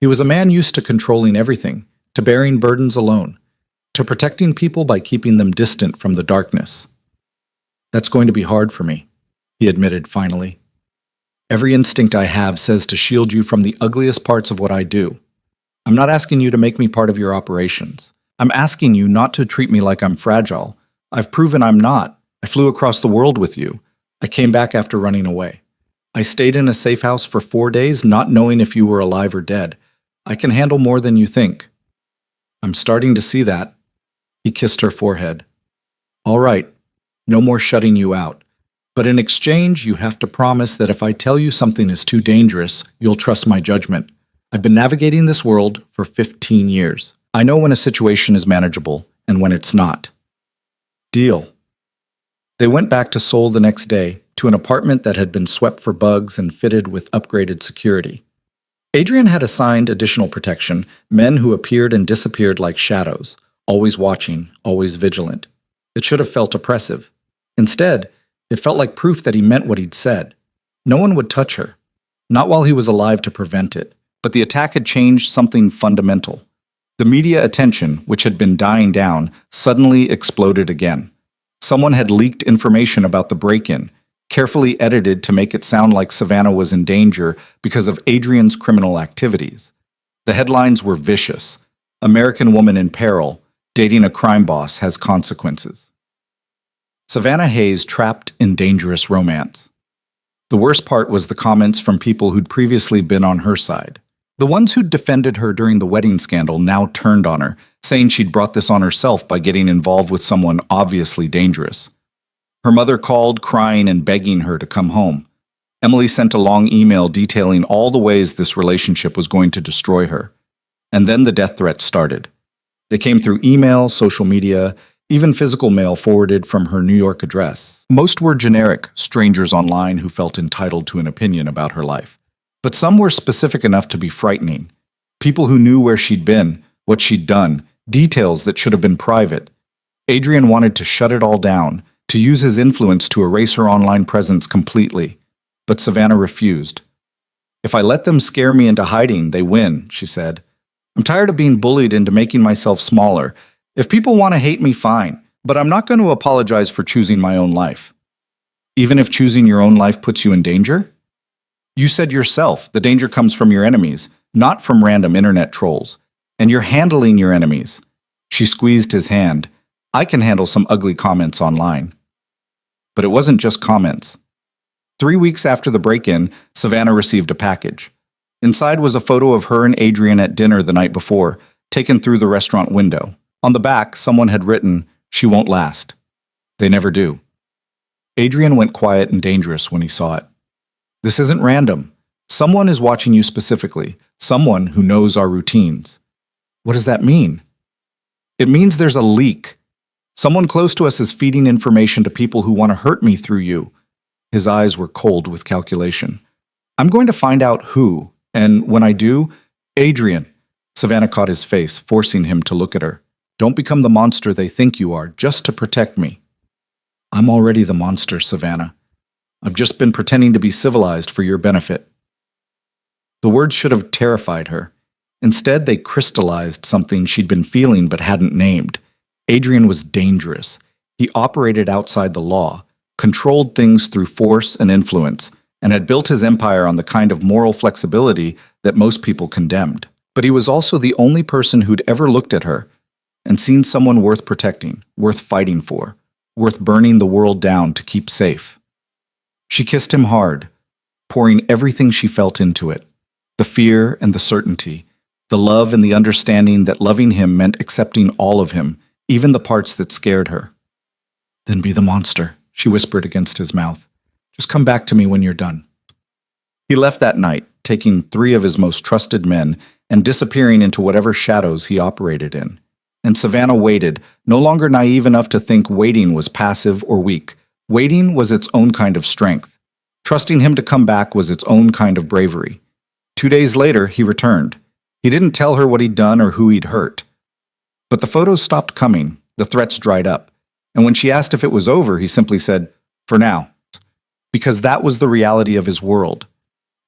A: He was a man used to controlling everything, to bearing burdens alone, to protecting people by keeping them distant from the darkness. "That's going to be hard for me," he admitted finally. "Every instinct I have says to shield you from the ugliest parts of what I do. I'm not asking you to make me part of your operations. I'm asking you not to treat me like I'm fragile. I've proven I'm not. I flew across the world with you. I came back after running away. I stayed in a safe house for 4 days, not knowing if you were alive or dead. I can handle more than you think." "I'm starting to see that." He kissed her forehead. "All right, no more shutting you out. But in exchange, you have to promise that if I tell you something is too dangerous, you'll trust my judgment. I've been navigating this world for 15 years. I know when a situation is manageable and when it's not." "Deal." They went back to Seoul the next day, to an apartment that had been swept for bugs and fitted with upgraded security. Adrian had assigned additional protection, men who appeared and disappeared like shadows, always watching, always vigilant. It should have felt oppressive. Instead, it felt like proof that he meant what he'd said. No one would touch her. Not while he was alive to prevent it. But the attack had changed something fundamental. The media attention, which had been dying down, suddenly exploded again. Someone had leaked information about the break-in, carefully edited to make it sound like Savannah was in danger because of Adrian's criminal activities. The headlines were vicious. "American woman in peril. Dating a crime boss has consequences." Savannah Hayes trapped in dangerous romance. The worst part was the comments from people who'd previously been on her side. The ones who'd defended her during the wedding scandal now turned on her, saying she'd brought this on herself by getting involved with someone obviously dangerous. Her mother called, crying and begging her to come home. Emily sent a long email detailing all the ways this relationship was going to destroy her. And then the death threats started. They came through email, social media, even physical mail forwarded from her New York address. Most were generic, strangers online who felt entitled to an opinion about her life. But some were specific enough to be frightening. People who knew where she'd been, what she'd done, details that should have been private. Adrian wanted to shut it all down, to use his influence to erase her online presence completely. But Savannah refused. "If I let them scare me into hiding, they win," she said. "I'm tired of being bullied into making myself smaller. If people want to hate me, fine, but I'm not going to apologize for choosing my own life." "Even if choosing your own life puts you in danger?" "You said yourself, the danger comes from your enemies, not from random internet trolls. And you're handling your enemies." She squeezed his hand. "I can handle some ugly comments online." But it wasn't just comments. 3 weeks after the break-in, Savannah received a package. Inside was a photo of her and Adrian at dinner the night before, taken through the restaurant window. On the back, someone had written, "She won't last." They never do. Adrian went quiet and dangerous when he saw it. This isn't random. Someone is watching you specifically, someone who knows our routines. What does that mean? It means there's a leak. Someone close to us is feeding information to people who want to hurt me through you. His eyes were cold with calculation. I'm going to find out who, and when I do, Adrian. Savannah caught his face, forcing him to look at her. Don't become the monster they think you are, just to protect me. I'm already the monster, Savannah. I've just been pretending to be civilized for your benefit. The words should have terrified her. Instead, they crystallized something she'd been feeling but hadn't named. Adrian was dangerous. He operated outside the law, controlled things through force and influence, and had built his empire on the kind of moral flexibility that most people condemned. But he was also the only person who'd ever looked at her and seen someone worth protecting, worth fighting for, worth burning the world down to keep safe. She kissed him hard, pouring everything she felt into it, the fear and the certainty, the love and the understanding that loving him meant accepting all of him, even the parts that scared her. Then be the monster, she whispered against his mouth. Just come back to me when you're done. He left that night, taking 3 of his most trusted men and disappearing into whatever shadows he operated in. And Savannah waited, no longer naive enough to think waiting was passive or weak. Waiting was its own kind of strength. Trusting him to come back was its own kind of bravery. 2 days later, he returned. He didn't tell her what he'd done or who he'd hurt. But the photos stopped coming, the threats dried up. And when she asked if it was over, he simply said, "For now." Because that was the reality of his world.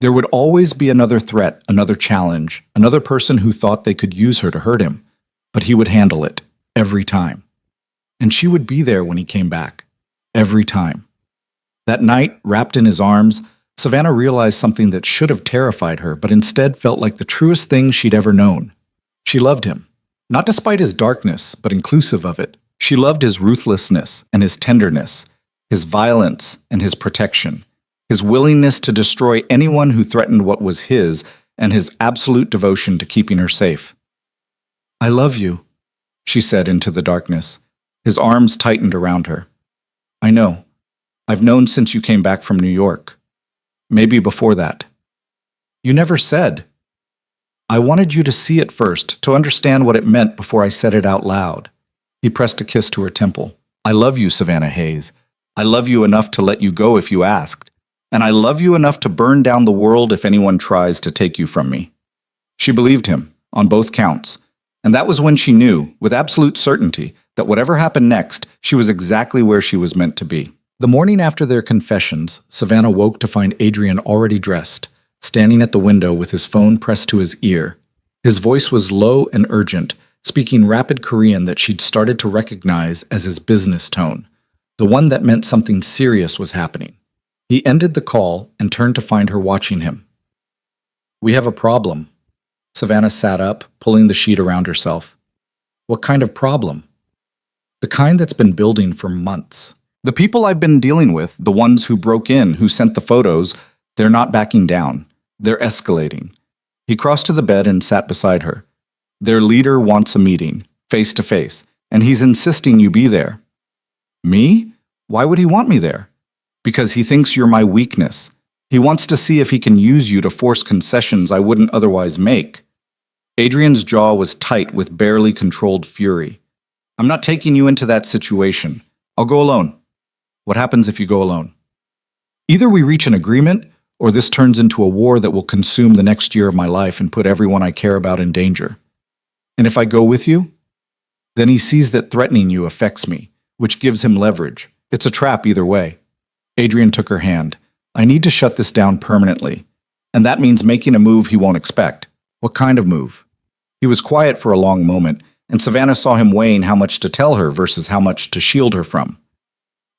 A: There would always be another threat, another challenge, another person who thought they could use her to hurt him. But he would handle it, every time. And she would be there when he came back, every time. That night, wrapped in his arms, Savannah realized something that should have terrified her, but instead felt like the truest thing she'd ever known. She loved him, not despite his darkness, but inclusive of it. She loved his ruthlessness and his tenderness, his violence and his protection, his willingness to destroy anyone who threatened what was his, and his absolute devotion to keeping her safe. "I love you," she said into the darkness. His arms tightened around her. "I know. I've known since you came back from New York. Maybe before that. You never said. I wanted you to see it first, to understand what it meant before I said it out loud." He pressed a kiss to her temple. "I love you, Savannah Hayes. I love you enough to let you go if you asked. And I love you enough to burn down the world if anyone tries to take you from me." She believed him, on both counts. And that was when she knew, with absolute certainty, that whatever happened next, she was exactly where she was meant to be. The morning after their confessions, Savannah woke to find Adrian already dressed, standing at the window with his phone pressed to his ear. His voice was low and urgent, speaking rapid Korean that she'd started to recognize as his business tone, the one that meant something serious was happening. He ended the call and turned to find her watching him. "We have a problem." Savannah sat up, pulling the sheet around herself. "What kind of problem?" "The kind that's been building for months. The people I've been dealing with, the ones who broke in, who sent the photos, they're not backing down. They're escalating." He crossed to the bed and sat beside her. "Their leader wants a meeting, face to face, and he's insisting you be there." "Me? Why would he want me there?" "Because he thinks you're my weakness. He wants to see if he can use you to force concessions I wouldn't otherwise make." Adrian's jaw was tight with barely controlled fury. "I'm not taking you into that situation. I'll go alone." "What happens if you go alone?" "Either we reach an agreement, or this turns into a war that will consume the next year of my life and put everyone I care about in danger." "And if I go with you?" "Then he sees that threatening you affects me, which gives him leverage. It's a trap either way." Adrian took her hand. "I need to shut this down permanently. And that means making a move he won't expect." "What kind of move?" He was quiet for a long moment, and Savannah saw him weighing how much to tell her versus how much to shield her from.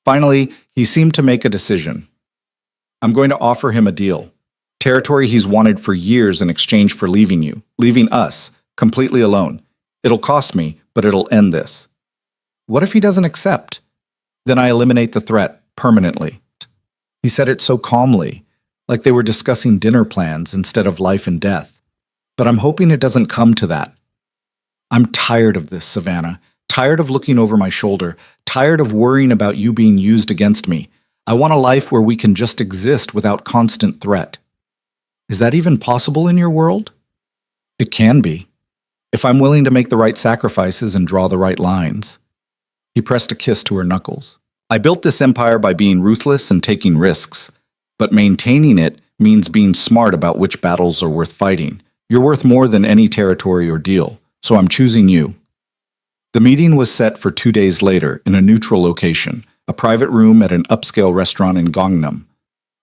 A: Finally, he seemed to make a decision. "I'm going to offer him a deal. Territory he's wanted for years in exchange for leaving you, leaving us, completely alone. It'll cost me, but it'll end this." "What if he doesn't accept?" "Then I eliminate the threat, permanently." He said it so calmly, like they were discussing dinner plans instead of life and death. "But I'm hoping it doesn't come to that. I'm tired of this, Savannah. Tired of looking over my shoulder. Tired of worrying about you being used against me. I want a life where we can just exist without constant threat." "Is that even possible in your world?" "It can be, if I'm willing to make the right sacrifices and draw the right lines." He pressed a kiss to her knuckles. "I built this empire by being ruthless and taking risks, but maintaining it means being smart about which battles are worth fighting. You're worth more than any territory or deal, so I'm choosing you." The meeting was set for 2 days later in a neutral location, a private room at an upscale restaurant in Gangnam.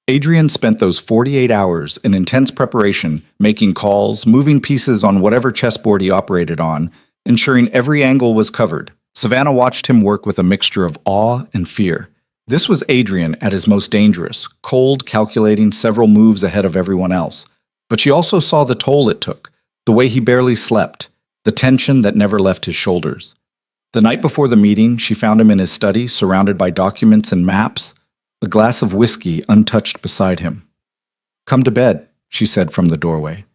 A: Adrian spent those 48 hours in intense preparation, making calls, moving pieces on whatever chessboard he operated on, ensuring every angle was covered. Savannah watched him work with a mixture of awe and fear. This was Adrian at his most dangerous, cold, calculating, several moves ahead of everyone else. But she also saw the toll it took, the way he barely slept, the tension that never left his shoulders. The night before the meeting, she found him in his study, surrounded by documents and maps, a glass of whiskey untouched beside him. "Come to bed," she said from the doorway.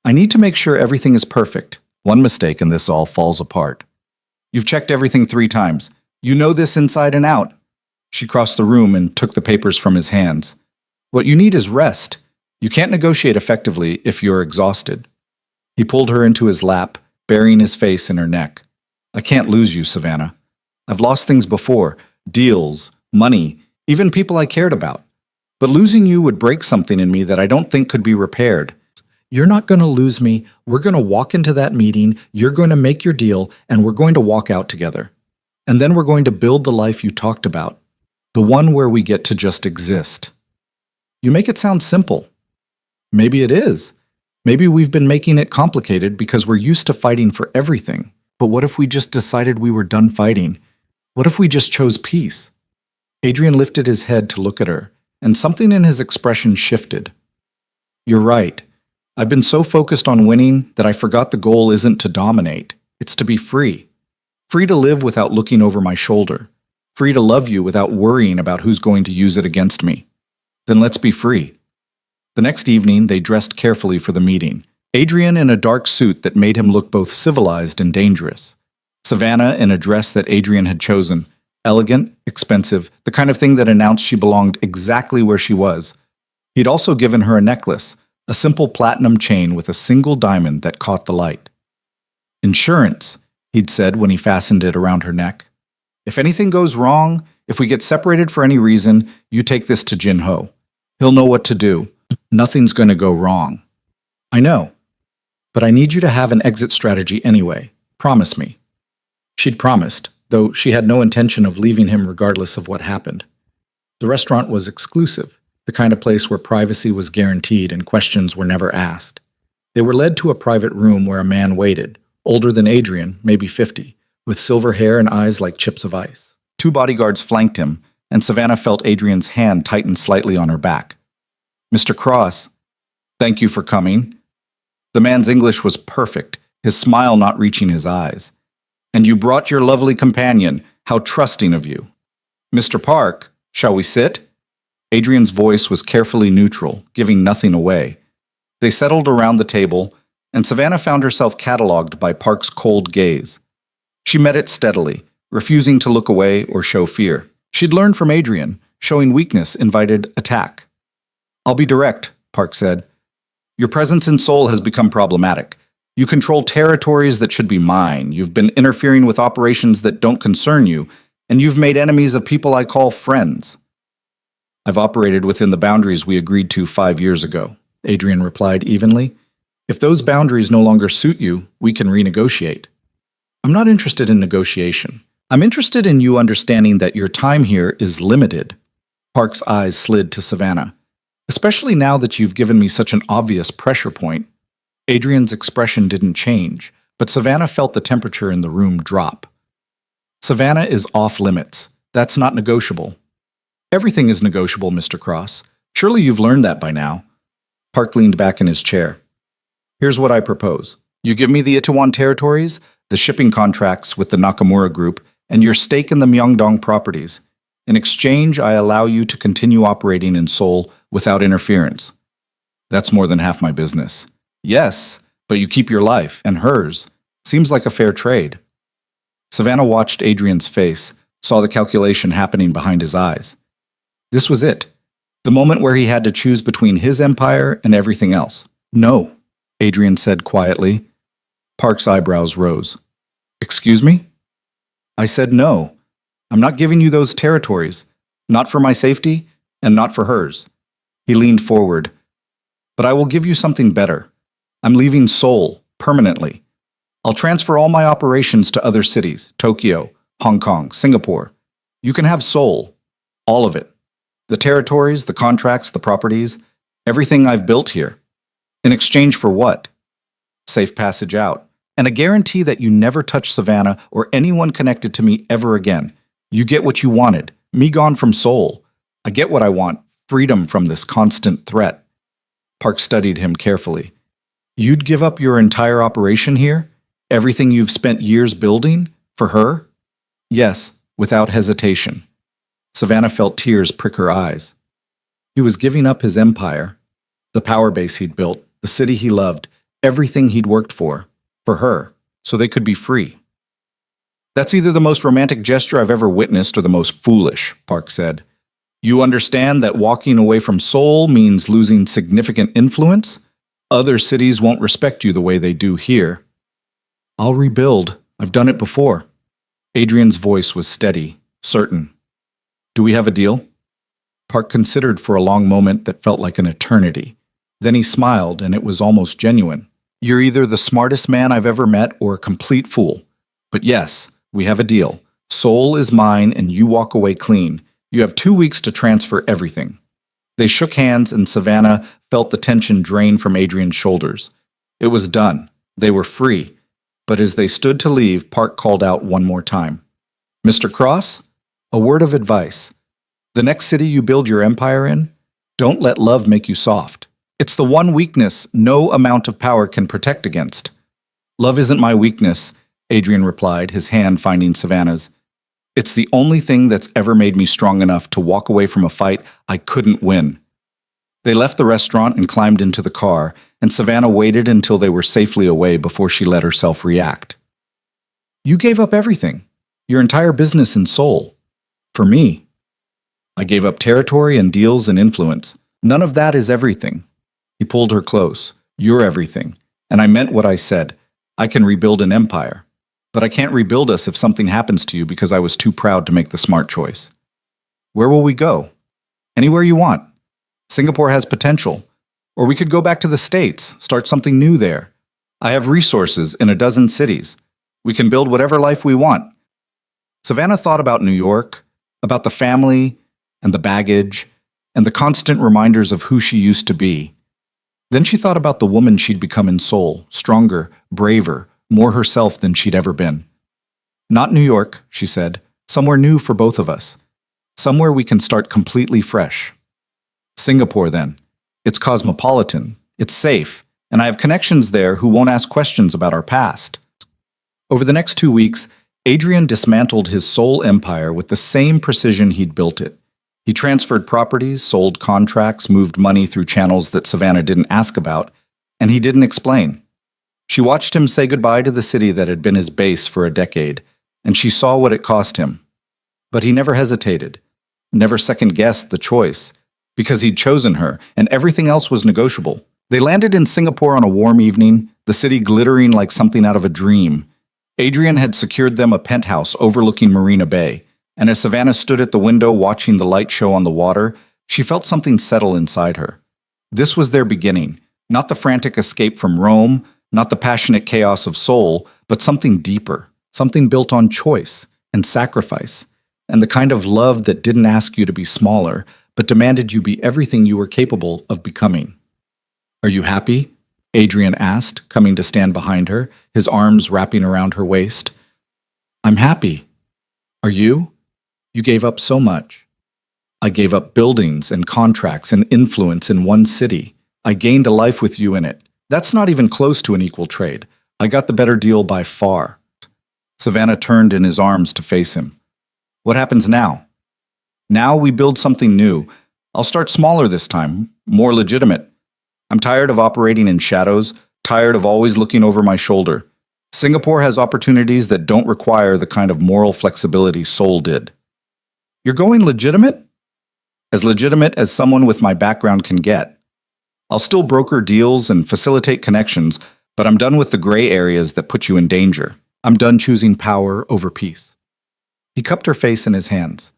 A: "I need to make sure everything is perfect. One mistake and this all falls apart. You've checked everything 3 times. You know this inside and out." She crossed the room and took the papers from his hands. "What you need is rest. You can't negotiate effectively if you're exhausted. He pulled her into his lap, burying his face in her neck. I can't lose you, Savannah. I've lost things before, deals, money, even people I cared about. But losing you would break something in me that I don't think could be repaired. You're not going to lose me. We're going to walk into that meeting, you're going to make your deal, and we're going to walk out together. And then we're going to build the life you talked about, the one where we get to just exist. You make it sound simple. Maybe it is. Maybe we've been making it complicated because we're used to fighting for everything. But what if we just decided we were done fighting? What if we just chose peace? Adrian lifted his head to look at her, and something in his expression shifted. You're right. I've been so focused on winning that I forgot the goal isn't to dominate. It's to be free. Free to live without looking over my shoulder. Free to love you without worrying about who's going to use it against me. Then let's be free. The next evening, they dressed carefully for the meeting. Adrian in a dark suit that made him look both civilized and dangerous. Savannah in a dress that Adrian had chosen. Elegant, expensive, the kind of thing that announced she belonged exactly where she was. He'd also given her a necklace, a simple platinum chain with a single diamond that caught the light. Insurance, he'd said when he fastened it around her neck. If anything goes wrong, if we get separated for any reason, you take this to Jin-ho. He'll know what to do. Nothing's going to go wrong. I know. But I need you to have an exit strategy anyway. Promise me. She'd promised, though she had no intention of leaving him regardless of what happened. The restaurant was exclusive, the kind of place where privacy was guaranteed and questions were never asked. They were led to a private room where a man waited, older than Adrian, maybe 50, with silver hair and eyes like chips of ice. 2 bodyguards flanked him, and Savannah felt Adrian's hand tighten slightly on her back. Mr. Cross, thank you for coming. The man's English was perfect, his smile not reaching his eyes. And you brought your lovely companion. How trusting of you. Mr. Park, shall we sit? Adrian's voice was carefully neutral, giving nothing away. They settled around the table, and Savannah found herself catalogued by Park's cold gaze. She met it steadily, refusing to look away or show fear. She'd learned from Adrian, showing weakness invited attack. I'll be direct, Park said. Your presence in Seoul has become problematic. You control territories that should be mine. You've been interfering with operations that don't concern you, and you've made enemies of people I call friends. I've operated within the boundaries we agreed to 5 years ago, Adrian replied evenly. If those boundaries no longer suit you, we can renegotiate. I'm not interested in negotiation. I'm interested in you understanding that your time here is limited. Park's eyes slid to Savannah. Especially now that you've given me such an obvious pressure point. Adrian's expression didn't change, but Savannah felt the temperature in the room drop. Savannah is off limits. That's not negotiable. Everything is negotiable, Mr. Cross. Surely you've learned that by now. Park leaned back in his chair. Here's what I propose. You give me the Itaewon territories, the shipping contracts with the Nakamura Group, and your stake in the Myeongdong properties. In exchange, I allow you to continue operating in Seoul without interference. That's more than half my business. Yes, but you keep your life, and hers. Seems like a fair trade. Savannah watched Adrian's face, saw the calculation happening behind his eyes. This was it. The moment where he had to choose between his empire and everything else. No, Adrian said quietly. Park's eyebrows rose. Excuse me? I said no. I'm not giving you those territories. Not for my safety, and not for hers. He leaned forward. But I will give you something better. I'm leaving Seoul, permanently. I'll transfer all my operations to other cities, Tokyo, Hong Kong, Singapore. You can have Seoul. All of it. The territories, the contracts, the properties, everything I've built here. In exchange for what? Safe passage out. And a guarantee that you never touch Savannah or anyone connected to me ever again. You get what you wanted. Me gone from Seoul. I get what I want. Freedom from this constant threat. Park studied him carefully. You'd give up your entire operation here? Everything you've spent years building? For her? Yes, without hesitation. Savannah felt tears prick her eyes. He was giving up his empire, the power base he'd built, the city he loved, everything he'd worked for her, so they could be free. That's either the most romantic gesture I've ever witnessed or the most foolish, Park said. You understand that walking away from Seoul means losing significant influence? Other cities won't respect you the way they do here. I'll rebuild. I've done it before. Adrian's voice was steady, certain. Do we have a deal? Park considered for a long moment that felt like an eternity. Then he smiled, and it was almost genuine. You're either the smartest man I've ever met or a complete fool. But yes, we have a deal. Seoul is mine, and you walk away clean. You have 2 weeks to transfer everything. They shook hands, and Savannah felt the tension drain from Adrian's shoulders. It was done. They were free. But as they stood to leave, Park called out one more time. Mr. Cross, a word of advice. The next city you build your empire in, don't let love make you soft. It's the one weakness no amount of power can protect against. Love isn't my weakness, Adrian replied, his hand finding Savannah's. It's the only thing that's ever made me strong enough to walk away from a fight I couldn't win. They left the restaurant and climbed into the car, and Savannah waited until they were safely away before she let herself react. You gave up everything, your entire business in Seoul. For me. I gave up territory and deals and influence. None of that is everything. He pulled her close. You're everything. And I meant what I said. I can rebuild an empire. But I can't rebuild us if something happens to you because I was too proud to make the smart choice. Where will we go? Anywhere you want. Singapore has potential. Or we could go back to the States, start something new there. I have resources in a dozen cities. We can build whatever life we want. Savannah thought about New York, about the family and the baggage, and the constant reminders of who she used to be. Then she thought about the woman she'd become in Seoul, stronger, braver, more herself than she'd ever been. Not New York, she said, somewhere new for both of us. Somewhere we can start completely fresh. Singapore, then. It's cosmopolitan, it's safe, and I have connections there who won't ask questions about our past. Over the next 2 weeks, Adrian dismantled his Seoul empire with the same precision he'd built it. He transferred properties, sold contracts, moved money through channels that Savannah didn't ask about, and he didn't explain. She watched him say goodbye to the city that had been his base for a decade, and she saw what it cost him. But he never hesitated, never second-guessed the choice, because he'd chosen her, and everything else was negotiable. They landed in Singapore on a warm evening, the city glittering like something out of a dream. Adrian had secured them a penthouse overlooking Marina Bay, and as Savannah stood at the window watching the light show on the water, she felt something settle inside her. This was their beginning, not the frantic escape from Rome, not the passionate chaos of Seoul, but something deeper, something built on choice and sacrifice, and the kind of love that didn't ask you to be smaller, but demanded you be everything you were capable of becoming. Are you happy? Adrian asked, coming to stand behind her, his arms wrapping around her waist. I'm happy. Are you? You gave up so much. I gave up buildings and contracts and influence in one city. I gained a life with you in it. That's not even close to an equal trade. I got the better deal by far. Savannah turned in his arms to face him. What happens now? Now we build something new. I'll start smaller this time, more legitimate. I'm tired of operating in shadows, tired of always looking over my shoulder. Singapore has opportunities that don't require the kind of moral flexibility Seoul did. You're going legitimate? As legitimate as someone with my background can get. I'll still broker deals and facilitate connections, but I'm done with the gray areas that put you in danger. I'm done choosing power over peace. He cupped her face in his hands.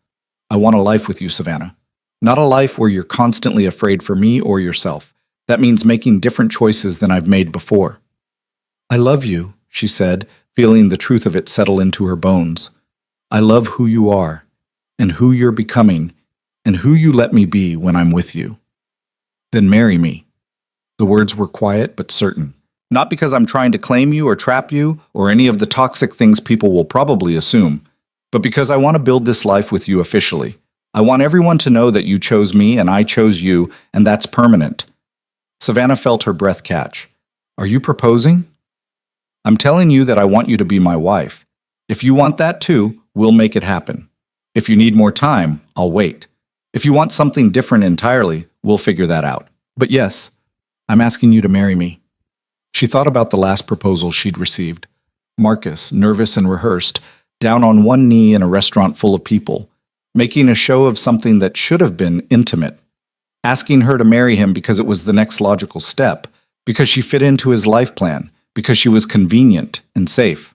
A: I want a life with you, Savannah. Not a life where you're constantly afraid for me or yourself. That means making different choices than I've made before. I love you, she said, feeling the truth of it settle into her bones. I love who you are, and who you're becoming, and who you let me be when I'm with you. Then marry me. The words were quiet but certain. Not because I'm trying to claim you or trap you, or any of the toxic things people will probably assume, but because I want to build this life with you officially. I want everyone to know that you chose me and I chose you, and that's permanent. Savannah felt her breath catch. Are you proposing? I'm telling you that I want you to be my wife. If you want that too, we'll make it happen. If you need more time, I'll wait. If you want something different entirely, we'll figure that out. But yes, I'm asking you to marry me. She thought about the last proposal she'd received. Marcus, nervous and rehearsed, down on one knee in a restaurant full of people. making a show of something that should have been intimate, asking her to marry him because it was the next logical step, because she fit into his life plan, because she was convenient and safe.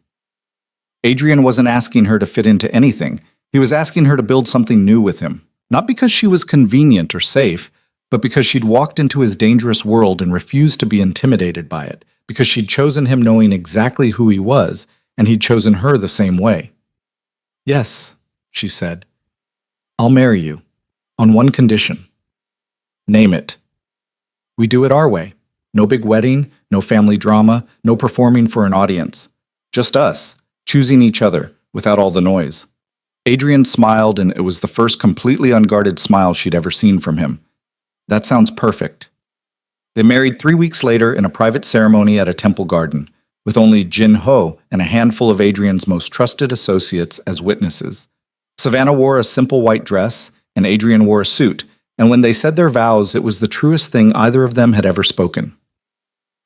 A: Adrian wasn't asking her to fit into anything. He was asking her to build something new with him, not because she was convenient or safe, but because she'd walked into his dangerous world and refused to be intimidated by it, because she'd chosen him knowing exactly who he was, and he'd chosen her the same way. "Yes," she said, "I'll marry you, on one condition." "Name it." "We do it our way. No big wedding, no family drama, no performing for an audience. Just us, choosing each other, without all the noise." Adrian smiled, and it was the first completely unguarded smile she'd ever seen from him. "That sounds perfect." They married 3 weeks later in a private ceremony at a temple garden, with only Jin Ho and a handful of Adrian's most trusted associates as witnesses. Savannah wore a simple white dress, and Adrian wore a suit, and when they said their vows, it was the truest thing either of them had ever spoken.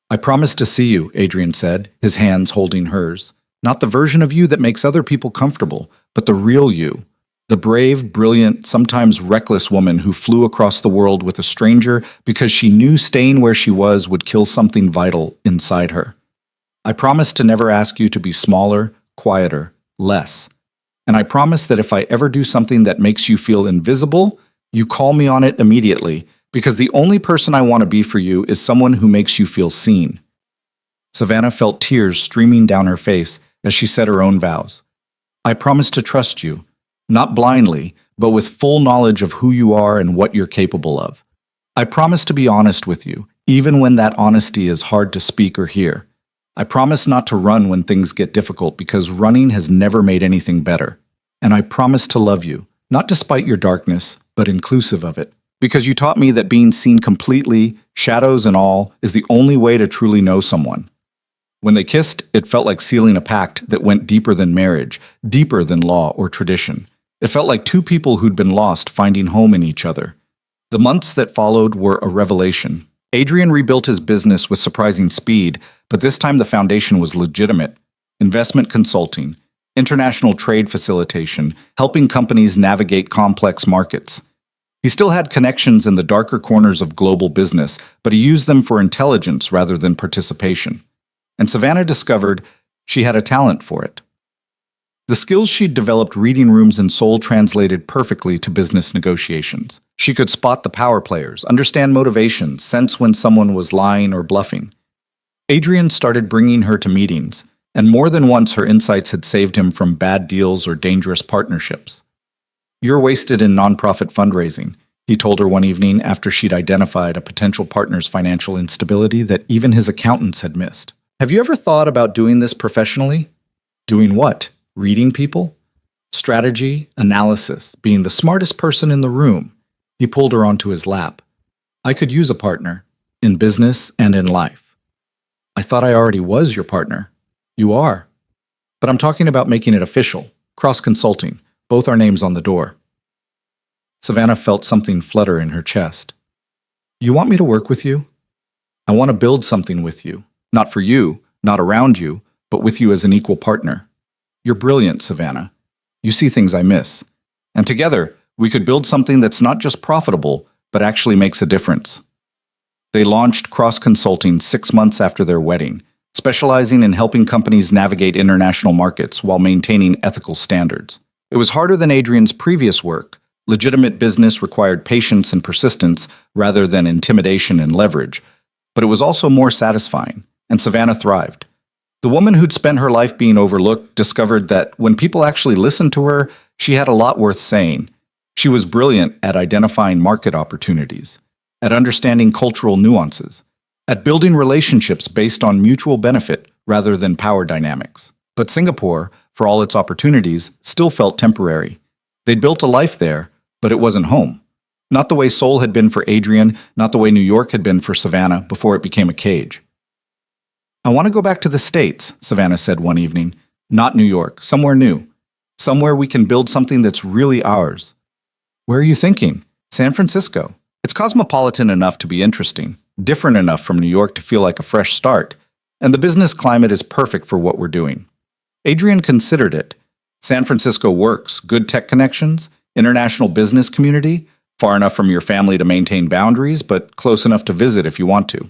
A: "I promise to see you," Adrian said, his hands holding hers. "Not the version of you that makes other people comfortable, but the real you. The brave, brilliant, sometimes reckless woman who flew across the world with a stranger because she knew staying where she was would kill something vital inside her. I promise to never ask you to be smaller, quieter, less. And I promise that if I ever do something that makes you feel invisible, you call me on it immediately, because the only person I want to be for you is someone who makes you feel seen." Savannah felt tears streaming down her face as she said her own vows. "I promise to trust you, not blindly, but with full knowledge of who you are and what you're capable of. I promise to be honest with you, even when that honesty is hard to speak or hear. I promise not to run when things get difficult, because running has never made anything better. And I promise to love you, not despite your darkness, but inclusive of it. Because you taught me that being seen completely, shadows and all, is the only way to truly know someone." When they kissed, it felt like sealing a pact that went deeper than marriage, deeper than law or tradition. It felt like two people who'd been lost finding home in each other. The months that followed were a revelation. Adrian rebuilt his business with surprising speed, but this time the foundation was legitimate. Investment consulting, international trade facilitation, helping companies navigate complex markets. He still had connections in the darker corners of global business, but he used them for intelligence rather than participation. And Savannah discovered she had a talent for it. The skills she'd developed reading rooms and soul translated perfectly to business negotiations. She could spot the power players, understand motivations, sense when someone was lying or bluffing. Adrian started bringing her to meetings, and more than once her insights had saved him from bad deals or dangerous partnerships. "You're wasted in nonprofit fundraising," he told her one evening after she'd identified a potential partner's financial instability that even his accountants had missed. "Have you ever thought about doing this professionally?" "Doing what? Reading people?" "Strategy, analysis, being the smartest person in the room." He pulled her onto his lap. "I could use a partner, in business and in life." "I thought I already was your partner." "You are. But I'm talking about making it official, cross-consulting, both our names on the door." Savannah felt something flutter in her chest. "You want me to work with you?" "I want to build something with you. Not for you, not around you, but with you as an equal partner. You're brilliant, Savannah. You see things I miss. And together, we could build something that's not just profitable, but actually makes a difference." They launched Cross Consulting 6 months after their wedding, specializing in helping companies navigate international markets while maintaining ethical standards. It was harder than Adrian's previous work. Legitimate business required patience and persistence rather than intimidation and leverage, but it was also more satisfying, and Savannah thrived. The woman who'd spent her life being overlooked discovered that when people actually listened to her, she had a lot worth saying. She was brilliant at identifying market opportunities, at understanding cultural nuances, at building relationships based on mutual benefit rather than power dynamics. But Singapore, for all its opportunities, still felt temporary. They'd built a life there, but it wasn't home. Not the way Seoul had been for Adrian, not the way New York had been for Savannah before it became a cage. "I want to go back to the States," Savannah said one evening. "Not New York, somewhere new. Somewhere we can build something that's really ours." "Where are you thinking?" "San Francisco. It's cosmopolitan enough to be interesting, different enough from New York to feel like a fresh start, and the business climate is perfect for what we're doing." Adrian considered it. San Francisco works, good tech connections, International business community, far enough from your family to maintain boundaries, but close enough to visit if you want to.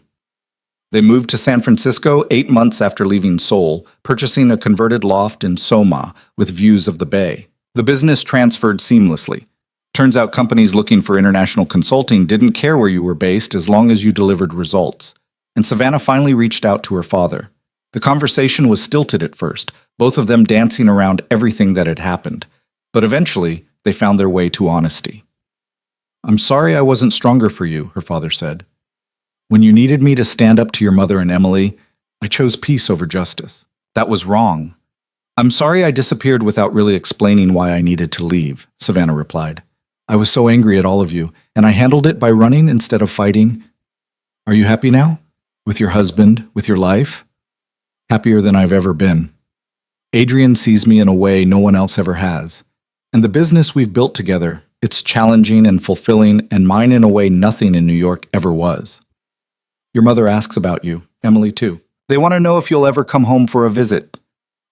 A: They moved to San Francisco 8 months after leaving Seoul, purchasing a converted loft in Soma with views of the bay. The business transferred seamlessly. Turns out companies looking for international consulting didn't care where you were based as long as you delivered results. And Savannah finally reached out to her father. The conversation was stilted at first, both of them dancing around everything that had happened. But eventually, they found their way to honesty. "I'm sorry I wasn't stronger for you," her father said. "When you needed me to stand up to your mother and Emily, I chose peace over justice. That was wrong. I'm sorry I disappeared without really explaining why I needed to leave," Savannah replied. "I was so angry at all of you, and I handled it by running instead of fighting. Are you happy now? With your husband, with your life?" "Happier than I've ever been. Adrian sees me in a way no one else ever has. And the business we've built together, it's challenging and fulfilling, and mine in a way nothing in New York ever was. Your mother asks about you, Emily too. They want to know if you'll ever come home for a visit."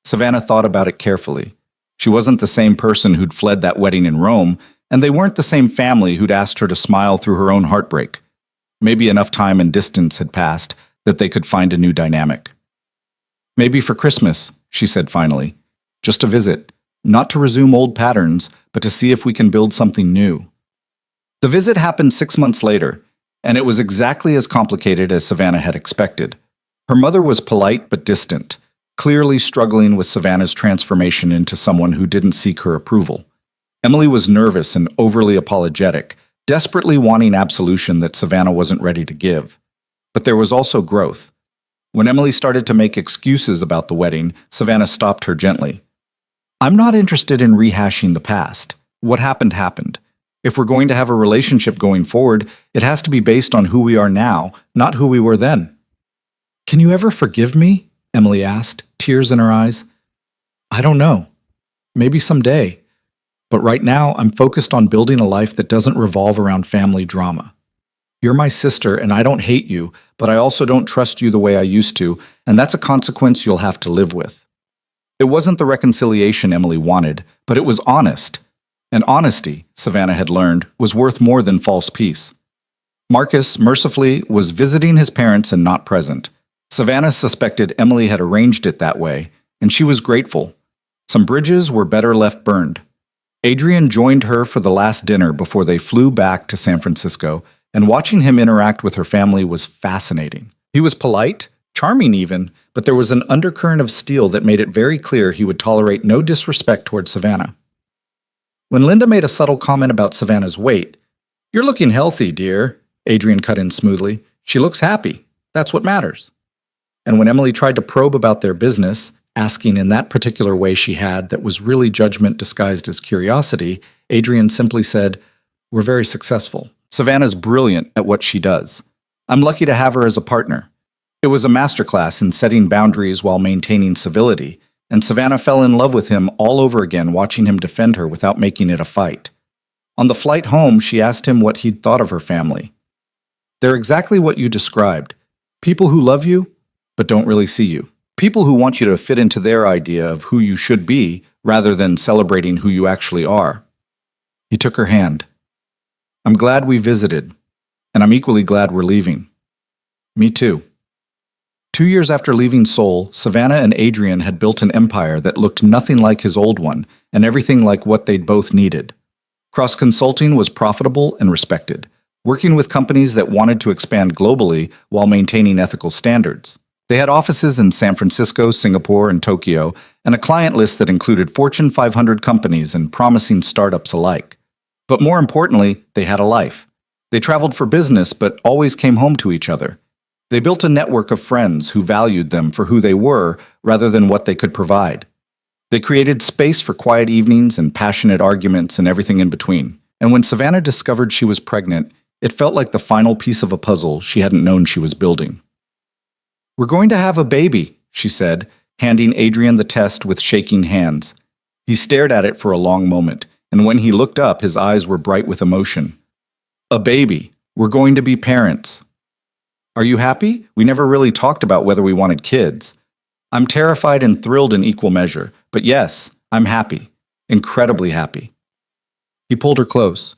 A: Savannah thought about it carefully. She wasn't the same person who'd fled that wedding in Rome, and they weren't the same family who'd asked her to smile through her own heartbreak. Maybe enough time and distance had passed that they could find a new dynamic. "Maybe for Christmas," she said finally. "Just a visit. Not to resume old patterns, but to see if we can build something new." The visit happened 6 months later, and it was exactly as complicated as Savannah had expected. Her mother was polite but distant, clearly struggling with Savannah's transformation into someone who didn't seek her approval. Emily was nervous and overly apologetic, desperately wanting absolution that Savannah wasn't ready to give. But there was also growth. When Emily started to make excuses about the wedding, Savannah stopped her gently. "I'm not interested in rehashing the past. What happened happened. If we're going to have a relationship going forward, it has to be based on who we are now, not who we were then." "Can you ever forgive me?" Emily asked, tears in her eyes. "I don't know. Maybe someday. But right now, I'm focused on building a life that doesn't revolve around family drama. You're my sister, and I don't hate you, but I also don't trust you the way I used to, and that's a consequence you'll have to live with." It wasn't the reconciliation Emily wanted, but it was honest. And honesty, Savannah had learned, was worth more than false peace. Marcus, mercifully, was visiting his parents and not present. Savannah suspected Emily had arranged it that way, and she was grateful. Some bridges were better left burned. Adrian joined her for the last dinner before they flew back to San Francisco, and watching him interact with her family was fascinating. He was polite, charming even, but there was an undercurrent of steel that made it very clear he would tolerate no disrespect toward Savannah. When Linda made a subtle comment about Savannah's weight, "You're looking healthy, dear," Adrian cut in smoothly. "She looks happy. That's what matters." And when Emily tried to probe about their business, asking in that particular way she had that was really judgment disguised as curiosity, Adrian simply said, "We're very successful. Savannah's brilliant at what she does. I'm lucky to have her as a partner." It was a masterclass in setting boundaries while maintaining civility, and Savannah fell in love with him all over again watching him defend her without making it a fight. On the flight home, she asked him what he'd thought of her family. "They're exactly what you described. People who love you, but don't really see you. People who want you to fit into their idea of who you should be, rather than celebrating who you actually are." He took her hand. "I'm glad we visited, and I'm equally glad we're leaving." "Me too." 2 years after leaving Seoul, Savannah and Adrian had built an empire that looked nothing like his old one, and everything like what they'd both needed. Cross-consulting was profitable and respected, working with companies that wanted to expand globally while maintaining ethical standards. They had offices in San Francisco, Singapore, and Tokyo, and a client list that included Fortune 500 companies and promising startups alike. But more importantly, they had a life. They traveled for business, but always came home to each other. They built a network of friends who valued them for who they were rather than what they could provide. They created space for quiet evenings and passionate arguments and everything in between. And when Savannah discovered she was pregnant, it felt like the final piece of a puzzle she hadn't known she was building. "We're going to have a baby," she said, handing Adrian the test with shaking hands. He stared at it for a long moment, and when he looked up, his eyes were bright with emotion. "A baby. We're going to be parents." "Are you happy? We never really talked about whether we wanted kids." "I'm terrified and thrilled in equal measure, but yes, I'm happy. Incredibly happy." He pulled her close.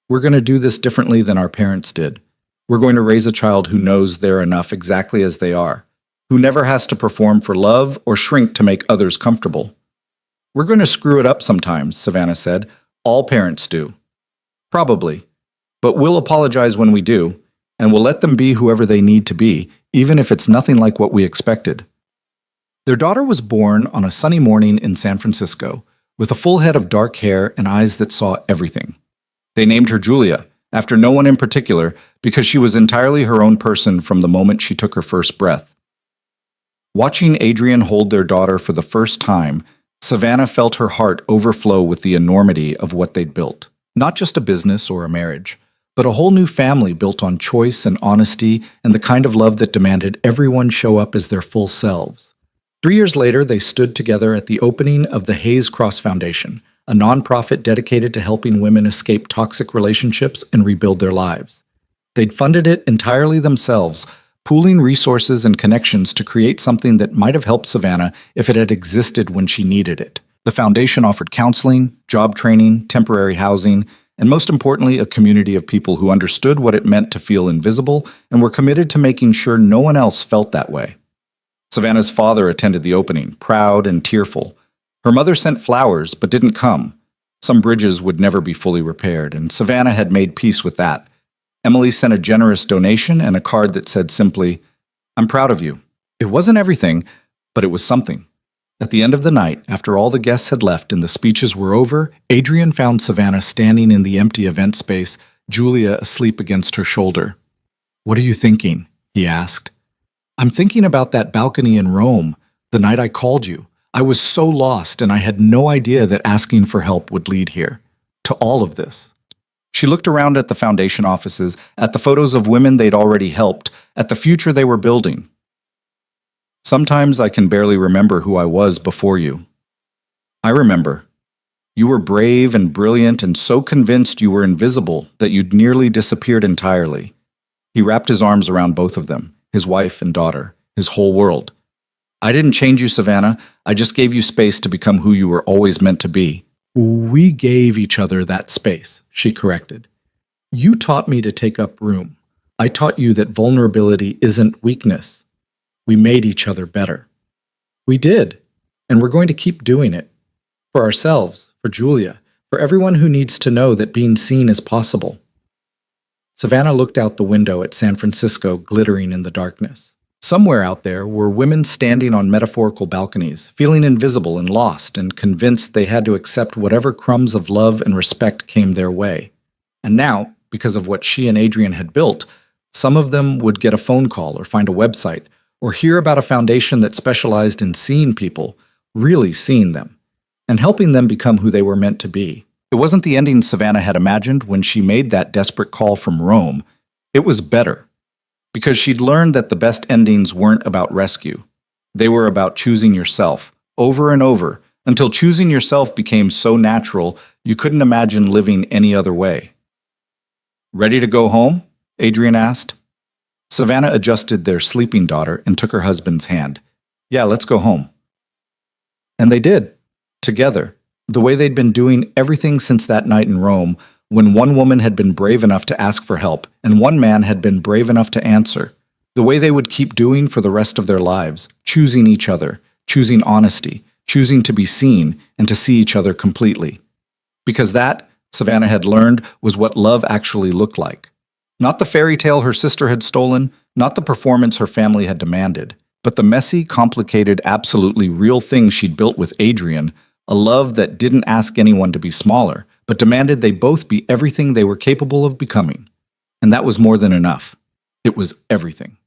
A: We're going to do this differently than our parents did. We're going to raise a child who knows they're enough exactly as they are, who never has to perform for love or shrink to make others comfortable. We're going to screw it up sometimes, Savannah said. All parents do. Probably. But we'll apologize when we do, and we'll let them be whoever they need to be, even if it's nothing like what we expected. Their daughter was born on a sunny morning in San Francisco, with a full head of dark hair and eyes that saw everything. They named her Julia, after no one in particular, because she was entirely her own person from the moment she took her first breath. Watching Adrian hold their daughter for the first time, Savannah felt her heart overflow with the enormity of what they'd built. Not just a business or a marriage, but a whole new family built on choice and honesty and the kind of love that demanded everyone show up as their full selves. 3 years later, they stood together at the opening of the Hayes Cross Foundation, a nonprofit dedicated to helping women escape toxic relationships and rebuild their lives. They'd funded it entirely themselves, pooling resources and connections to create something that might have helped Savannah if it had existed when she needed it. The foundation offered counseling, job training, temporary housing, and most importantly, a community of people who understood what it meant to feel invisible and were committed to making sure no one else felt that way. Savannah's father attended the opening, proud and tearful. Her mother sent flowers, but didn't come. Some bridges would never be fully repaired, and Savannah had made peace with that. Emily sent a generous donation and a card that said simply, "I'm proud of you." It wasn't everything, but it was something. At the end of the night, after all the guests had left and the speeches were over, Adrian found Savannah standing in the empty event space, Julia asleep against her shoulder. "What are you thinking?" he asked. "I'm thinking about that balcony in Rome, the night I called you. I was so lost and I had no idea that asking for help would lead here, to all of this." She looked around at the foundation offices, at the photos of women they'd already helped, at the future they were building. "Sometimes I can barely remember who I was before you. I remember. You were brave and brilliant and so convinced you were invisible that you'd nearly disappeared entirely." He wrapped his arms around both of them, his wife and daughter, his whole world. "I didn't change you, Savannah. I just gave you space to become who you were always meant to be." "We gave each other that space," she corrected. "You taught me to take up room. I taught you that vulnerability isn't weakness. We made each other better." "We did, and we're going to keep doing it. For ourselves, for Julia, for everyone who needs to know that being seen is possible." Savannah looked out the window at San Francisco glittering in the darkness. Somewhere out there were women standing on metaphorical balconies, feeling invisible and lost and convinced they had to accept whatever crumbs of love and respect came their way. And now, because of what she and Adrian had built, some of them would get a phone call or find a website or hear about a foundation that specialized in seeing people, really seeing them, and helping them become who they were meant to be. It wasn't the ending Savannah had imagined when she made that desperate call from Rome. It was better. Because she'd learned that the best endings weren't about rescue. They were about choosing yourself, over and over, until choosing yourself became so natural you couldn't imagine living any other way. "Ready to go home?" Adrian asked. Savannah adjusted their sleeping daughter and took her husband's hand. "Yeah, let's go home." And they did, together, the way they'd been doing everything since that night in Rome, when one woman had been brave enough to ask for help and one man had been brave enough to answer, the way they would keep doing for the rest of their lives, choosing each other, choosing honesty, choosing to be seen and to see each other completely. Because that, Savannah had learned, was what love actually looked like. Not the fairy tale her sister had stolen, not the performance her family had demanded, but the messy, complicated, absolutely real thing she'd built with Adrian, a love that didn't ask anyone to be smaller, but demanded they both be everything they were capable of becoming. And that was more than enough. It was everything.